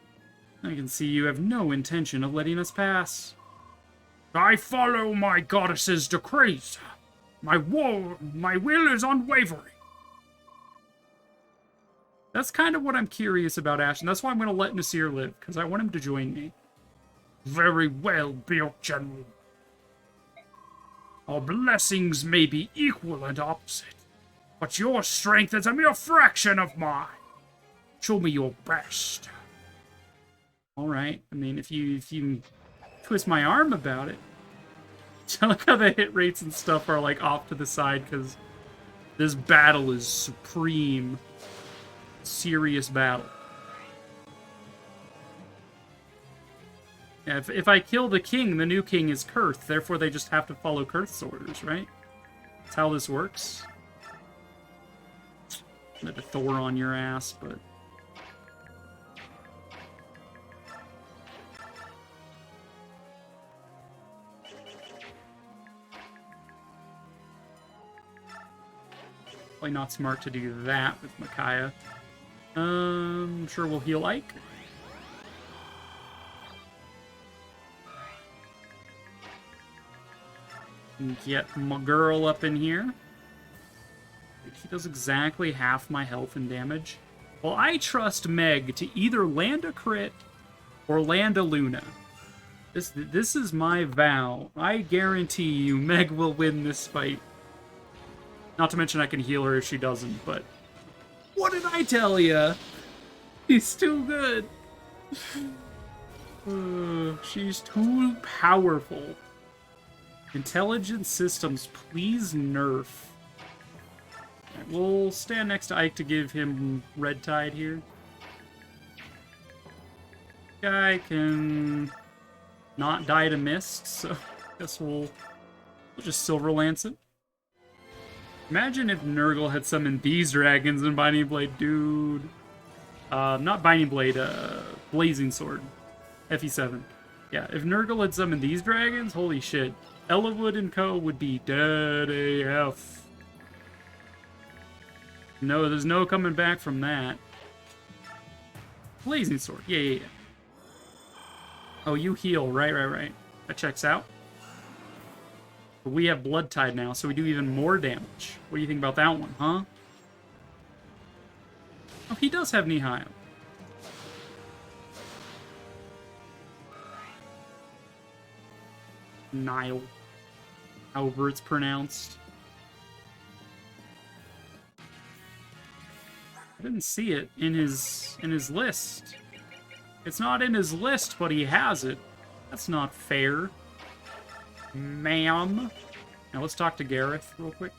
I can see you have no intention of letting us pass. I follow my goddess's decrees. My will is unwavering. That's kind of what I'm curious about, Ash, and that's why I'm going to let Nasir live, because I want him to join me. Very well built, General. Our blessings may be equal and opposite, but your strength is a mere fraction of mine. Show me your best. Alright, I mean, if you twist my arm about it. I like how the hit rates and stuff are, like, off to the side, because this battle is supreme. serious battle. Yeah, if I kill the king, the new king is Kurth. Therefore, they just have to follow Kurth's orders, right? That's how this works. I'm gonna Thor on your ass, but... Probably not smart to do that with Micaiah. Sure we'll heal Ike. And get my girl up in here. He does exactly half my health and damage. Well, I trust Meg to either land a crit or land a Luna. This is my vow. I guarantee you Meg will win this fight. Not to mention I can heal her if she doesn't, but... What did I tell ya? She's too good. She's too powerful. Intelligent systems, please nerf. Right, we'll stand next to Ike to give him Red Tide here. Guy can not die to Mist, so I guess we'll just Silver Lance it. Imagine if Nurgle had summoned these dragons in Binding Blade, dude. Not Binding Blade, Blazing Sword. FE7. Yeah, if Nurgle had summoned these dragons, holy shit. Ellawood and co. would be dead AF. No, there's no coming back from that. Blazing Sword, yeah. Oh, you heal, right. That checks out. But we have Blood Tide now, so we do even more damage. What do you think about that one, huh? Oh, he does have Nihil. Nile. However it's pronounced. I didn't see it in his list. It's not in his list, but he has it. That's not fair. Ma'am. Now let's talk to Gareth real quick.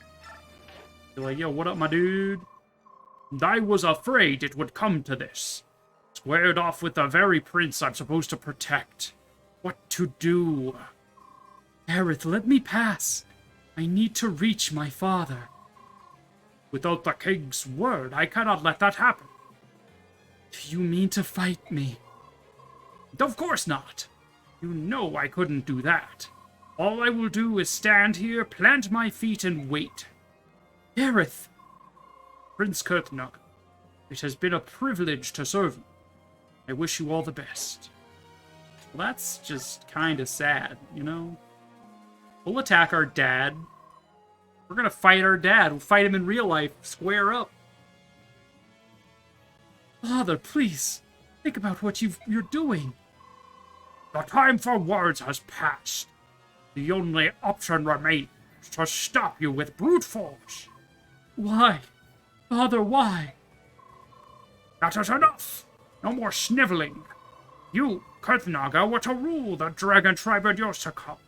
Be like, yo, what up, my dude? I was afraid it would come to this. Squared off with the very prince I'm supposed to protect. What to do? Gareth, let me pass. I need to reach my father. Without the king's word, I cannot let that happen. Do you mean to fight me? Of course not. You know I couldn't do that. All I will do is stand here, plant my feet, and wait. Gareth! Prince Kurtnug, it has been a privilege to serve you. I wish you all the best. Well, that's just kind of sad, you know? We'll attack our dad. We're gonna fight our dad. We'll fight him in real life. Square up. Father, please. Think about what you're doing. The time for words has passed. The only option remains to stop you with brute force. Why? Father, why? That is enough. No more sniveling. You, Kurtnaga, were to rule the dragon tribe in years to come.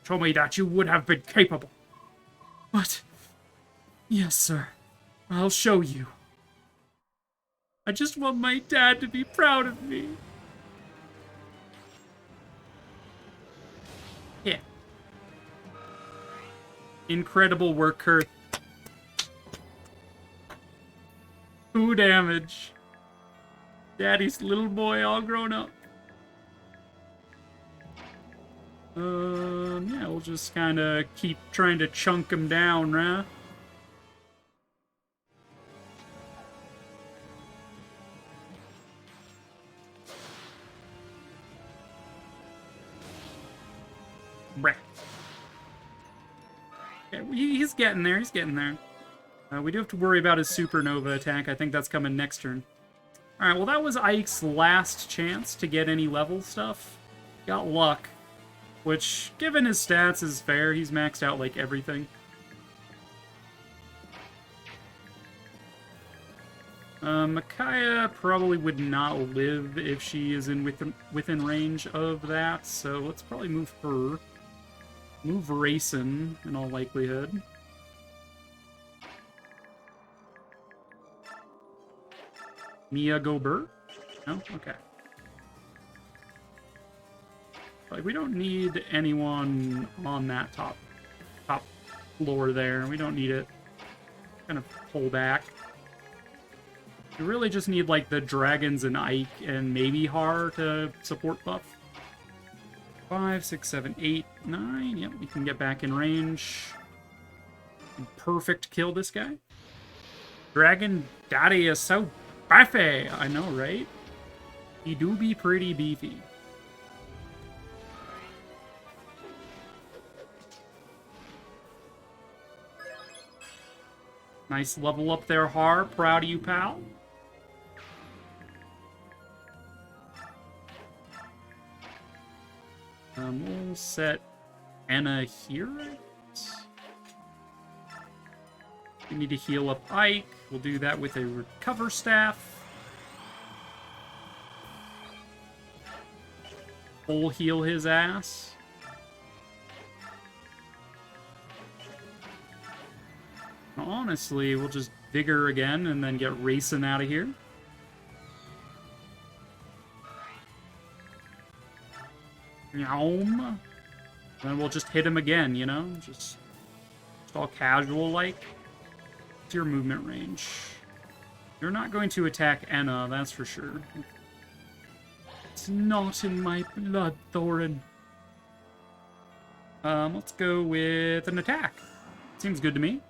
Show me that you would have been capable. What? Yes, sir. I'll show you. I just want my dad to be proud of me. Yeah. Incredible work, Kurt. 2 damage. Daddy's little boy all grown up. Yeah, we'll just kind of keep trying to chunk him down, right? Okay, he's getting there, he's getting there. We do have to worry about his supernova attack. I think that's coming next turn. Alright, well that was Ike's last chance to get any level stuff. Got luck. Which, given his stats, is fair. He's maxed out, like, everything. Micaiah probably would not live if she is within range of that, so let's probably move her. Move Rayson, in all likelihood. Mia Gobert? No? Okay. Like, we don't need anyone on that top floor there. We don't need it. Kind of pull back. We really just need, like, the dragons and Ike and maybe Har to support buff. 5, 6, 7, 8, 9. Yep, we can get back in range. Perfect kill this guy. Dragon Daddy is so beefy. I know, right? He do be pretty beefy. Nice level up there, Har. Proud of you, pal. We'll set Anna here. We need to heal up Ike. We'll do that with a recover staff. Full heal his ass. Honestly, we'll just Vigor again and then get racing out of here. Yum. Then we'll just hit him again, you know? Just all casual-like. What's your movement range? You're not going to attack Enna, that's for sure. It's not in my blood, Thorin. Let's go with an attack. Seems good to me.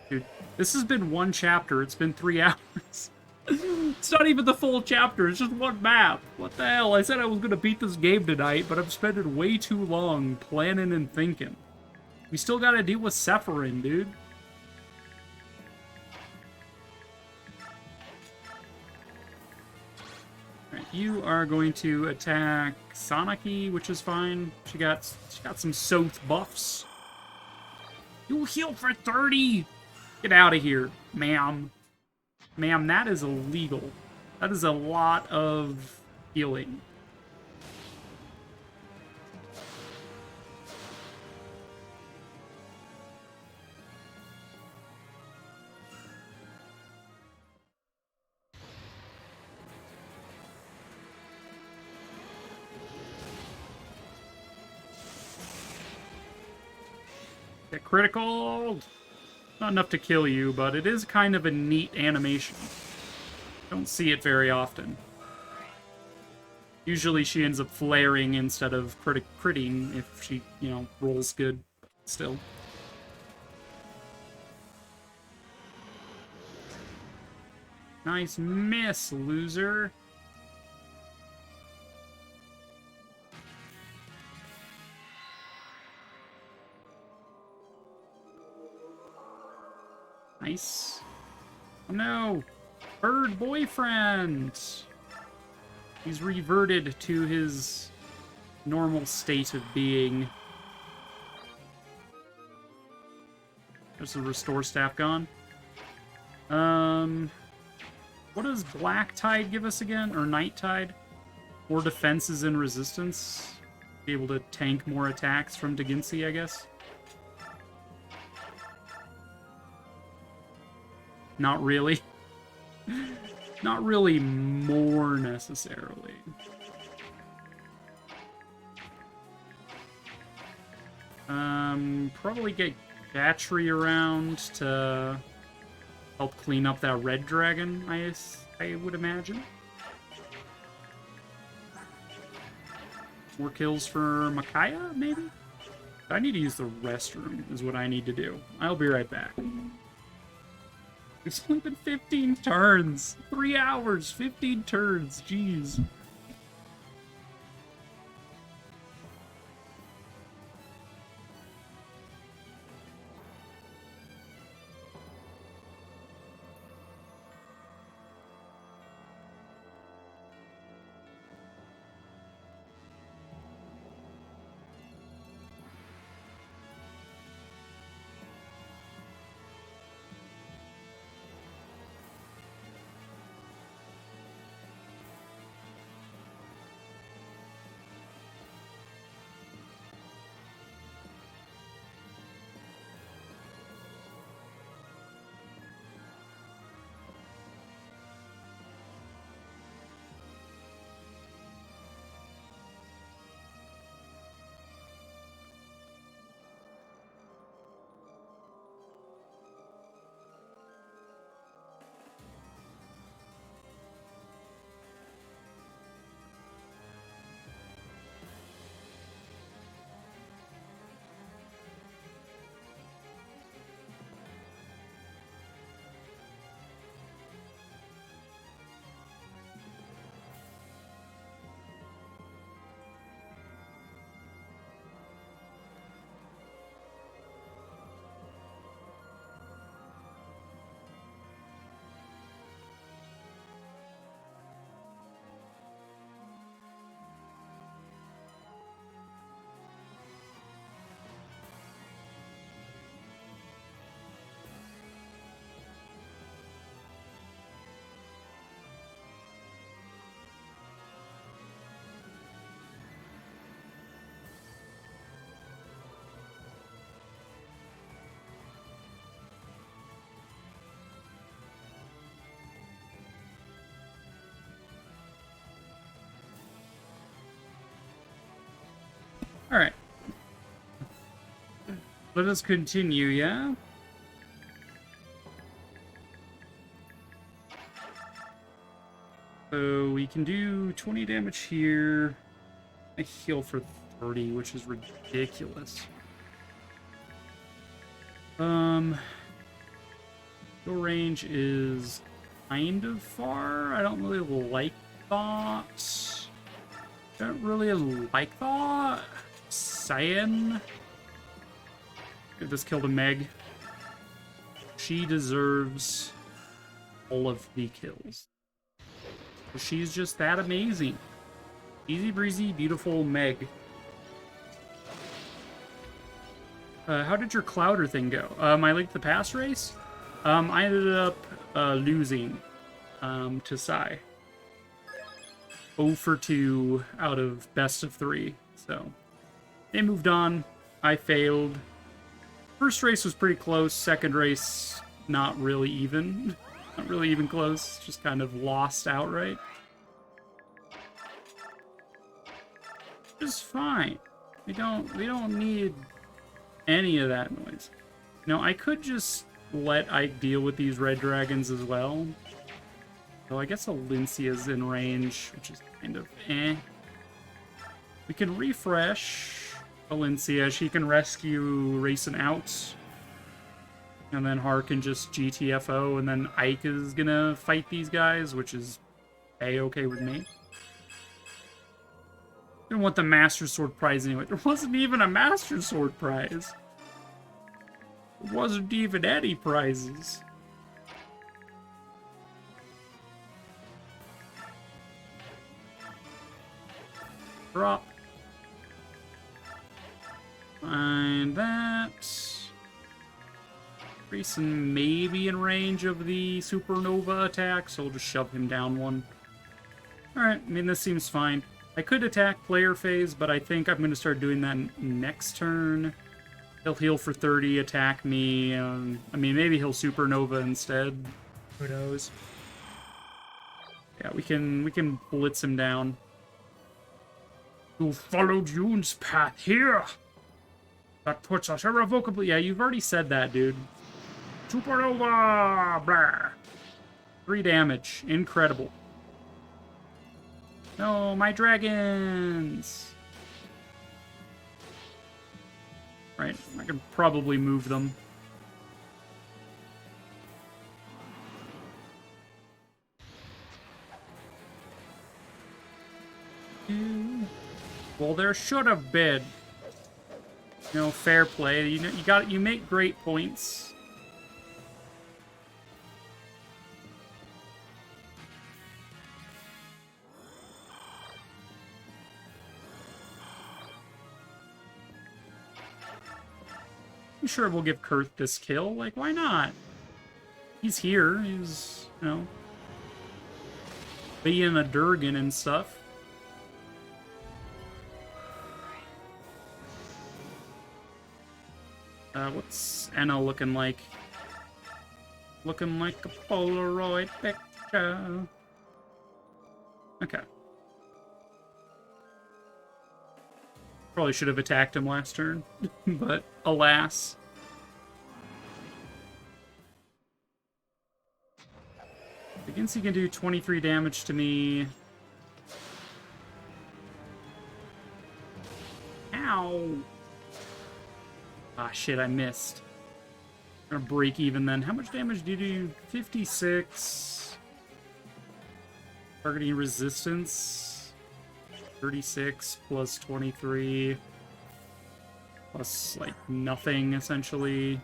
Dude, this has been one chapter. It's been 3 hours. It's not even the full chapter. It's just one map. What the hell? I said I was going to beat this game tonight, but I've spent it way too long planning and thinking. We still got to deal with Sephirin, dude. Alright, you are going to attack Sanaki, which is fine. She got some Soth buffs. You heal for 30! Get out of here, ma'am. Ma'am, that is illegal. That is a lot of healing. Get critical! Not enough to kill you, but it is kind of a neat animation. Don't see it very often. Usually she ends up flaring instead of critting if she, you know, rolls good still. Nice miss, loser. Nice. Oh no! Bird boyfriend! He's reverted to his normal state of being. There's the restore staff gone. What does Black Tide give us again? Or Night Tide? More defenses and resistance. Be able to tank more attacks from Daginsi, I guess. Not really. Not really more necessarily. Probably get Gatry around to help clean up that red dragon, I would imagine. More kills for Micaiah, maybe? I need to use the restroom, is what I need to do. I'll be right back. It's only been 15 turns. 3 hours, 15 turns. Jeez. Alright. Let us continue, yeah? So we can do 20 damage here. I heal for 30, which is ridiculous. Your range is kind of far. I don't really like that. Don't really like that. Saying. This killed a Meg. She deserves all of the kills. She's just that amazing. Easy breezy, beautiful Meg. How did your Clouder thing go? My Link to the Past race? I ended up losing to Sai. 0 for 2 out of best of 3. So they moved on. I failed. First race was pretty close. Second race, not really even. Not really even close. Just kind of lost outright. Which is fine. We don't need any of that noise. You know, I could just let Ike deal with these red dragons as well. So I guess Alincia's in range, which is kind of eh. We can refresh Valencia. She can rescue Racing out. And then Har can just GTFO, and then Ike is gonna fight these guys, which is A-okay with me. Didn't want the Master Sword prize anyway. There wasn't even a Master Sword prize. There wasn't even any prizes. Drop. Find that. Grayson may be in range of the Supernova attack, so we'll just shove him down one. Alright, I mean, this seems fine. I could attack player phase, but I think I'm going to start doing that next turn. He'll heal for 30, attack me. I mean, maybe he'll Supernova instead. Who knows? Yeah, we can blitz him down. You followed Yoon's path here. That puts us Irrevocably. Yeah, you've already said that, dude. Supernova! Blah. 3 damage. Incredible. No, my dragons! Right, I can probably move them. Well, there should have been. You know, fair play. You know, you make great points. I'm sure we'll give Kurt this kill. Like, why not? He's here. He's, you know, being a Durgan and stuff. What's Anna looking like? Looking like a Polaroid picture. Okay. Probably should have attacked him last turn, but alas. Against he can do 23 damage to me. Ow! Ah, shit, I missed. I'm gonna break even then. How much damage do you do? 56. Targeting resistance. 36 plus 23. Plus, like, nothing, essentially.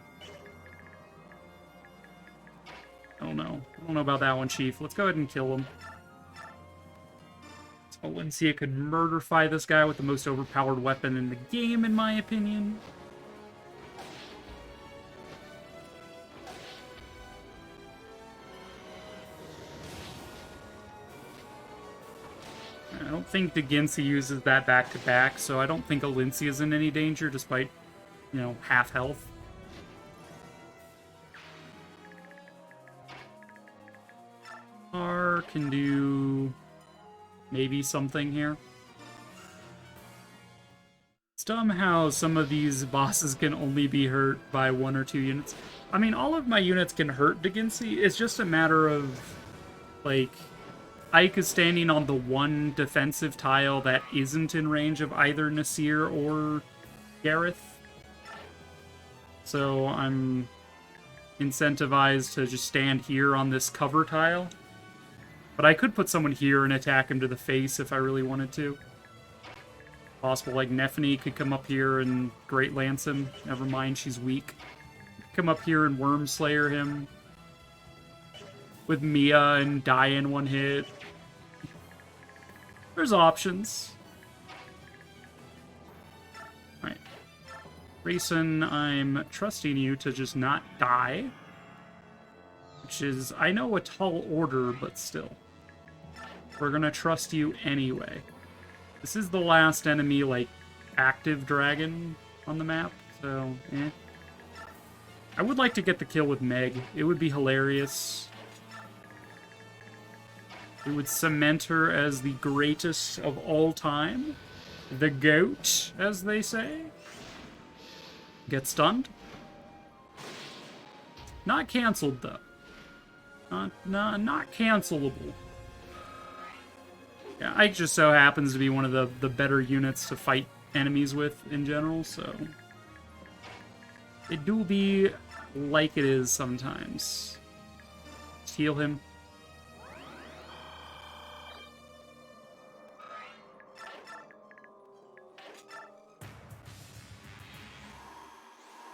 I don't know. I don't know about that one, Chief. Let's go ahead and kill him. So Valencia could murderfy this guy with the most overpowered weapon in the game, in my opinion. I don't think De Gincy uses that back-to-back, so I don't think Alincia is in any danger, despite, you know, half health. R can do maybe something here. It's dumb how some of these bosses can only be hurt by 1 or 2 units. I mean, all of my units can hurt Deginsi. It's just a matter of, like, Ike is standing on the one defensive tile that isn't in range of either Nasir or Gareth. So I'm incentivized to just stand here on this cover tile. But I could put someone here and attack him to the face if I really wanted to. Possible, like, Nephany could come up here and Great Lance him. Never mind, she's weak. Come up here and Worm Slayer him. With Mia and die in 1 hit. There's options. Alright. Rayson, I'm trusting you to just not die. Which is, I know, a tall order, but still. We're gonna trust you anyway. This is the last enemy, like, active dragon on the map, so, eh. I would like to get the kill with Meg. It would be hilarious. It would cement her as the greatest of all time. The GOAT, as they say. Get stunned. Not canceled, though. Not cancelable. Yeah, Ike just so happens to be one of the better units to fight enemies with in general, so... It do be like it is sometimes. Just heal him.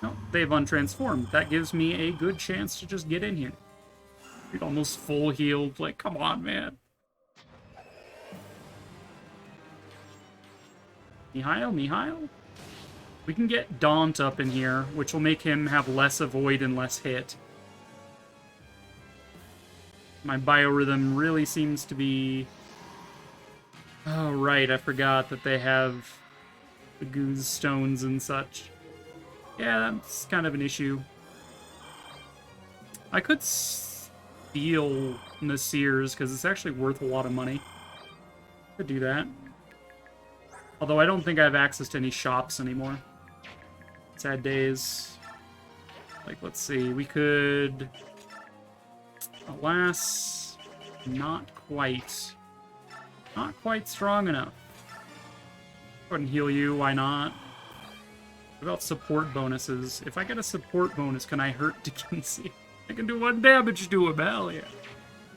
No, they've untransformed. That gives me a good chance to just get in here. You're almost full healed. Like, come on, man. Mihail? We can get Daunt up in here, which will make him have less avoid and less hit. My biorhythm really seems to be... Oh, right, I forgot that they have the Goose Stones and such. Yeah, that's kind of an issue. I could steal Nasir's, because it's actually worth a lot of money. Could do that. Although I don't think I have access to any shops anymore. Sad days. Like, let's see, we could... Alas, not quite. Not quite strong enough. Go ahead and heal you, why not? What about support bonuses? If I get a support bonus, can I hurt Deginsi? I can do 1 damage to him, hell yeah.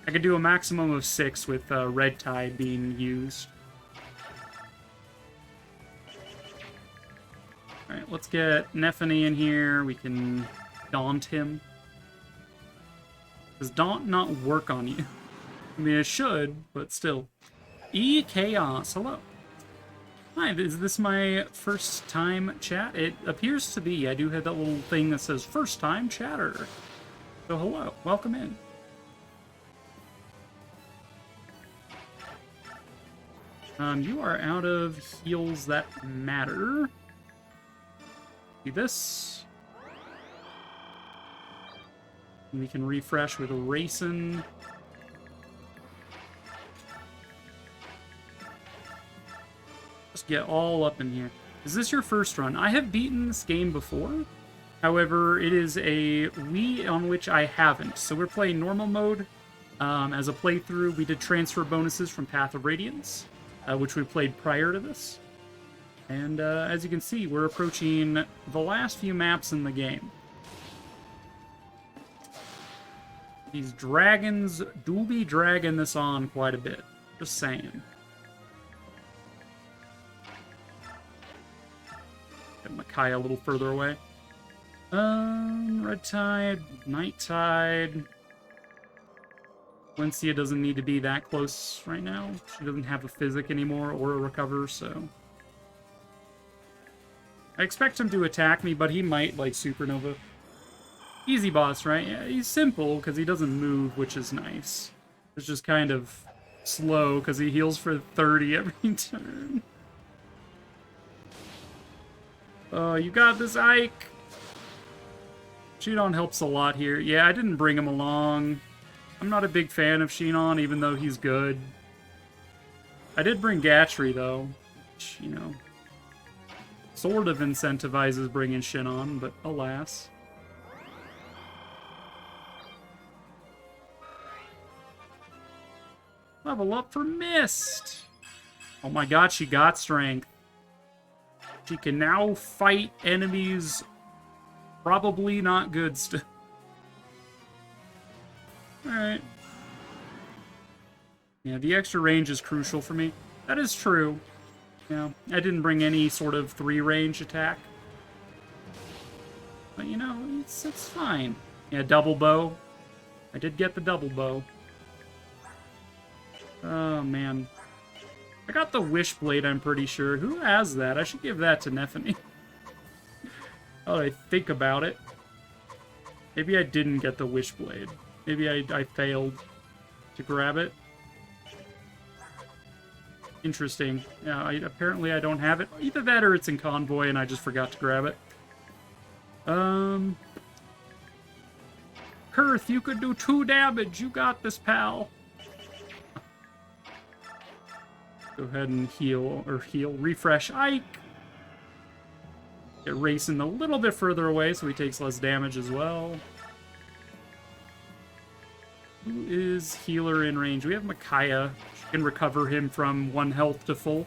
I can do a maximum of 6 with Red Tide being used. Alright, let's get Nephany in here. We can daunt him. Does daunt not work on you? I mean, it should, but still. E-Chaos, hello. Hi, is this my first time chat? It appears to be. I do have that little thing that says first time chatter. So hello, welcome in. You are out of heals that matter. Do this. And we can refresh with a Rayson. Just get all up in here. Is this your first run? I have beaten this game before. However, it is a Wii on which I haven't. So we're playing normal mode. As a playthrough, we did transfer bonuses from Path of Radiance, which we played prior to this. And as you can see, we're approaching the last few maps in the game. These dragons do be dragging this on quite a bit. Just saying. Get Makai a little further away. Red Tide, Night Tide. Wincia doesn't need to be that close right now. She doesn't have a Physic anymore or a Recover, so... I expect him to attack me, but he might, like, Supernova. Easy boss, right? Yeah, he's simple, because he doesn't move, which is nice. It's just kind of slow, because he heals for 30 every turn. Oh, you got this, Ike! Shinon helps a lot here. Yeah, I didn't bring him along. I'm not a big fan of Shinon, even though he's good. I did bring Gatry, though. Which, you know... sort of incentivizes bringing shit on, but alas. Level up for Mist! Oh my god, she got strength. She can now fight enemies probably not good still. Alright. Yeah, the extra range is crucial for me. That is true. Yeah, I didn't bring any sort of 3-range attack. But, you know, it's fine. Yeah, double bow. I did get the double bow. Oh, man. I got the Wishblade, I'm pretty sure. Who has that? I should give that to Nephany. Oh, I think about it. Maybe I didn't get the Wishblade. Maybe I failed to grab it. Interesting. Yeah, apparently I don't have it. Either that or it's in Convoy and I just forgot to grab it. Kurth, you could do 2 damage. You got this, pal. Go ahead and heal. Refresh Ike. Get Racing a little bit further away so he takes less damage as well. Who is healer in range? We have Micaiah. She can recover him from 1 health to full.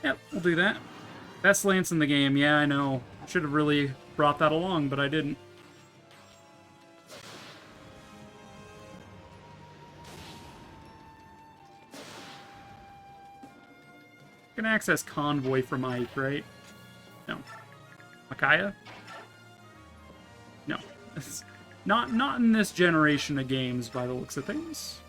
Yep, we'll do that. Best lance in the game. Yeah, I know. Should have really brought that along, but I didn't. Can access Convoy from Ike, right? No. Micaiah? No. Not in this generation of games, by the looks of things.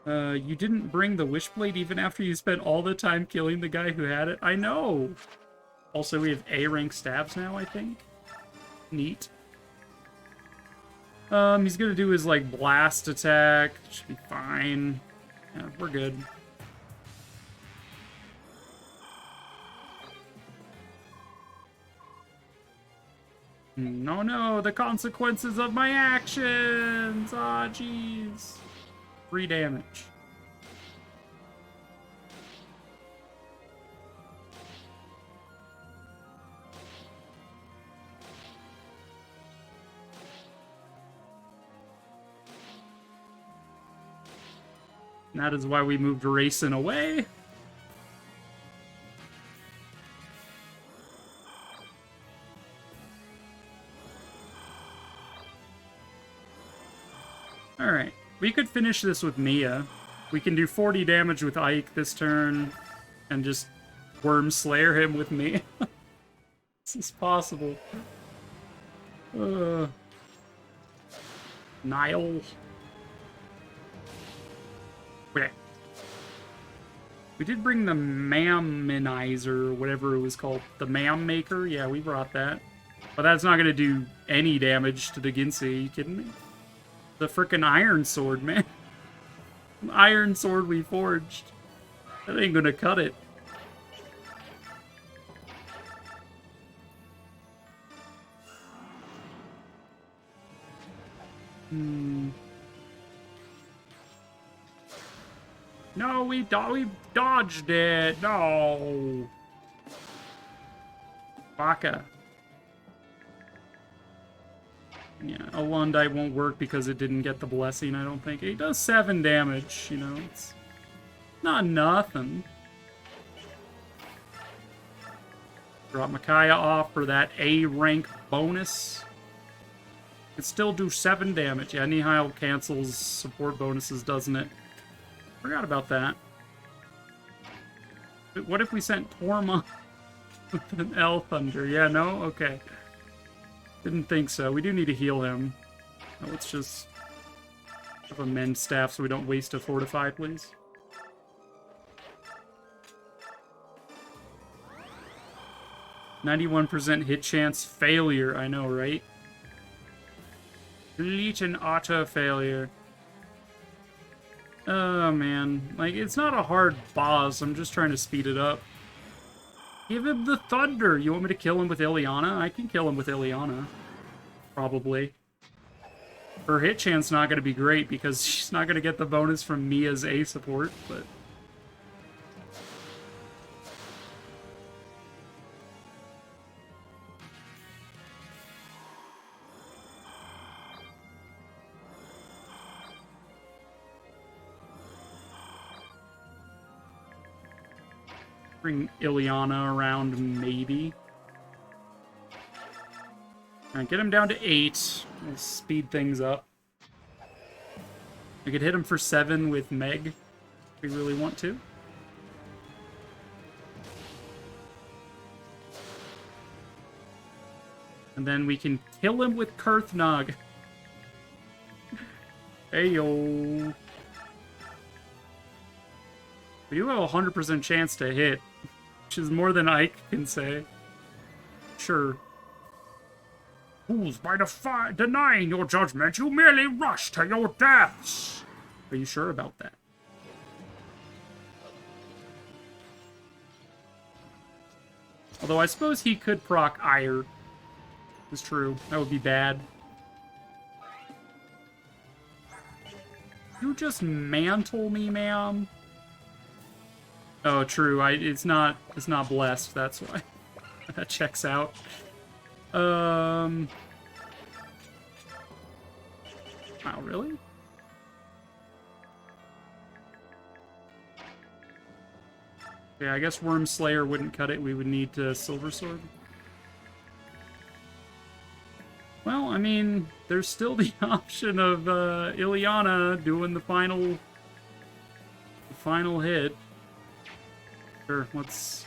You didn't bring the Wishblade even after you spent all the time killing the guy who had it? I know! Also, we have A-rank stabs now, I think. Neat. He's gonna do his, like, blast attack. Should be fine. Yeah, we're good. No, the consequences of my actions! Aw, jeez. 3 damage. And that is why we moved Racing away. Alright. We could finish this with Mia. We can do 40 damage with Ike this turn. And just Worm Slayer him with me. This is possible. Nile. Okay. We did bring the Mammonizer, whatever it was called. The Mam Maker? Yeah, we brought that. But that's not going to do any damage to the Ginsei. Are you kidding me? The frickin' Iron Sword, man. Iron Sword we forged. That ain't going to cut it. No, we dodged it. No. Baka. Yeah, Alundite won't work because it didn't get the blessing, I don't think. It does 7 damage, you know. It's not nothing. Drop Micaiah off for that A rank bonus. Could still do 7 damage. Yeah, Nihil cancels support bonuses, doesn't it? Forgot about that. But what if we sent Torma with an L Thunder? Yeah, no? Okay. Didn't think so. We do need to heal him. Let's just have a mend staff so we don't waste a fortify, please. %91 hit chance failure. I know, right? Delete an auto failure. Oh, man. Like, it's not a hard boss. I'm just trying to speed it up. Give him the thunder. You want me to kill him with Ileana? I can kill him with Ileana. Probably. Her hit chance not going to be great because she's not going to get the bonus from me as A support, but... Bring Ileana around, maybe. Alright, get him down to 8. We'll speed things up. We could hit him for 7 with Meg, if we really want to. And then we can kill him with Kurthnog. Heyo. We do have a 100% chance to hit, which is more than Ike can say. Sure. Fools, by denying your judgment, you merely rush to your deaths. Are you sure about that? Although I suppose he could proc Ire. It's true. That would be bad. You just mantle me, ma'am? Oh, true. It's not blessed. That's why. That checks out. Wow, really? Yeah, I guess Worm Slayer wouldn't cut it. We would need Silver Sword. Well, I mean, there's still the option of Ileana doing the final hit. Sure, let's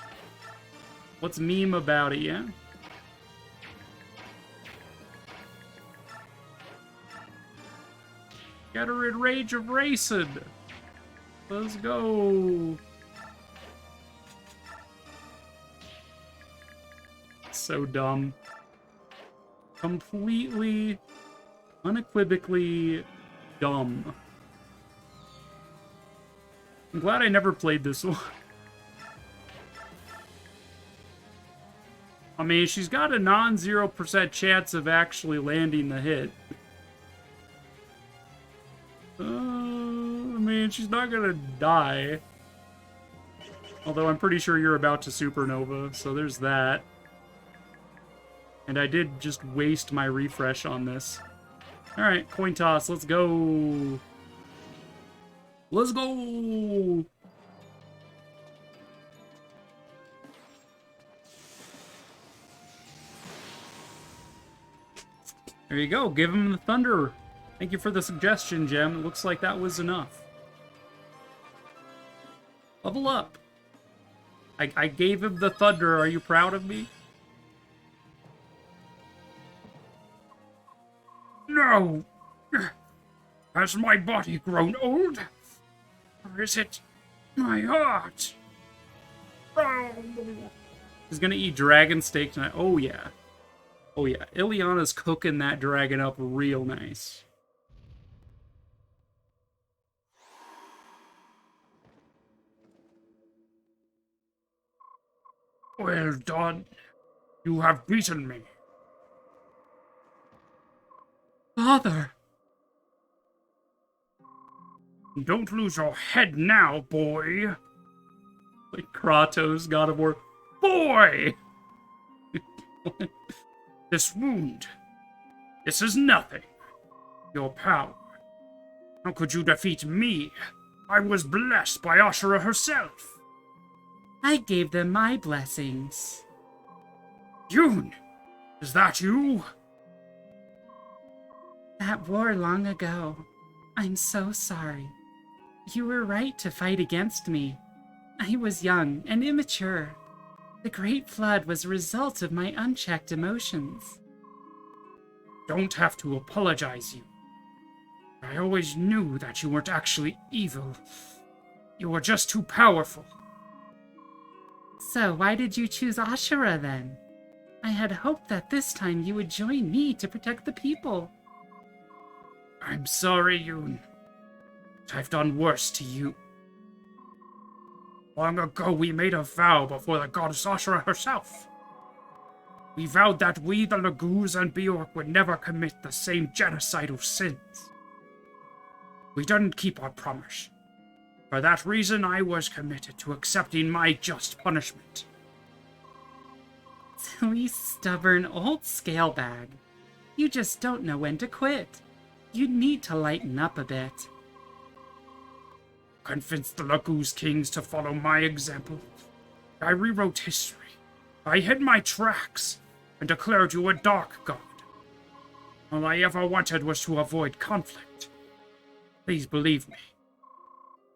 meme about it, yeah? Get her in Rage of Racing. Let's go. So dumb. Completely, unequivocally dumb. I'm glad I never played this one. I mean, she's got a non-0% chance of actually landing the hit. I mean, she's not gonna die. Although I'm pretty sure you're about to supernova, so there's that. And I did just waste my refresh on this. Alright, coin toss, let's go! Let's go! There you go, give him the thunder. Thank you for the suggestion, Gem. It looks like that was enough. Level up. I gave him the thunder. Are you proud of me? No! Has my body grown old? Or is it my heart? Oh. He's gonna eat dragon steak tonight. Oh, yeah. Oh, yeah. Ileana's cooking that dragon up real nice. Well done. You have beaten me. Father! Don't lose your head now, boy. Like Kratos, God of War. Boy! This wound. This is nothing. Your power. How could you defeat me? I was blessed by Ashura herself. I gave them my blessings. Yoon! Is that you? That war long ago. I'm so sorry. You were right to fight against me. I was young and immature. The Great Flood was a result of my unchecked emotions. Don't have to apologize, you. I always knew that you weren't actually evil. You were just too powerful. So why did you choose Ashura then? I had hoped that this time you would join me to protect the people. I'm sorry, Yoon. But I've done worse to you. Long ago we made a vow before the goddess Ashura herself. We vowed that we, the Lagoos and Bjork, would never commit the same genocidal sins. We didn't keep our promise. For that reason, I was committed to accepting my just punishment. Silly, stubborn, old scalebag. You just don't know when to quit. You need to lighten up a bit. Convinced the Lagoos kings to follow my example, I rewrote history. I hid my tracks and declared you a dark god. All I ever wanted was to avoid conflict. Please believe me.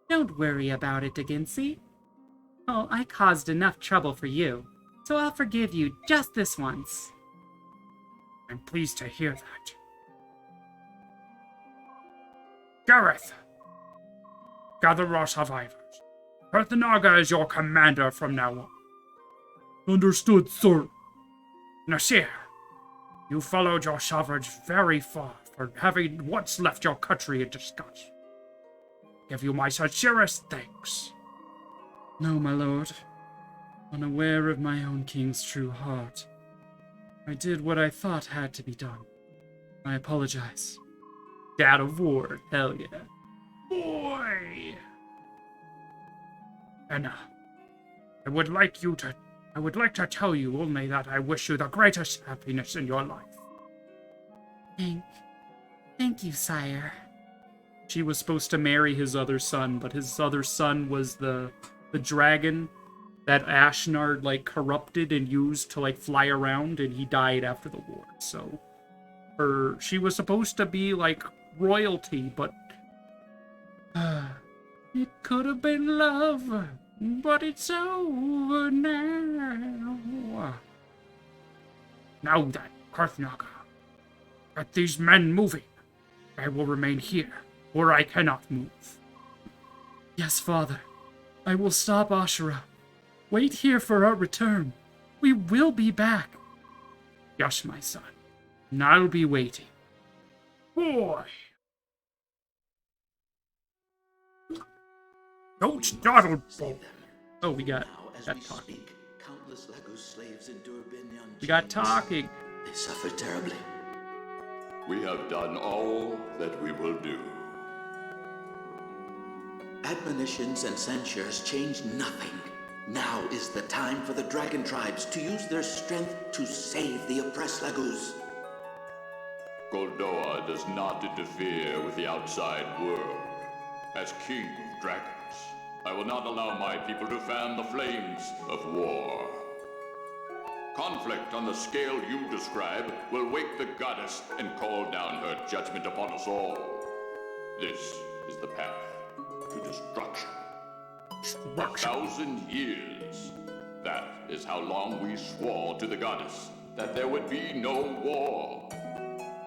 Don't worry about it, Dickinsey. Oh, I caused enough trouble for you, so I'll forgive you just this once. I'm pleased to hear that. Gareth! Gather our survivors. Perthanaga is your commander from now on. Understood, sir. Nasir, you followed your sovereigns very far for having once left your country in disgust. Give you my sincerest thanks. No, my lord. Unaware of my own king's true heart, I did what I thought had to be done. I apologize. Dad of war, hell yeah. Boy! Anna, I would like to tell you only that I wish you the greatest happiness in your life. Thank you, sire. She was supposed to marry his other son, but his other son was the dragon that Ashnard, like, corrupted and used to, like, fly around, and he died after the war. So, she was supposed to be, like, royalty, but it could have been love, but it's over now. Now then, Karthnaga, get these men moving. I will remain here, or I cannot move. Yes, father. I will stop Ashura. Wait here for our return. We will be back. Yes, my son, and I'll be waiting. Boy! Don't dawdle, Bo. Oh, we got Now, as that we talking. speak, countless Lagos slaves endure Binyan We got chains. talking. They suffer terribly. We have done all that we will do. Admonitions and censures change nothing. Now is the time for the dragon tribes to use their strength to save the oppressed Lagos. Goldoa does not interfere with the outside world. As king of dragons, I will not allow my people to fan the flames of war. Conflict on the scale you describe will wake the goddess and call down her judgment upon us all. This is the path to destruction. 1,000 years. That is how long we swore to the goddess that there would be no war.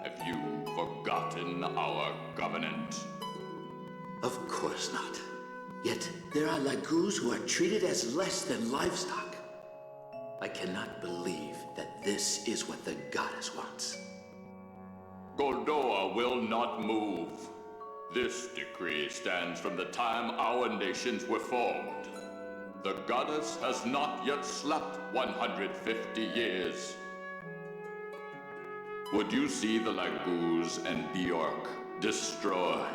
Have you forgotten our covenant? Of course not. Yet there are Lagos who are treated as less than livestock. I cannot believe that this is what the goddess wants. Goldoa will not move. This decree stands from the time our nations were formed. The goddess has not yet slept 150 years. Would you see the Lagos and Bjork destroyed?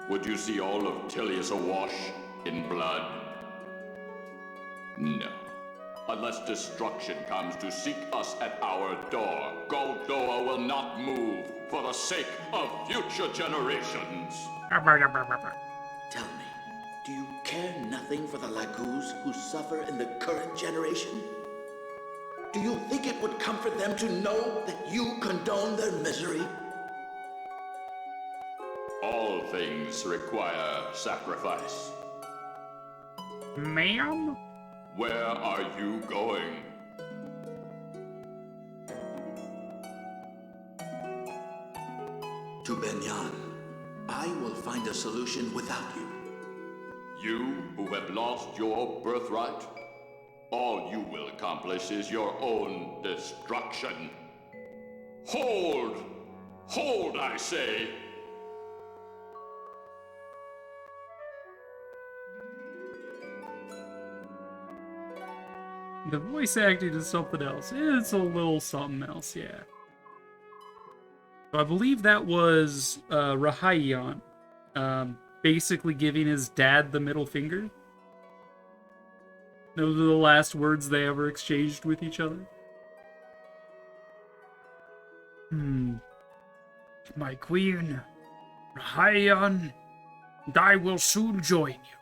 Would you see all of Tilius awash in blood? No. Unless destruction comes to seek us at our door, Goldoa will not move for the sake of future generations. Tell me, do you care nothing for the Lagos who suffer in the current generation? Do you think it would comfort them to know that you condone their misery? All things require sacrifice. Ma'am? Where are you going? To Binyan. I will find a solution without you. You who have lost your birthright? All you will accomplish is your own destruction. Hold! Hold, I say! The voice acting is something else. It's a little something else, yeah. So I believe that was Rahaion, basically giving his dad the middle finger. Those are the last words they ever exchanged with each other. My queen, Rahaion, and I will soon join you.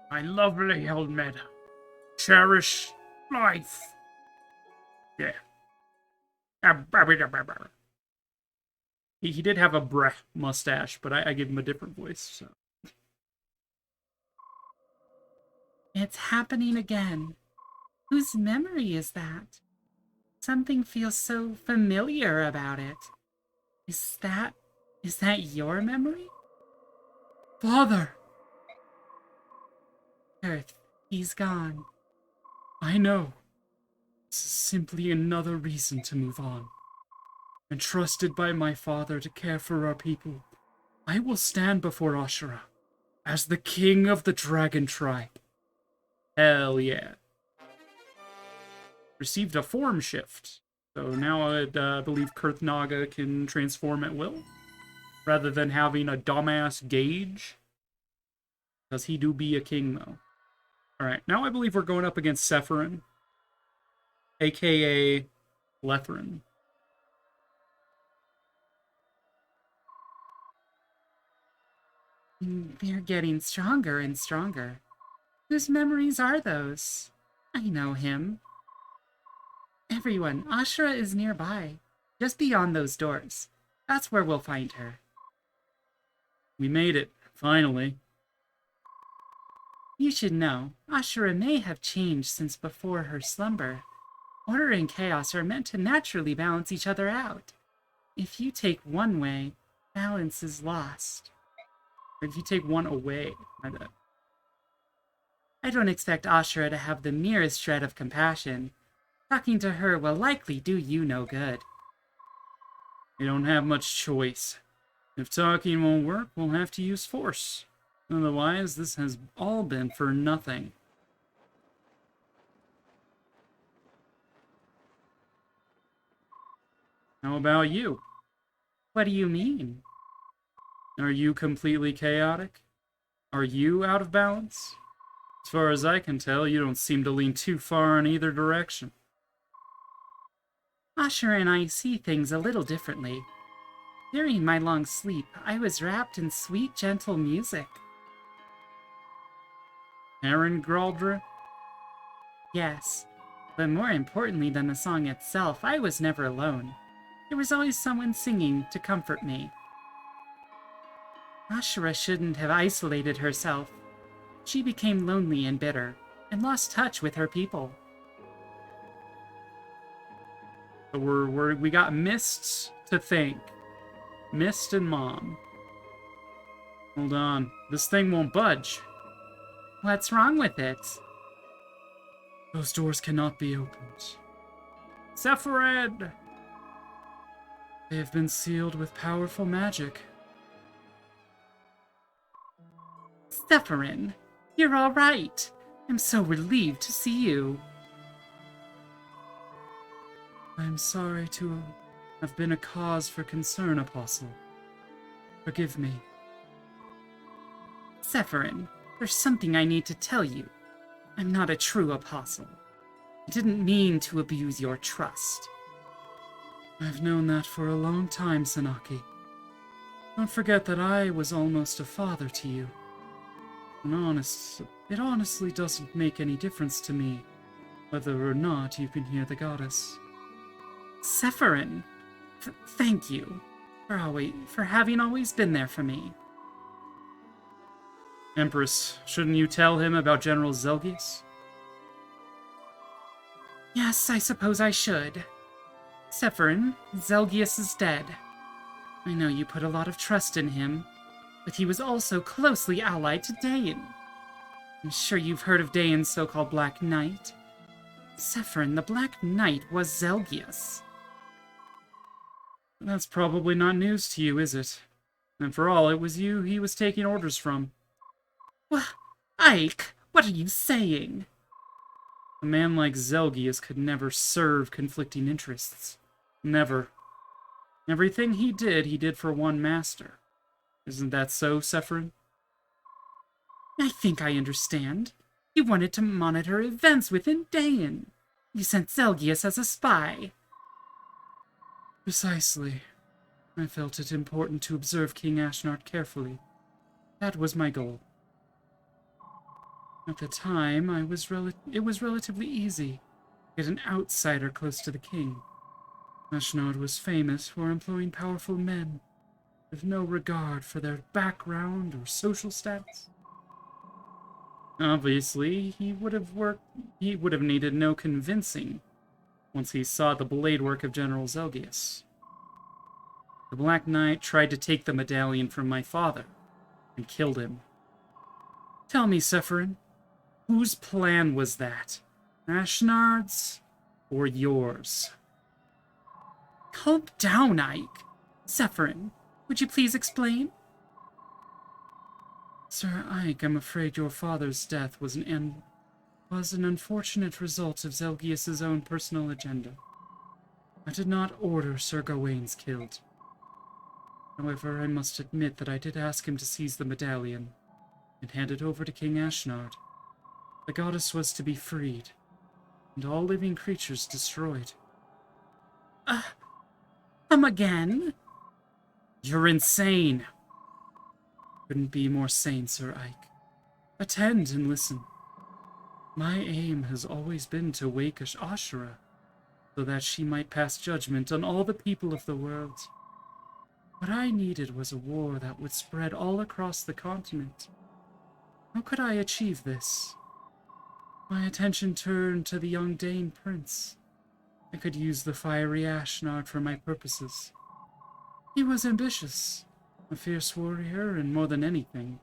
My lovely Helmeta, cherish life. Yeah. He did have a breh mustache, but I give him a different voice, so. It's happening again. Whose memory is that? Something feels so familiar about it. Is that your memory? Father! Earth, he's gone. I know. This is simply another reason to move on. Entrusted by my father to care for our people, I will stand before Ashura as the king of the dragon tribe. Hell yeah. Received a form shift. So now I believe Kurthnaga can transform at will. Rather than having a dumbass gauge. Because he do be a king, though. Alright, now I believe we're going up against Sephirin. A.K.A. Lethrin. They're getting stronger and stronger. Whose memories are those? I know him. Everyone, Ashura is nearby. Just beyond those doors. That's where we'll find her. We made it, finally. You should know, Ashura may have changed since before her slumber. Order and chaos are meant to naturally balance each other out. If you take one way, balance is lost. Or if you take one away, I bet. I don't expect Ashura to have the merest shred of compassion. Talking to her will likely do you no good. We don't have much choice. If talking won't work, we'll have to use force. Otherwise, this has all been for nothing. How about you? What do you mean? Are you completely chaotic? Are you out of balance? As far as I can tell, you don't seem to lean too far in either direction. Ashura and I see things a little differently. During my long sleep, I was wrapped in sweet, gentle music. Aaron Graldra? Yes, but more importantly than the song itself, I was never alone. There was always someone singing to comfort me. Ashura shouldn't have isolated herself. She became lonely and bitter, and lost touch with her people. So we got Mist to thank. Mist and Mom. Hold on. This thing won't budge. What's wrong with it? Those doors cannot be opened. Sephiroth! They have been sealed with powerful magic. Sephirin, you're all right. I'm so relieved to see you. I am sorry to have been a cause for concern, Apostle. Forgive me. Sephirin, there's something I need to tell you. I'm not a true apostle. I didn't mean to abuse your trust. I've known that for a long time, Sanaki. Don't forget that I was almost a father to you. It honestly doesn't make any difference to me whether or not you can hear the goddess. Sephirin, thank you for having always been there for me. Empress, shouldn't you tell him about General Zelgius? Yes, I suppose I should. Sephirin, Zelgius is dead. I know you put a lot of trust in him, but he was also closely allied to Dayan. I'm sure you've heard of Dayan's so-called Black Knight. Sephirin, the Black Knight, was Zelgius. That's probably not news to you, is it? And for all, it was you he was taking orders from. Well, Ike, What are you saying? A man like Zelgius could never serve conflicting interests. Never. Everything he did for one master. Isn't that so, Sephirin? I think I understand. You wanted to monitor events within Dayan. You sent Zelgius as a spy. Precisely. I felt it important to observe King Ashnard carefully. That was my goal. At the time, it was relatively easy to get an outsider close to the king. Ashnard was famous for employing powerful men with no regard for their background or social status. Obviously, he would have needed no convincing once he saw the blade work of General Zelgius. The Black Knight tried to take the medallion from my father and killed him. Tell me, Sephirin, whose plan was that? Ashnard's or yours? Calm down, Ike. Sephirin, would you please explain? Sir Ike, I'm afraid your father's death was an unfortunate result of Zelgius's own personal agenda. I did not order Sir Gawain's killed. However, I must admit that I did ask him to seize the medallion and hand it over to King Ashnard. The goddess was to be freed, and all living creatures destroyed. Come again? You're insane! Couldn't be more sane, Sir Ike. Attend and listen. My aim has always been to wake Ashura, so that she might pass judgment on all the people of the world. What I needed was a war that would spread all across the continent. How could I achieve this? My attention turned to the young Dane prince. I could use the fiery Ashnard for my purposes. He was ambitious, a fierce warrior, and more than anything,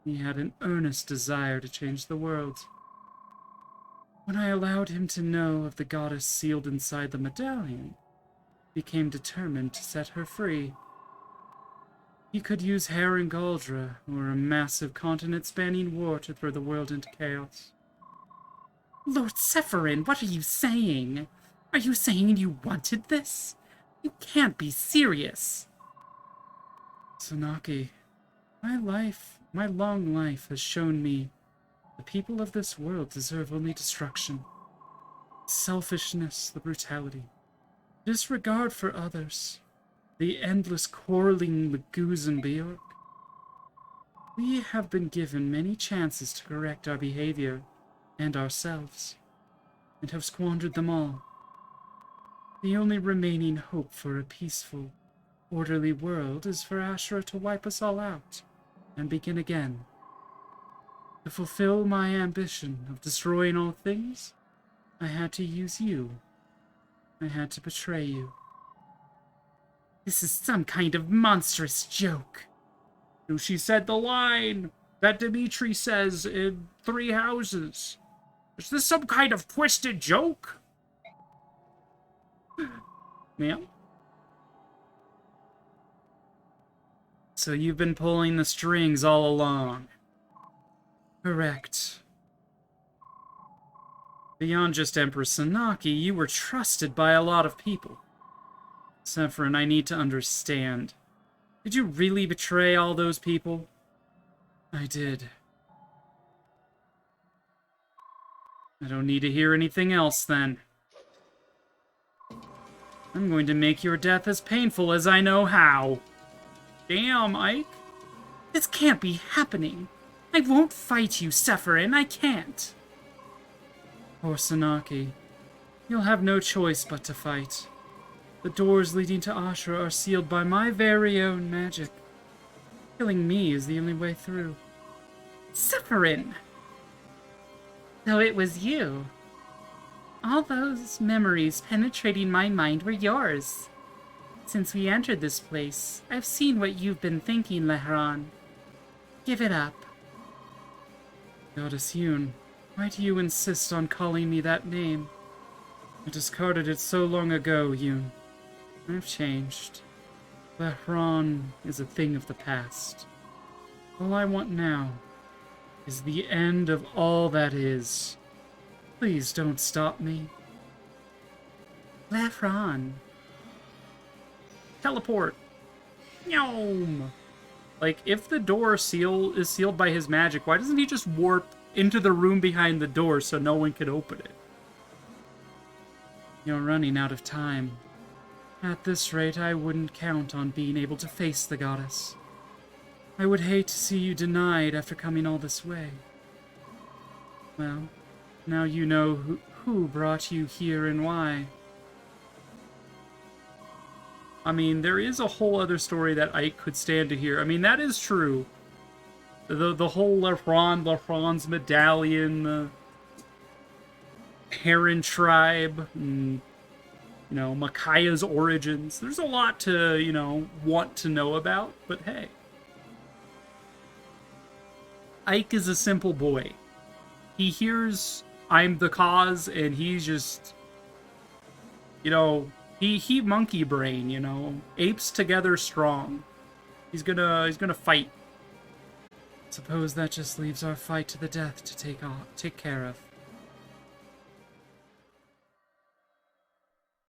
he had an earnest desire to change the world. When I allowed him to know of the goddess sealed inside the medallion, he became determined to set her free. He could use Hair Galdra, or a massive continent-spanning war to throw the world into chaos. Lord Sephirin, what are you saying? Are you saying you wanted this? You can't be serious. Sanaki, my long life has shown me the people of this world deserve only destruction. Selfishness, the brutality, disregard for others, the endless quarreling with Goose and Bjork. We have been given many chances to correct our behavior and ourselves, and have squandered them all. The only remaining hope for a peaceful, orderly world is for Ashura to wipe us all out and begin again. To fulfill my ambition of destroying all things, I had to use you. I had to betray you. This is some kind of monstrous joke. She said the line that Dimitri says in Three Houses. Is this some kind of twisted joke? Yeah. So you've been pulling the strings all along. Correct. Beyond just Empress Sanaki, you were trusted by a lot of people. Sephirin, I need to understand. Did you really betray all those people? I did. I don't need to hear anything else, then. I'm going to make your death as painful as I know how. Damn, Ike. This can't be happening. I won't fight you, Sephirin. I can't. Poor Sanaki. You'll have no choice but to fight. The doors leading to Ashura are sealed by my very own magic. Killing me is the only way through. Sephirin! So it was you. All those memories penetrating my mind were yours. Since we entered this place, I've seen what you've been thinking, Lehran. Give it up. Goddess Yoon, why do you insist on calling me that name? I discarded it so long ago, Yoon. I've changed. Lehran is a thing of the past. All I want now is the end of all that is. Please don't stop me. Lefron. Teleport. Yom. Like, if the door is sealed by his magic, why doesn't he just warp into the room behind the door so no one can open it? You're running out of time. At this rate, I wouldn't count on being able to face the goddess. I would hate to see you denied after coming all this way. Well, now you know who brought you here and why. I mean, there is a whole other story that Ike could stand to hear. I mean, that is true. The whole Lefron's medallion, the Heron tribe, and, you know, Micaiah's origins. There's a lot to, you know, want to know about, but hey. Ike is a simple boy. He hears I'm the cause, and he's just, you know, he monkey brain, you know, apes together strong. He's gonna fight. Suppose that just leaves our fight to the death to take care of.